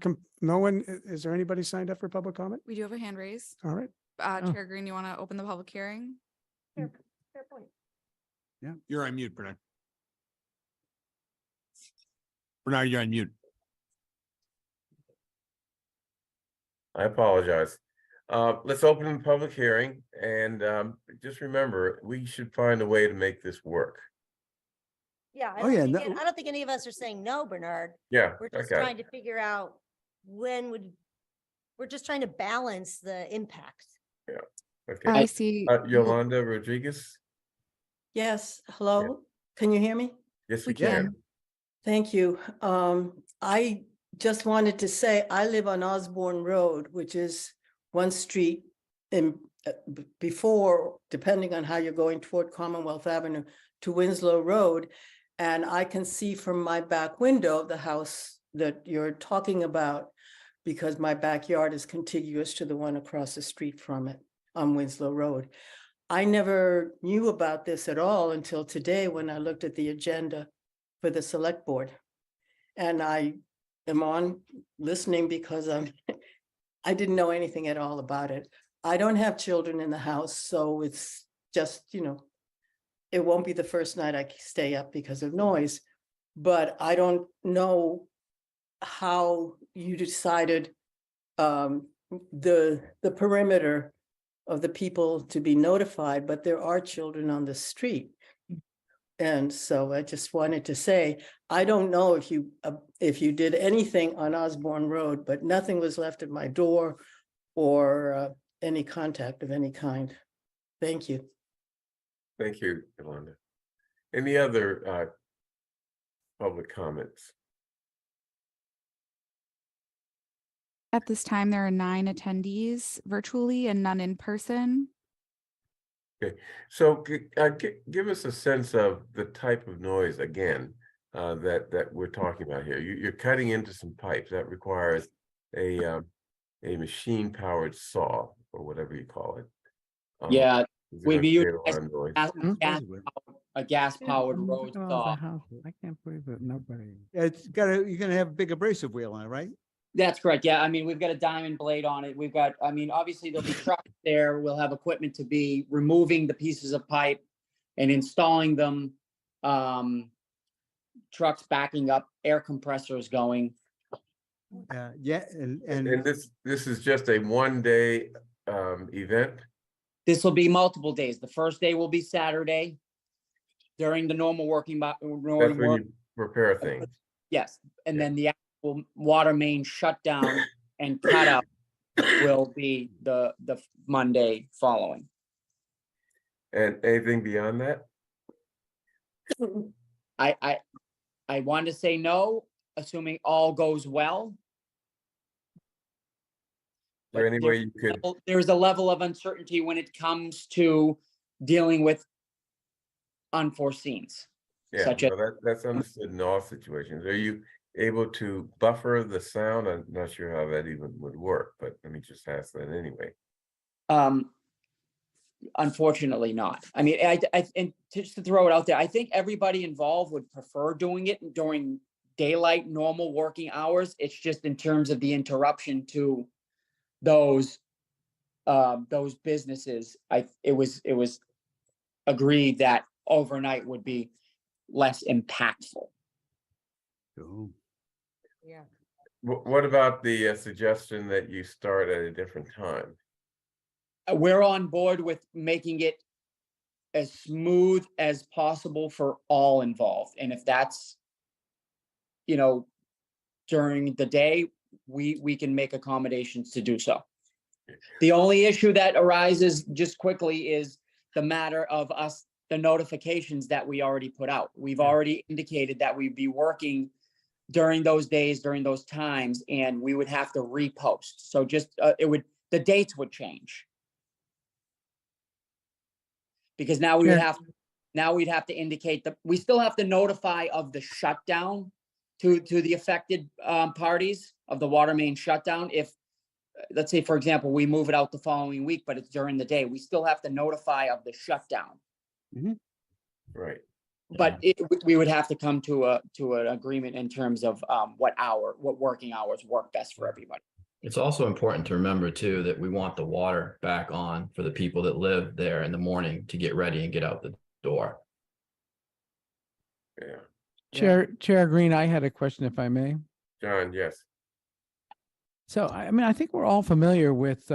is there anybody signed up for public comment? We do have a hand raised. All right. Chair Green, you want to open the public hearing? fair point. You're on mute, Bernard. Bernard, you're on mute. I apologize. Let's open the public hearing, and just remember, we should find a way to make this work. Yeah. Oh, yeah, I don't think any of us are saying no, Bernard. Yeah, We're just okay. trying to figure out we're just trying to balance the impact. Yeah, okay. I see. Yolanda Rodriguez? Yes, hello, can you hear me? Yes, We we can. can. Thank you. I just wanted to say, I live on Osborne Road, which is one street before, depending on how you're going toward Commonwealth Avenue to Winslow Road. And I can see from my back window, the house that you're talking about, because my backyard is contiguous to the one across the street from it on Winslow Road. I never knew about this at all until today when I looked at the agenda for the select board. And I am on listening because I didn't know anything at all about it. I don't have children in the house, so it's just, it won't be the first night I stay up because of noise. But I don't know how you decided the perimeter of the people to be notified, but there are children on the street. And so I just wanted to say, I don't know if you did anything on Osborne Road, but nothing was left at my door or any contact of any kind. Thank you. Thank you, Yolanda. Any other public comments? At this time, there are 9 attendees virtually and none in person. Okay, so give us a sense of the type of noise again that we're talking about here. You're cutting into some pipes that requires a machine-powered saw or whatever you call it. Yeah, we've used a gas-powered Look road at all the saw. houses. I can't believe that nobody. You're going to have a big abrasive wheel on it, right? That's correct. Yeah, I mean, we've got a diamond blade on it. We've got, I mean, obviously there'll be trucks there. We'll have equipment to be removing the pieces of pipe and installing them. Trucks backing up, air compressors going. Yeah, And this is just a one-day event? This will be multiple days. The first day will be Saturday during the normal working. That's when you prepare things. Yes, and then the actual water main shutdown and cutout will be the Monday following. And anything beyond that? I want to say no, assuming all goes well. Is there any way you could, There's a level of uncertainty when it comes to dealing with unforeseens. yeah, Such as, no, that's understood in all situations. Are you able to buffer the sound? I'm not sure how that even would work, but let me just ask that anyway. unfortunately not. I mean, and just to throw it out there, I think everybody involved would prefer doing it during daylight, normal working hours. It's just in terms of the interruption to those businesses. It was agreed that overnight would be less impactful. Oh. Yeah. What about the suggestion that you start at a different time? We're on board with making it as smooth as possible for all involved. And if that's, during the day, we can make accommodations to do so. The only issue that arises just quickly is the matter of the notifications that we already put out. We've already indicated that we'd be working during those days, during those times, and we would have to repost. So just, the dates would change. Because now we'd have to indicate that we still have to notify of the shutdown to the affected parties of the water main shutdown. If, let's say, for example, we move it out the following week, but it's during the day, we still have to notify of the shutdown. Mm-hmm. Right. But we would have to come to an agreement in terms of what working hours work best for everybody. It's also important to remember too, that we want the water back on for the people that live there in the morning to get ready and get out the door. Yeah. Chair Green, I had a question if I may. John, yes. So, I mean, I think we're all familiar with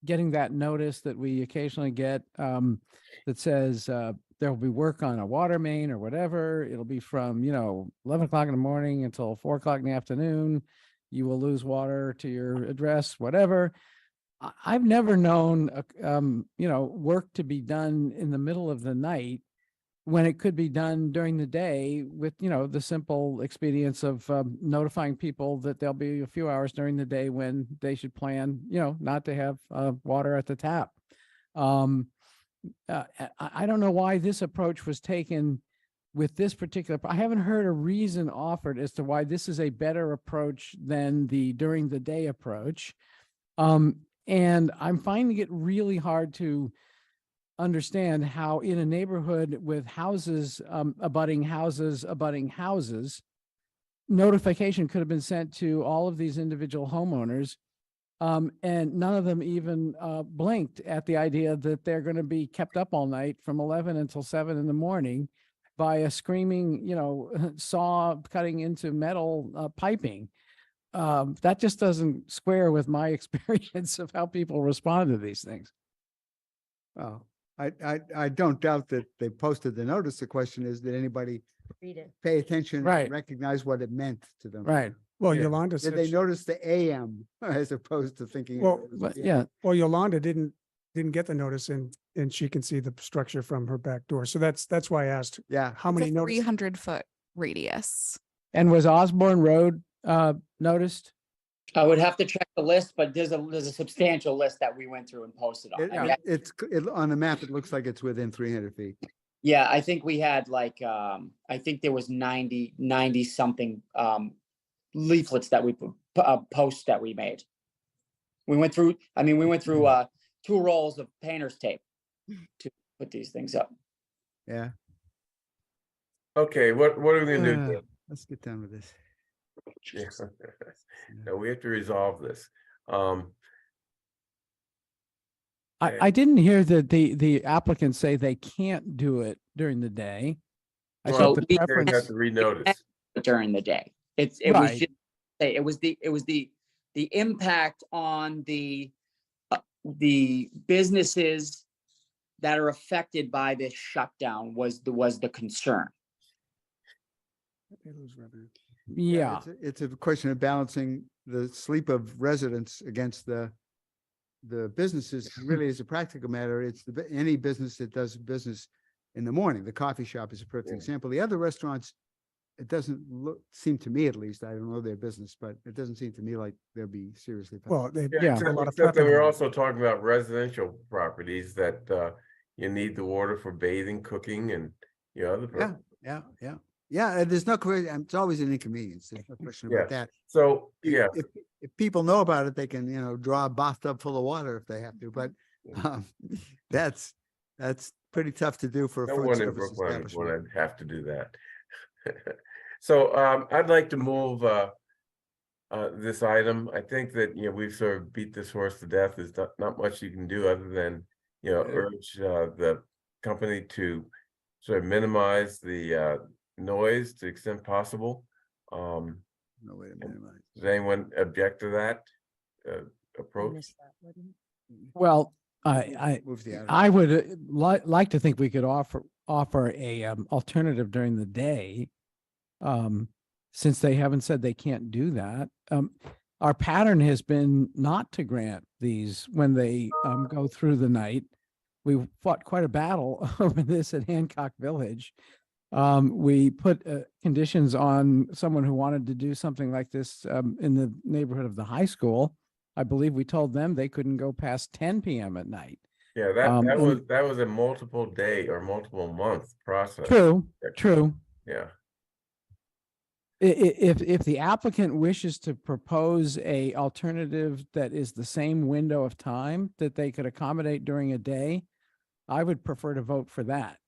getting that notice that we occasionally get that says there will be work on a water main or whatever. It'll be from, 11 o'clock in the morning until 4 o'clock in the afternoon. You will lose water to your address, whatever. I've never known, work to be done in the middle of the night when it could be done during the day with, the simple expedience of notifying people that there'll be a few hours during the day when they should plan, not to have water at the tap. I don't know why this approach was taken with this particular. I haven't heard a reason offered as to why this is a better approach than the during the day approach. And I'm finding it really hard to understand how in a neighborhood with houses, abutting houses, notification could have been sent to all of these individual homeowners. And none of them even blinked at the idea that they're going to be kept up all night from 11 until 7 in the morning by a screaming, saw cutting into metal piping. That just doesn't square with my experience of how people respond to these things. Well, I don't doubt that they posted the notice. The question is, did anybody Read it. pay attention, Right. and recognize what it meant to them? Right. Well, Yeah. Yolanda Did said, they notice the AM as opposed to thinking? it Well, was But PM? yeah, well, Yolanda didn't get the notice and she can see the structure from her back door. So that's why I asked Yeah. how It's many a notices. 300-foot radius. and was Osborne Road noticed? I would have to check the list, but there's a substantial list that we went through and posted on. I mean, On the map, it looks like it's within 300 feet. yeah, I think we had like, I think there was 90 something leaflets that we posts that we made. We went through 2 rolls of painter's tape to put these things up. Yeah. Okay, what are we gonna do? Let's get done with this. Yeah. No, we have to resolve this. I didn't hear that the applicants say they can't do it during the day. I Well, thought the they're gonna preference. have to renotice. During the day. It was Right. just, it was the impact on the businesses that are affected by this shutdown was the concern. They lose revenue. Yeah, It's a question of balancing the sleep of residents against the businesses. Really, as a practical matter, it's any business that does business in the morning. The coffee shop is a perfect example. The other restaurants, it doesn't seem to me, at least, I don't know their business, but it doesn't seem to me like they'll be seriously. Well, they Yeah. have a lot of Except that prepping. we're also talking about residential properties that you need the water for bathing, cooking, and other purposes. Yeah, and there's no question, it's always an inconvenience, there's no question Yeah. about that. So, If- yeah, If people know about it, they can, draw a bathtub full of water if they have to, but that's pretty tough to do for a no food one in service Brookline would establishment. want to have to do that. So I'd like to move this item. I think that, we've sort of beat this horse to death. There's not much you can do other than, urge the company to sort of minimize the noise to the extent possible. No way to minimize. Does anyone object to that approach? well, I Move the item. I would like to think we could offer a alternative during the day. Since they haven't said they can't do that. Our pattern has been not to grant these when they go through the night. We fought quite a battle over this at Hancock Village. We put conditions on someone who wanted to do something like this in the neighborhood of the high school. I believe we told them they couldn't go past 10 p.m. at night. Yeah, that was a multiple day or multiple month process. True. Yeah. If the applicant wishes to propose a alternative that is the same window of time that they could accommodate during a day, I would prefer to vote for that.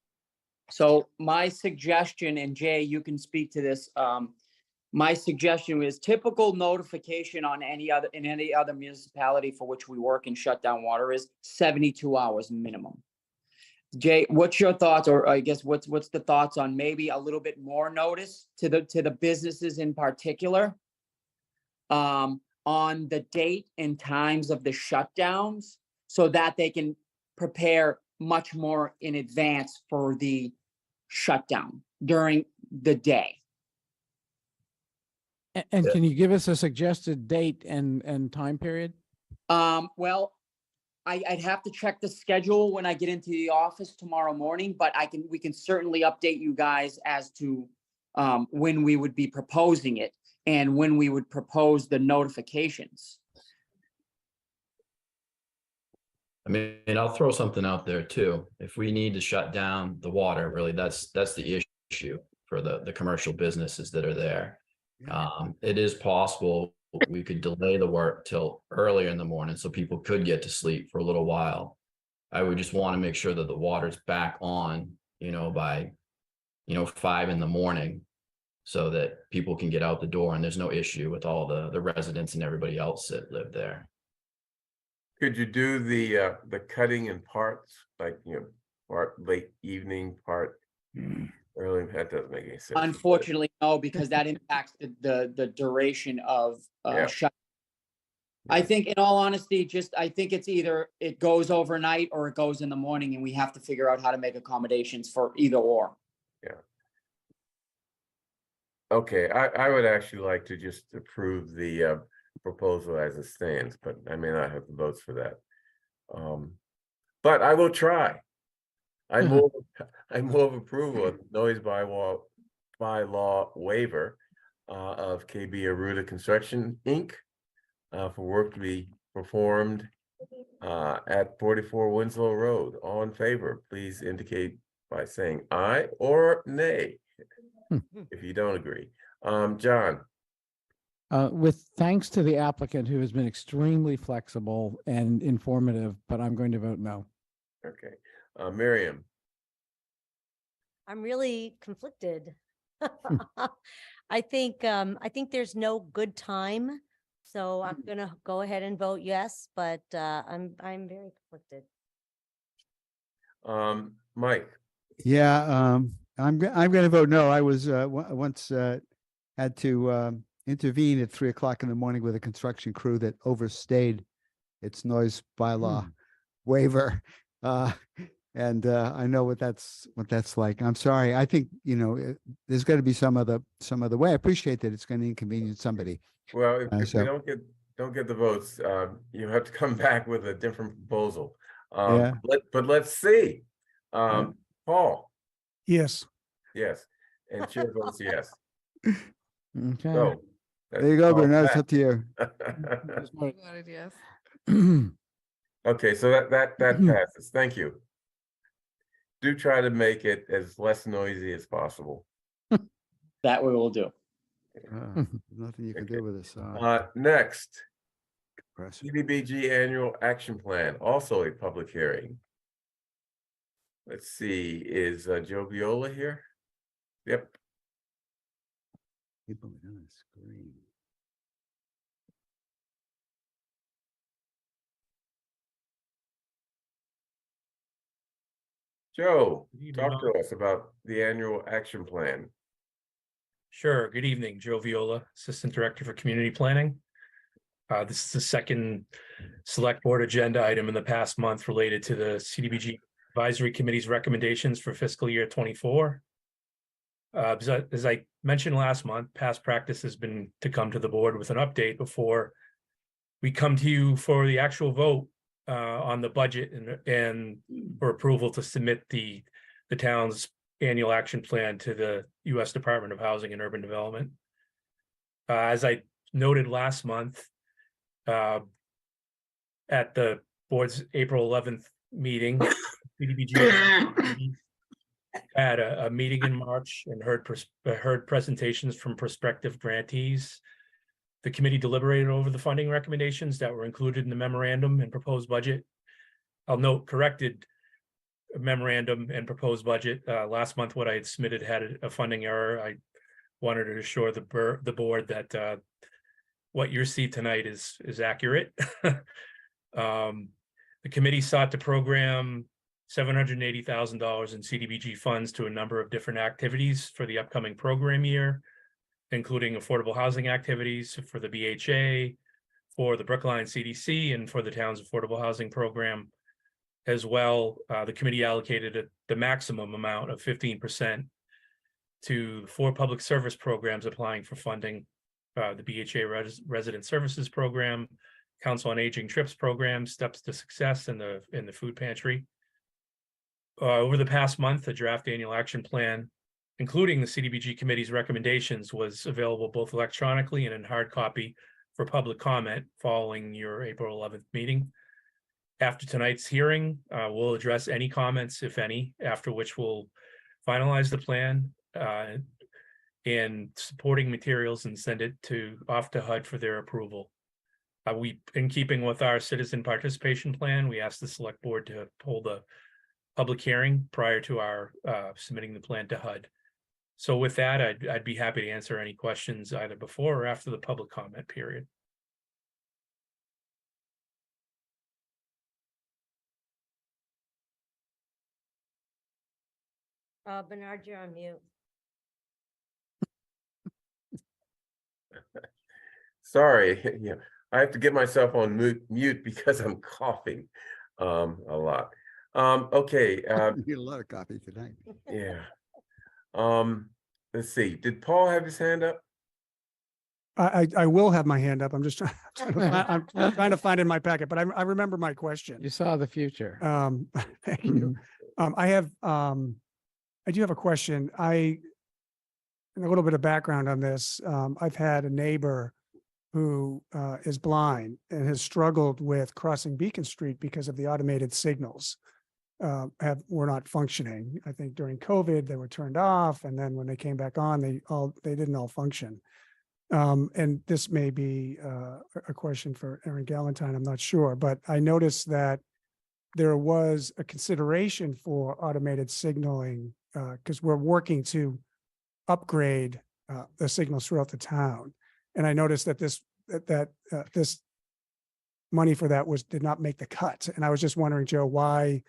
So my suggestion, and Jay, you can speak to this. My suggestion is typical notification in any other municipality for which we work and shut down water is 72 hours minimum. Jay, what's your thoughts, or I guess what's the thoughts on maybe a little bit more notice to the businesses in particular, on the date and times of the shutdowns, so that they can prepare much more in advance for the shutdown during the day? And can you give us a suggested date and time period? Well, I'd have to check the schedule when I get into the office tomorrow morning, but we can certainly update you guys as to when we would be proposing it and when we would propose the notifications. I mean, I'll throw something out there too. If we need to shut down the water, really, that's the issue for the commercial businesses that are there. It is possible we could delay the work till earlier in the morning so people could get to sleep for a little while. I would just want to make sure that the water's back on, by 5 in the morning, so that people can get out the door and there's no issue with all the residents and everybody else that live there. Could you do the cutting in parts, like, part late evening, part early? That doesn't make any sense. Unfortunately, no, because that impacts the duration of shut. I think, in all honesty, I think it's either it goes overnight or it goes in the morning, and we have to figure out how to make accommodations for either or. Yeah. Okay, I would actually like to just approve the proposal as it stands, but I may not have the votes for that. But I will try. I move approval of noise bylaw waiver of KB Aruda Construction, Inc. For work to be performed at 44 Winslow Road. All in favor, please indicate by saying aye or nay if you don't agree. John? With thanks to the applicant, who has been extremely flexible and informative, but I'm going to vote no. Okay. Miriam? I'm really conflicted. I think there's no good time, so I'm gonna go ahead and vote yes, but I'm very conflicted. Mike? Yeah, I'm going to vote no. I was once had to intervene at 3 o'clock in the morning with a construction crew that overstayed its noise bylaw waiver. And I know what that's like. I'm sorry. I think, there's got to be some other way. I appreciate that it's going to inconvenience somebody. Well, if we So, don't get the votes, you have to come back with a different proposal. Yeah. But let's see. Yeah. Paul, Yes. yes, and chair votes yes. Okay. So There you go, all Bernard. It's set. up to you. Yes. Okay, so that passes. Thank you. Do try to make it as less noisy as possible. That we will do. Nothing you can do with this. Next, Pressure. CDBG Annual Action Plan, also a public hearing. Let's see, is Joe Viola here? Yep. People are gonna scream. Joe, evening, talk to us about the annual action plan. Sure. Good evening, Joe Viola, Assistant Director for Community Planning. This is the second select board agenda item in the past month related to the CDBG Advisory Committee's recommendations for fiscal year 24. As I mentioned last month, past practice has been to come to the board with an update before we come to you for the actual vote on the budget and for approval to submit the town's annual action plan to the U.S. Department of Housing and Urban Development. As I noted last month, at the board's April 11th meeting, CDBG had a meeting in March and heard presentations from prospective grantees. The committee deliberated over the funding recommendations that were included in the memorandum and proposed budget. I'll note corrected memorandum and proposed budget. Last month, what I had submitted had a funding error. I wanted to assure the board that what you see tonight is accurate. The committee sought to program $780,000 in CDBG funds to a number of different activities for the upcoming program year, including affordable housing activities for the BHA, for the Brookline CDC, and for the town's affordable housing program. As well, the committee allocated the maximum amount of 15% to 4 public service programs applying for funding: the BHA Resident Services Program, Council on Aging Trips Program, Steps to Success, and the Food Pantry. Over the past month, the draft annual action plan, including the CDBG committee's recommendations, was available both electronically and in hard copy for public comment following your April 11th meeting. After tonight's hearing, we'll address any comments, if any, after which we'll finalize the plan and supporting materials and send it off to HUD for their approval. In keeping with our citizen participation plan, we asked the select board to hold a public hearing prior to our submitting the plan to HUD. So with that, I'd be happy to answer any questions either before or after the public comment period. Bernard, you're on mute. Sorry, yeah, I have to get myself on mute because I'm coughing a lot. Okay. You get a lot of coffee tonight. Yeah. Let's see. Did Paul have his hand up? I will have my hand up. I'm just I'm trying to find it in my packet, but I remember my question. You saw the future. Thank you. I do have a question. And a little bit of background on this. I've had a neighbor who is blind and has struggled with crossing Beacon Street because of the automated signals were not functioning. I think during COVID they were turned off, and then when they came back on, they didn't all function. And this may be a question for Aaron Galentine, I'm not sure, but I noticed that there was a consideration for automated signaling because we're working to upgrade the signals throughout the town. And I noticed that this money for that did not make the cut. And I was just wondering, Joe, why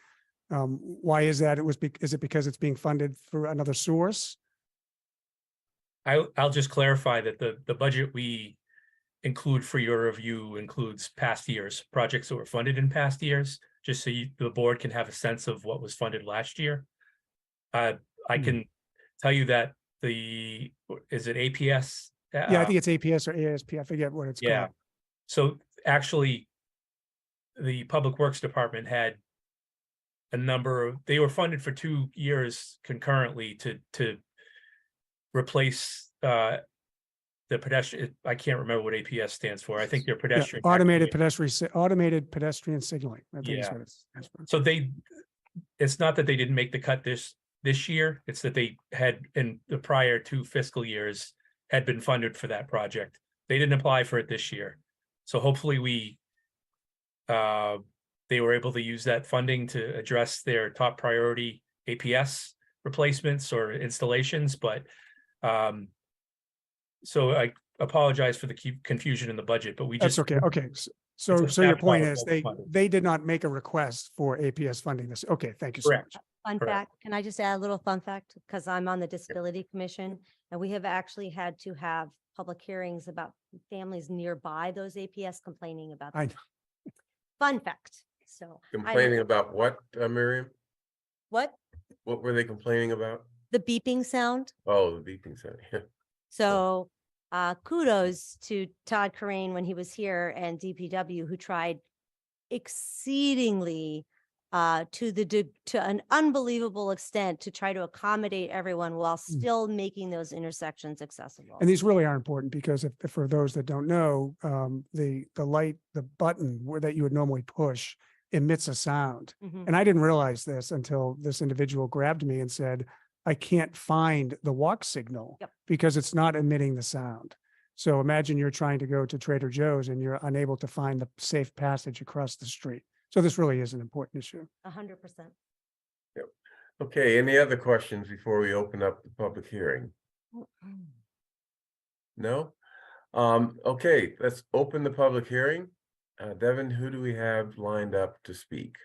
is that? Is it because it's being funded through another source? I'll just clarify that the budget we include for your review includes past years, projects that were funded in past years, just so the board can have a sense of what was funded last year. I can tell you that is it APS? Yeah, I think it's APS or ASP. I forget what it's Yeah. called. So actually, the Public Works Department had they were funded for 2 years concurrently to replace the pedestrian. I can't remember what APS stands for. I think they're Yeah, pedestrian. automated activity. pedestrian signaling. I think is Yeah. what it stands for. So it's not that they didn't make the cut this year. It's that they had in the prior 2 fiscal years had been funded for that project. They didn't apply for it this year. So hopefully they were able to use that funding to address their top priority APS replacements or installations, but so I apologize for the confusion in the budget, but we That's just. okay. Okay. So your snapshot point of is what was funded. they did not make a request for APS funding this. Okay, thank you so Correct. much. Fun Correct. fact, can I just add a little fun fact? Because I'm on the Disability Commission and we have actually had to have public hearings about families nearby those APS complaining about. I them. Fun fact. So. Complaining about what, Miriam? What? What were they complaining about? The beeping sound. Oh, the beeping sound. So kudos to Todd Corain when he was here and DPW who tried exceedingly to an unbelievable extent to try to accommodate everyone while still making those intersections accessible. And these really are important because if for those that don't know, the light, the button that you would normally push emits a sound. Mhm. And I didn't realize this until this individual grabbed me and said, I can't find the walk signal Yep. because it's not emitting the sound. So imagine you're trying to go to Trader Joe's and you're unable to find the safe passage across the street. So this really is an important issue. 100%. Yep. Okay, any other questions before we open up the public hearing? No? Okay, let's open the public hearing. Devin, who do we have lined up to speak,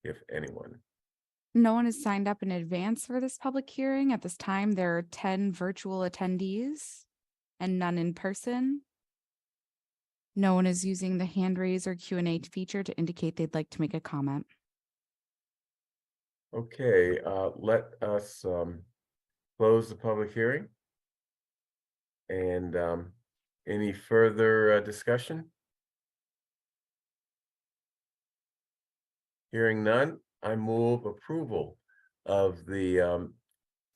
if anyone? No one has signed up in advance for this public hearing. At this time, there are 10 virtual attendees and none in person. No one is using the hand raise or Q&A feature to indicate they'd like to make a comment. Okay, let us close the public hearing. And any further discussion? Hearing none, I move approval of the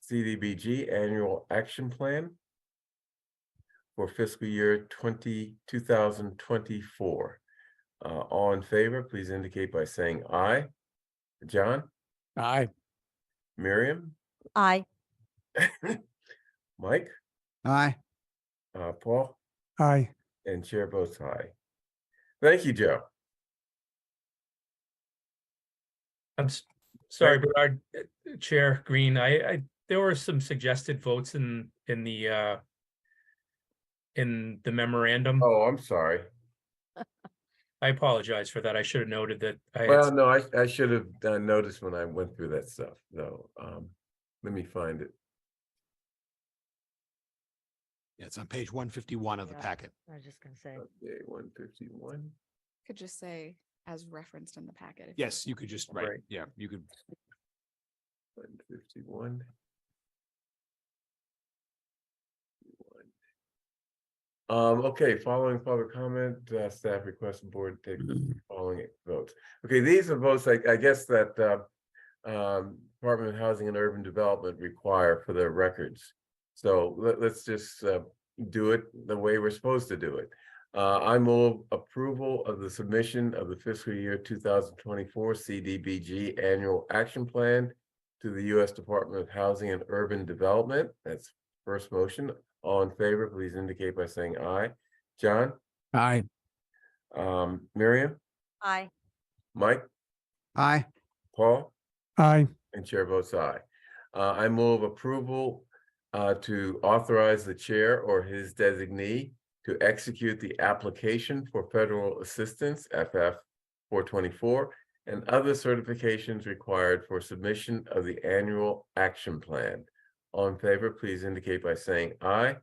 CDBG Annual Action Plan for fiscal year 2024. All in favor, please indicate by saying aye. John? Aye. Miriam? Aye. Mike? Aye. Paul? Aye. And chair votes aye. Thank you, Joe. I'm sorry, but our Chair Green, I there were some suggested votes in the memorandum. Oh, I'm sorry. I apologize for that. I should have noted that. Well, no, I should have noticed when I went through that stuff, though. Let me find it. Yeah, it's on page 151 of the Yeah. packet. I was just gonna say. Okay, 151. Could just say as referenced in the packet. if Yes, you could just, right, yeah, you could. 151. Okay, following public comment, staff requests the board take the following votes. Okay, these are votes I guess that Department of Housing and Urban Development require for their records. So let's just do it the way we're supposed to do it. I move approval of the submission of the fiscal year 2024 CDBG Annual Action Plan to the U.S. Department of Housing and Urban Development. That's first motion. All in favor, please indicate by saying aye. John? Aye. Miriam? Aye. Mike? Aye. Paul? Aye. And chair votes aye. I move approval to authorize the chair or his designee to execute the application for federal assistance, FF 424, and other certifications required for submission of the annual action plan. All in favor, please indicate by saying aye.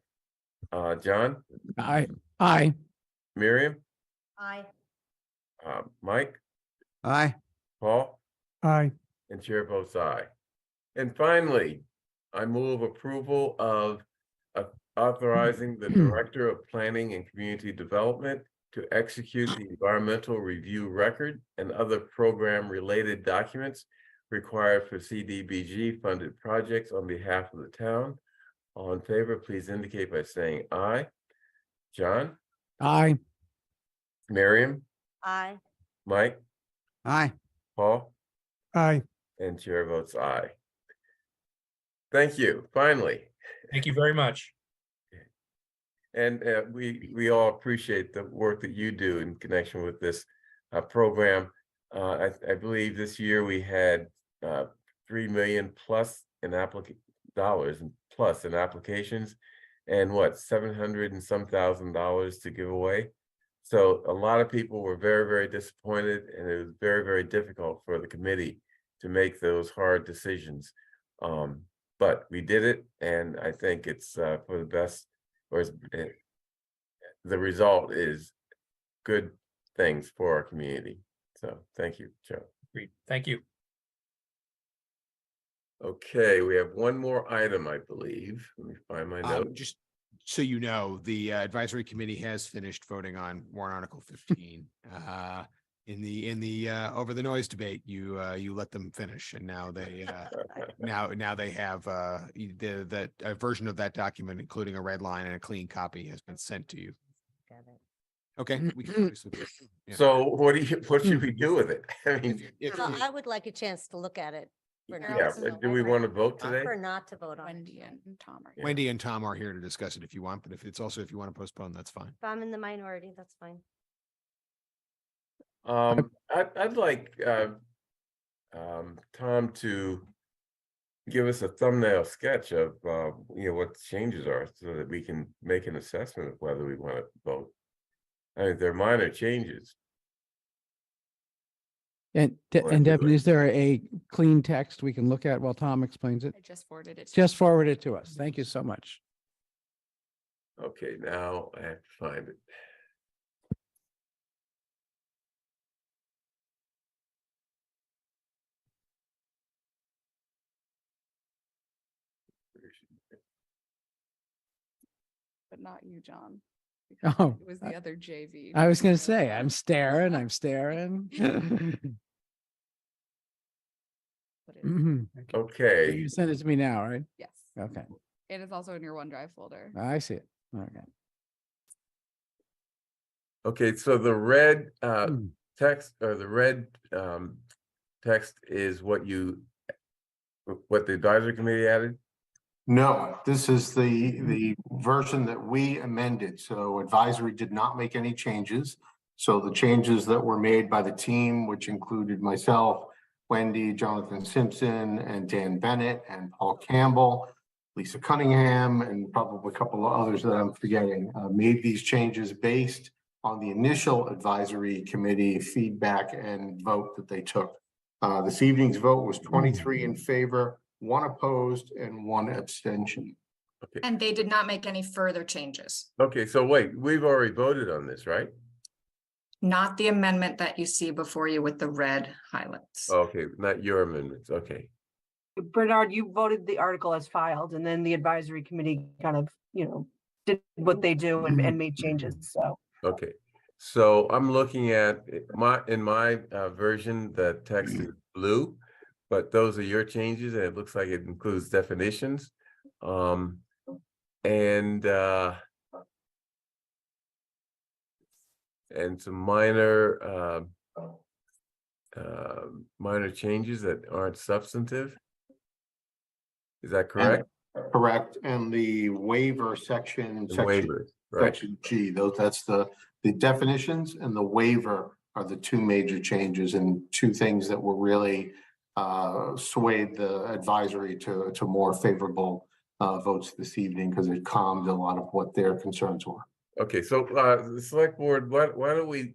John? Aye. Aye. Miriam? Aye. Mike? Aye. Paul? Aye. And chair votes aye. And finally, I move approval of authorizing the Director of Planning and Community Development to execute the environmental review record and other program-related documents required for CDBG funded projects on behalf of the town. All in favor, please indicate by saying aye. John? Aye. Miriam? Aye. Mike? Aye. Paul? Aye. And chair votes aye. Thank you, finally. Thank you very much. And we all appreciate the work that you do in connection with this program. I believe this year we had $3 million plus in dollars plus in applications, and what, 700 and some $1,000 to give away. So a lot of people were very, very disappointed, and it was very, very difficult for the committee to make those hard decisions. But we did it, and I think it's for the best. The result is good things for our community. So thank you, Joe. Great. Thank you. Okay, we have one more item, I believe. Let me find my note. Just so you know, the advisory committee has finished voting on warrant article 15. In the over the noise debate, you let them finish, and now they now they have that a version of that document, including a red line and a clean copy, has been sent to you. Got it. Okay, we can obviously, yeah. So what should we do with it? I mean, Well, I would like a chance to look at it. For now. yeah, do we want to vote I today? prefer not to vote on. it. Wendy and Tom are. Wendy and Tom are here to discuss it if you want, but if it's also if you want to postpone, that's fine. If I'm in the minority, that's fine. I'd like Tom to give us a thumbnail sketch of what the changes are, so that we can make an assessment of whether we want to vote. I mean, they're minor changes. And Devin, is there a clean text we can look at while Tom explains it? I just forwarded it. Just forward it to us. Thank you so much. Okay, now I have to find it. But not you, John. Oh, It was the other JV. I was going to say, I'm staring. Mhm. Okay. You send it to me now, right? Yes. Okay. It is also in your OneDrive folder. I see it. Okay. Okay, so the red Hmm. text, or the red text is what the advisory committee added? No, this is the version that we amended. So advisory did not make any changes. So the changes that were made by the team, which included myself, Wendy, Jonathan Simpson, and Dan Bennett, and Paul Campbell, Lisa Cunningham, and probably a couple of others that I'm forgetting, made these changes based on the initial advisory committee feedback and vote that they took. This evening's vote was 23 in favor, 1 opposed, and 1 abstention. Okay. And they did not make any further changes, Okay, so wait, we've already voted on this, right? not the amendment that you see before you with the red highlights. Okay, not your amendments. Okay. Bernard, you voted the article as filed, and then the advisory committee kind of, did what they do and made changes, so. Okay, so I'm looking at in my version, the text is blue, but those are your changes, and it looks like it includes definitions. And some minor changes that aren't substantive. Is that correct? Correct. And the waiver section, Waivers, right? section G, that's the definitions, and the waiver are the 2 major changes, and 2 things that were really swayed the advisory to more favorable votes this evening, because it calmed a lot of what their concerns were. Okay, so the select board, why don't we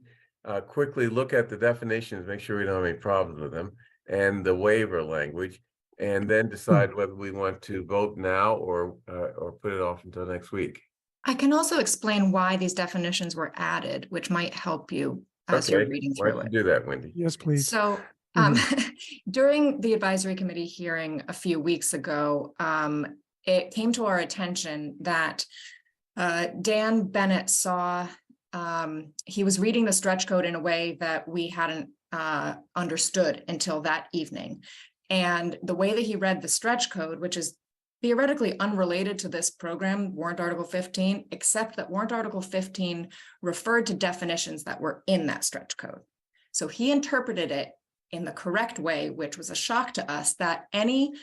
quickly look at the definitions, make sure we don't have any problems with them, and the waiver language, and then decide whether we want to vote now or put it off until next week. I can also explain why these definitions were added, which might help you as you're reading Why through don't it. you do that, Wendy? Yes, please. So During the advisory committee hearing a few weeks ago, it came to our attention that Dan Bennett saw, he was reading the stretch code in a way that we hadn't understood until that evening. And the way that he read the stretch code, which is theoretically unrelated to this program, warrant Article 15, except that warrant Article 15 referred to definitions that were in that stretch code. So he interpreted it in the correct way, which was a shock to us, that any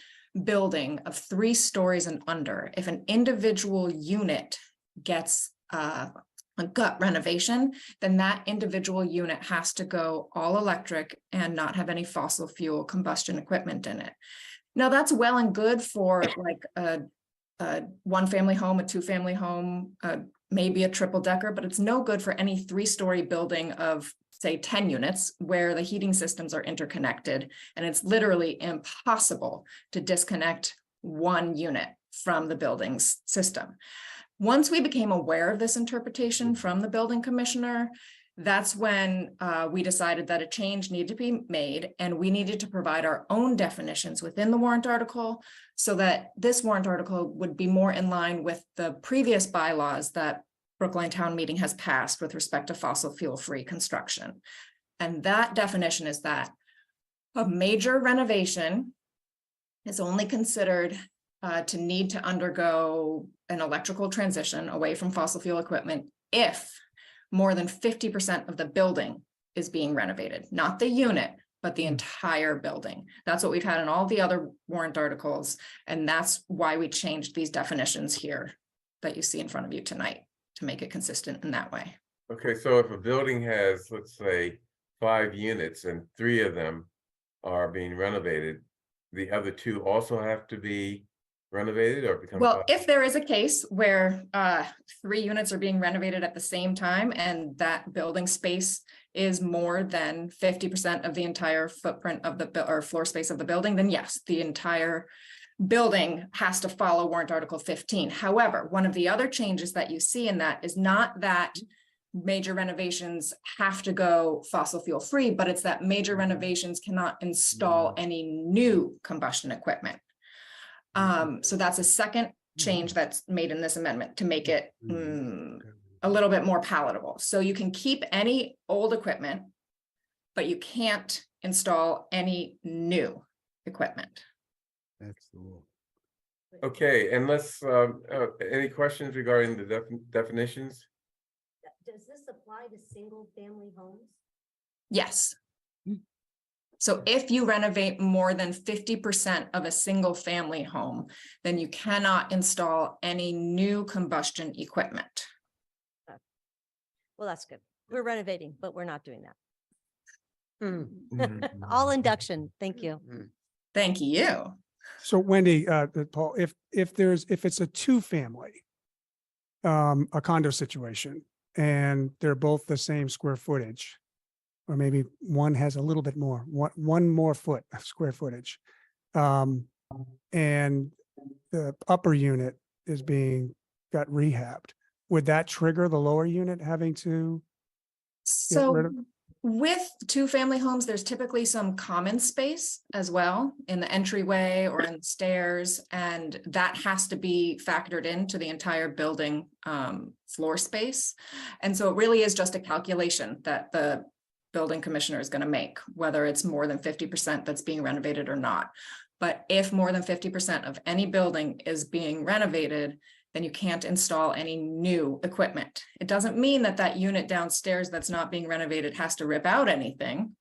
building of 3 stories and under, if an individual unit gets a gut renovation, then that individual unit has to go all electric and not have any fossil fuel combustion equipment in it. Now, that's well and good for like a 1-family home, a 2-family home, maybe a triple decker, but it's no good for any 3-story building of, say, 10 units where the heating systems are interconnected, and it's literally impossible to disconnect one unit from the building's system. Once we became aware of this interpretation from the building commissioner, that's when we decided that a change needed to be made, and we needed to provide our own definitions within the warrant article so that this warrant article would be more in line with the previous bylaws that Brookline Town Meeting has passed with respect to fossil fuel-free construction. And that definition is that a major renovation is only considered to need to undergo an electrical transition away from fossil fuel equipment if more than 50% of the building is being renovated, not the unit, but the entire building. That's what we've had in all the other warrant articles. And that's why we changed these definitions here that you see in front of you tonight to make it consistent in that way. Okay, so if a building has, let's say, 5 units and 3 of them are being renovated, the other 2 also have to be renovated or become? Well, if there is a case where 3 units are being renovated at the same time and that building space is more than 50% of the entire footprint of the or floor space of the building, then yes, the entire building has to follow warrant Article 15. However, one of the other changes that you see in that is not that major renovations have to go fossil fuel free, but it's that major renovations cannot install any new combustion equipment. So that's a second change that's made in this amendment to make it a little bit more palatable. So you can keep any old equipment, but you can't install any new equipment. That's the rule. Okay, and let's, any questions regarding the definitions? Does this apply to single family homes? Yes. So if you renovate more than 50% of a single family home, then you cannot install any new combustion equipment. Well, that's good. We're renovating, but we're not doing that. All induction. Thank you. Thank you. So Wendy, Paul, if it's a 2-family, a condo situation, and they're both the same square footage, or maybe one has a little bit more, one more foot of square footage, and the upper unit is got rehabbed, would that trigger the lower unit having to? So with 2-family homes, there's typically some common space as well in the entryway or in the stairs, and that has to be factored into the entire building floor space. And so it really is just a calculation that the building commissioner is going to make, whether it's more than 50% that's being renovated or not. But if more than 50% of any building is being renovated, then you can't install any new equipment. It doesn't mean that that unit downstairs that's not being renovated has to rip out anything.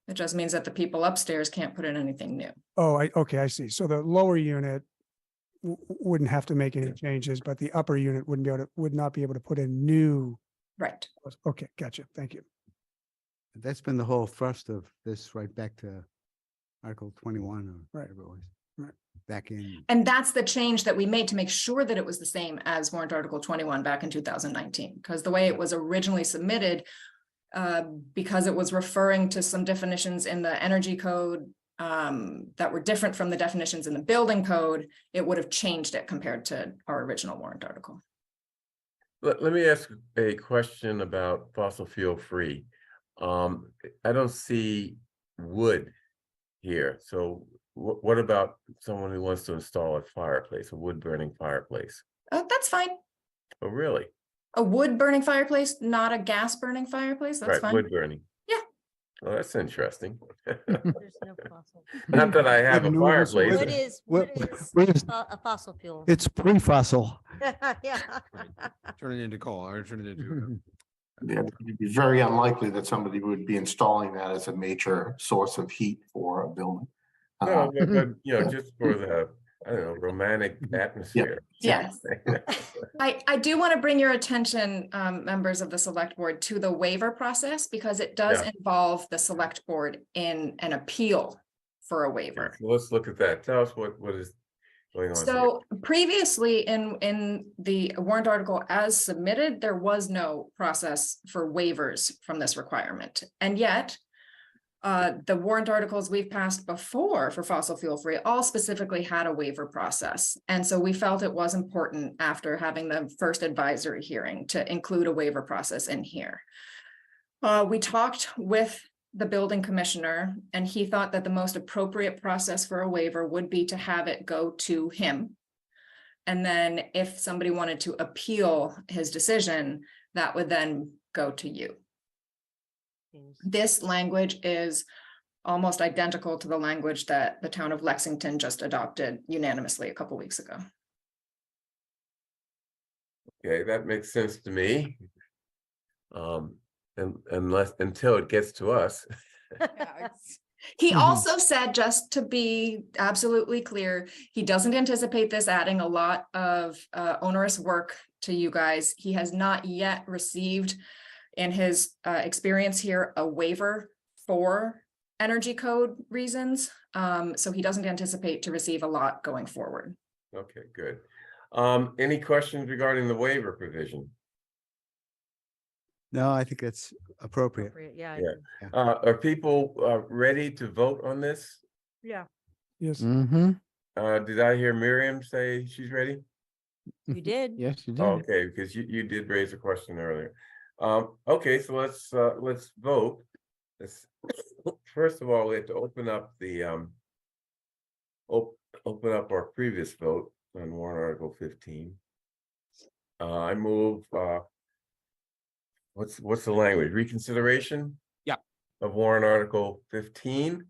It just means that the people upstairs can't put in anything new. Oh, okay, I see. So the lower unit wouldn't have to make any changes, but the upper unit would not be able to put in new. Right. Okay, gotcha. Thank you. That's been the whole thrust of this, right back to Article 21 or whatever it was. Right. Back in. And that's the change that we made to make sure that it was the same as warrant Article 21 back in 2019, because the way it was originally submitted, because it was referring to some definitions in the energy code that were different from the definitions in the building code, it would have changed it compared to our original warrant article. Let me ask a question about fossil fuel free. I don't see wood here. So what about someone who wants to install a fireplace, a wood burning fireplace? That's fine. Oh, really? A wood burning fireplace, not a gas burning fireplace. That's Right, fine. wood burning. Yeah. Well, that's interesting. There's no fossil. Not that I have a Renewable source. fireplace. Wood What is is- a fossil fuel. It's pre-fossil. Yeah. Turn it into coal or turn it into. It'd be very unlikely that somebody would be installing that as a major source of heat for a building. No, but you know, just for the, I don't know, romantic atmosphere. Yes. I do want to bring your attention, members of the select board, to the waiver process because it does Yeah. involve the select board in an appeal for a waiver. So let's look at that. Tell us what is going on here. So previously in the warrant article as submitted, there was no process for waivers from this requirement. And yet, the warrant articles we've passed before for fossil fuel free all specifically had a waiver process. And so we felt it was important after having the first advisory hearing to include a waiver process in here. We talked with the building commissioner and he thought that the most appropriate process for a waiver would be to have it go to him. And then if somebody wanted to appeal his decision, that would then go to you. This language is almost identical to the language that the town of Lexington just adopted unanimously a couple weeks ago. Okay, that makes sense to me. Unless until it gets to us. He also said, just to be absolutely clear, he doesn't anticipate this adding a lot of onerous work to you guys. He has not yet received, in his experience here, a waiver for energy code reasons. So he doesn't anticipate to receive a lot going forward. Okay, good. Any questions regarding the waiver provision? No, I think that's appropriate. Yeah. Yeah. Are people ready to vote on this? Yeah. Yes. Did I hear Miriam say she's ready? You did. Yes, you did. Okay, because you did raise a question earlier. Okay, so let's vote. First of all, we have to open up the open up our previous vote on warrant article 15. I move what's the language? Reconsideration? Yeah. Of warrant article 15.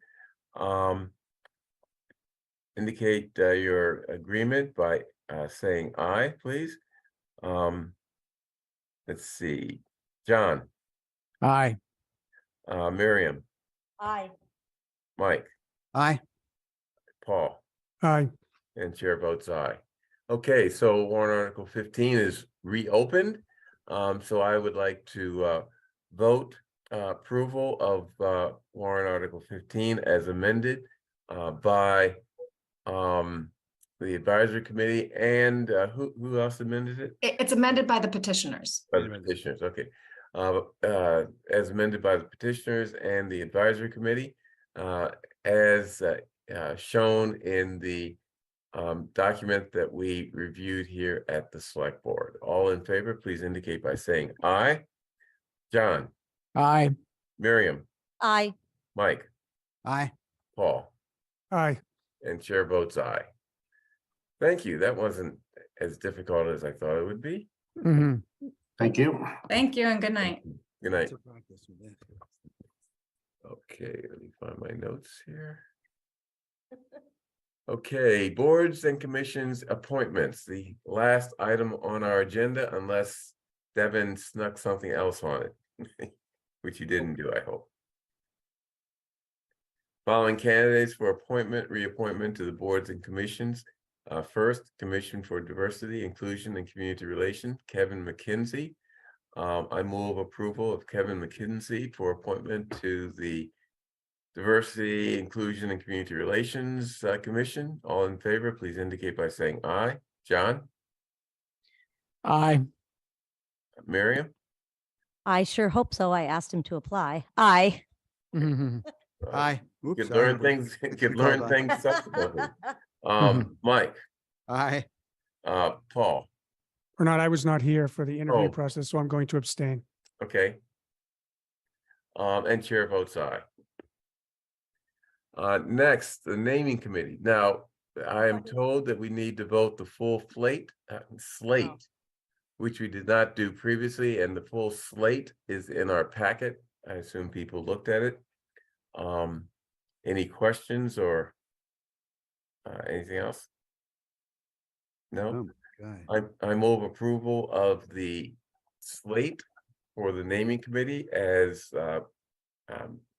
Indicate your agreement by saying aye, please. Let's see. John, Aye. Miriam, Aye. Mike, Aye. Paul, Aye. and chair votes aye. Okay, so warrant article 15 is reopened. So I would like to vote approval of warrant article 15 as amended by the advisory committee and who else amended it? It's amended by the petitioners. By the petitioners, okay. As amended by the petitioners and the advisory committee, as shown in the document that we reviewed here at the select board. All in favor, please indicate by saying aye. John, Aye. Miriam, Aye. Mike, Aye. Paul, Aye. and chair votes aye. Thank you. That wasn't as difficult as I thought it would be. Thank you. Thank you and good night. Good night. Okay, let me find my notes here. Okay, boards and commissions appointments, the last item on our agenda, unless Devin snuck something else on it, which you didn't do, I hope. Following candidates for appointment, reappointment to the boards and commissions. First, Commission for Diversity, Inclusion, and Community Relations, Kevin McKenzie. I move approval of Kevin McKenzie for appointment to the Diversity, Inclusion, and Community Relations Commission. All in favor, please indicate by saying aye. John, Aye. Miriam, I sure hope so. I asked him to apply. Aye. Aye. Oops, could sorry. learn things. Could Called learn aye. things subsequently. Mike, Aye. Paul. Bernard, I was not here for the interview Oh. process, so I'm going to abstain. Okay. And chair votes aye. Next, the naming committee. Now, I am told that we need to vote the full slate, which we did not do previously, and the full slate is in our packet. I assume people looked at it. Any questions or anything else? No? I move approval of the slate for the naming committee as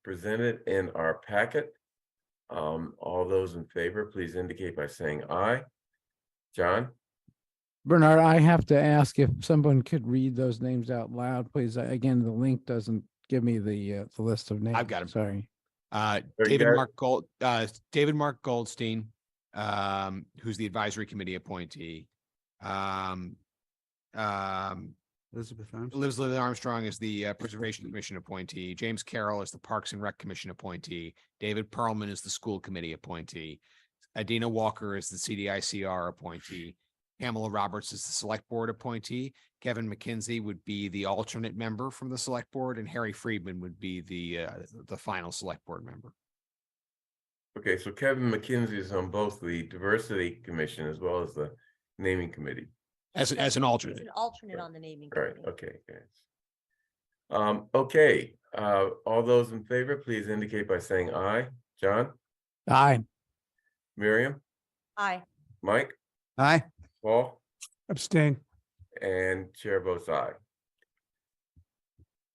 presented in our packet. All those in favor, please indicate by saying aye. John? Bernard, I have to ask if someone could read those names out loud, please. Again, the link doesn't give me the list of names. I've got 'em. Sorry. David Mark Goldstein, who's the advisory committee appointee. Elizabeth Armstrong is the Preservation Commission appointee. James Carroll is the Parks and Rec Commission appointee. David Perlman is the School Committee appointee. Adina Walker is the CDICR appointee. Pamela Roberts is the Select Board appointee. Kevin McKenzie would be the alternate member from the Select Board, and Harry Friedman would be the final Select Board member. Okay, so Kevin McKenzie is on both the Diversity Commission as well as the Naming Committee. As an alternate. He's an alternate on the naming All right, committee. okay, yes. Okay, all those in favor, please indicate by saying aye. John? Aye. Miriam? Aye. Mike? Aye. Paul? Abstain. And chair votes aye.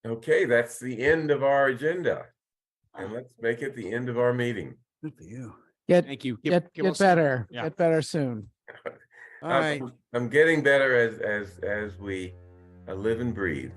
Okay, that's the end of our agenda. And let's make it the end of our meeting. Good for you. Thank you. Give Get us- better. yeah. Get better soon. All right. I'm getting better as we live and breathe.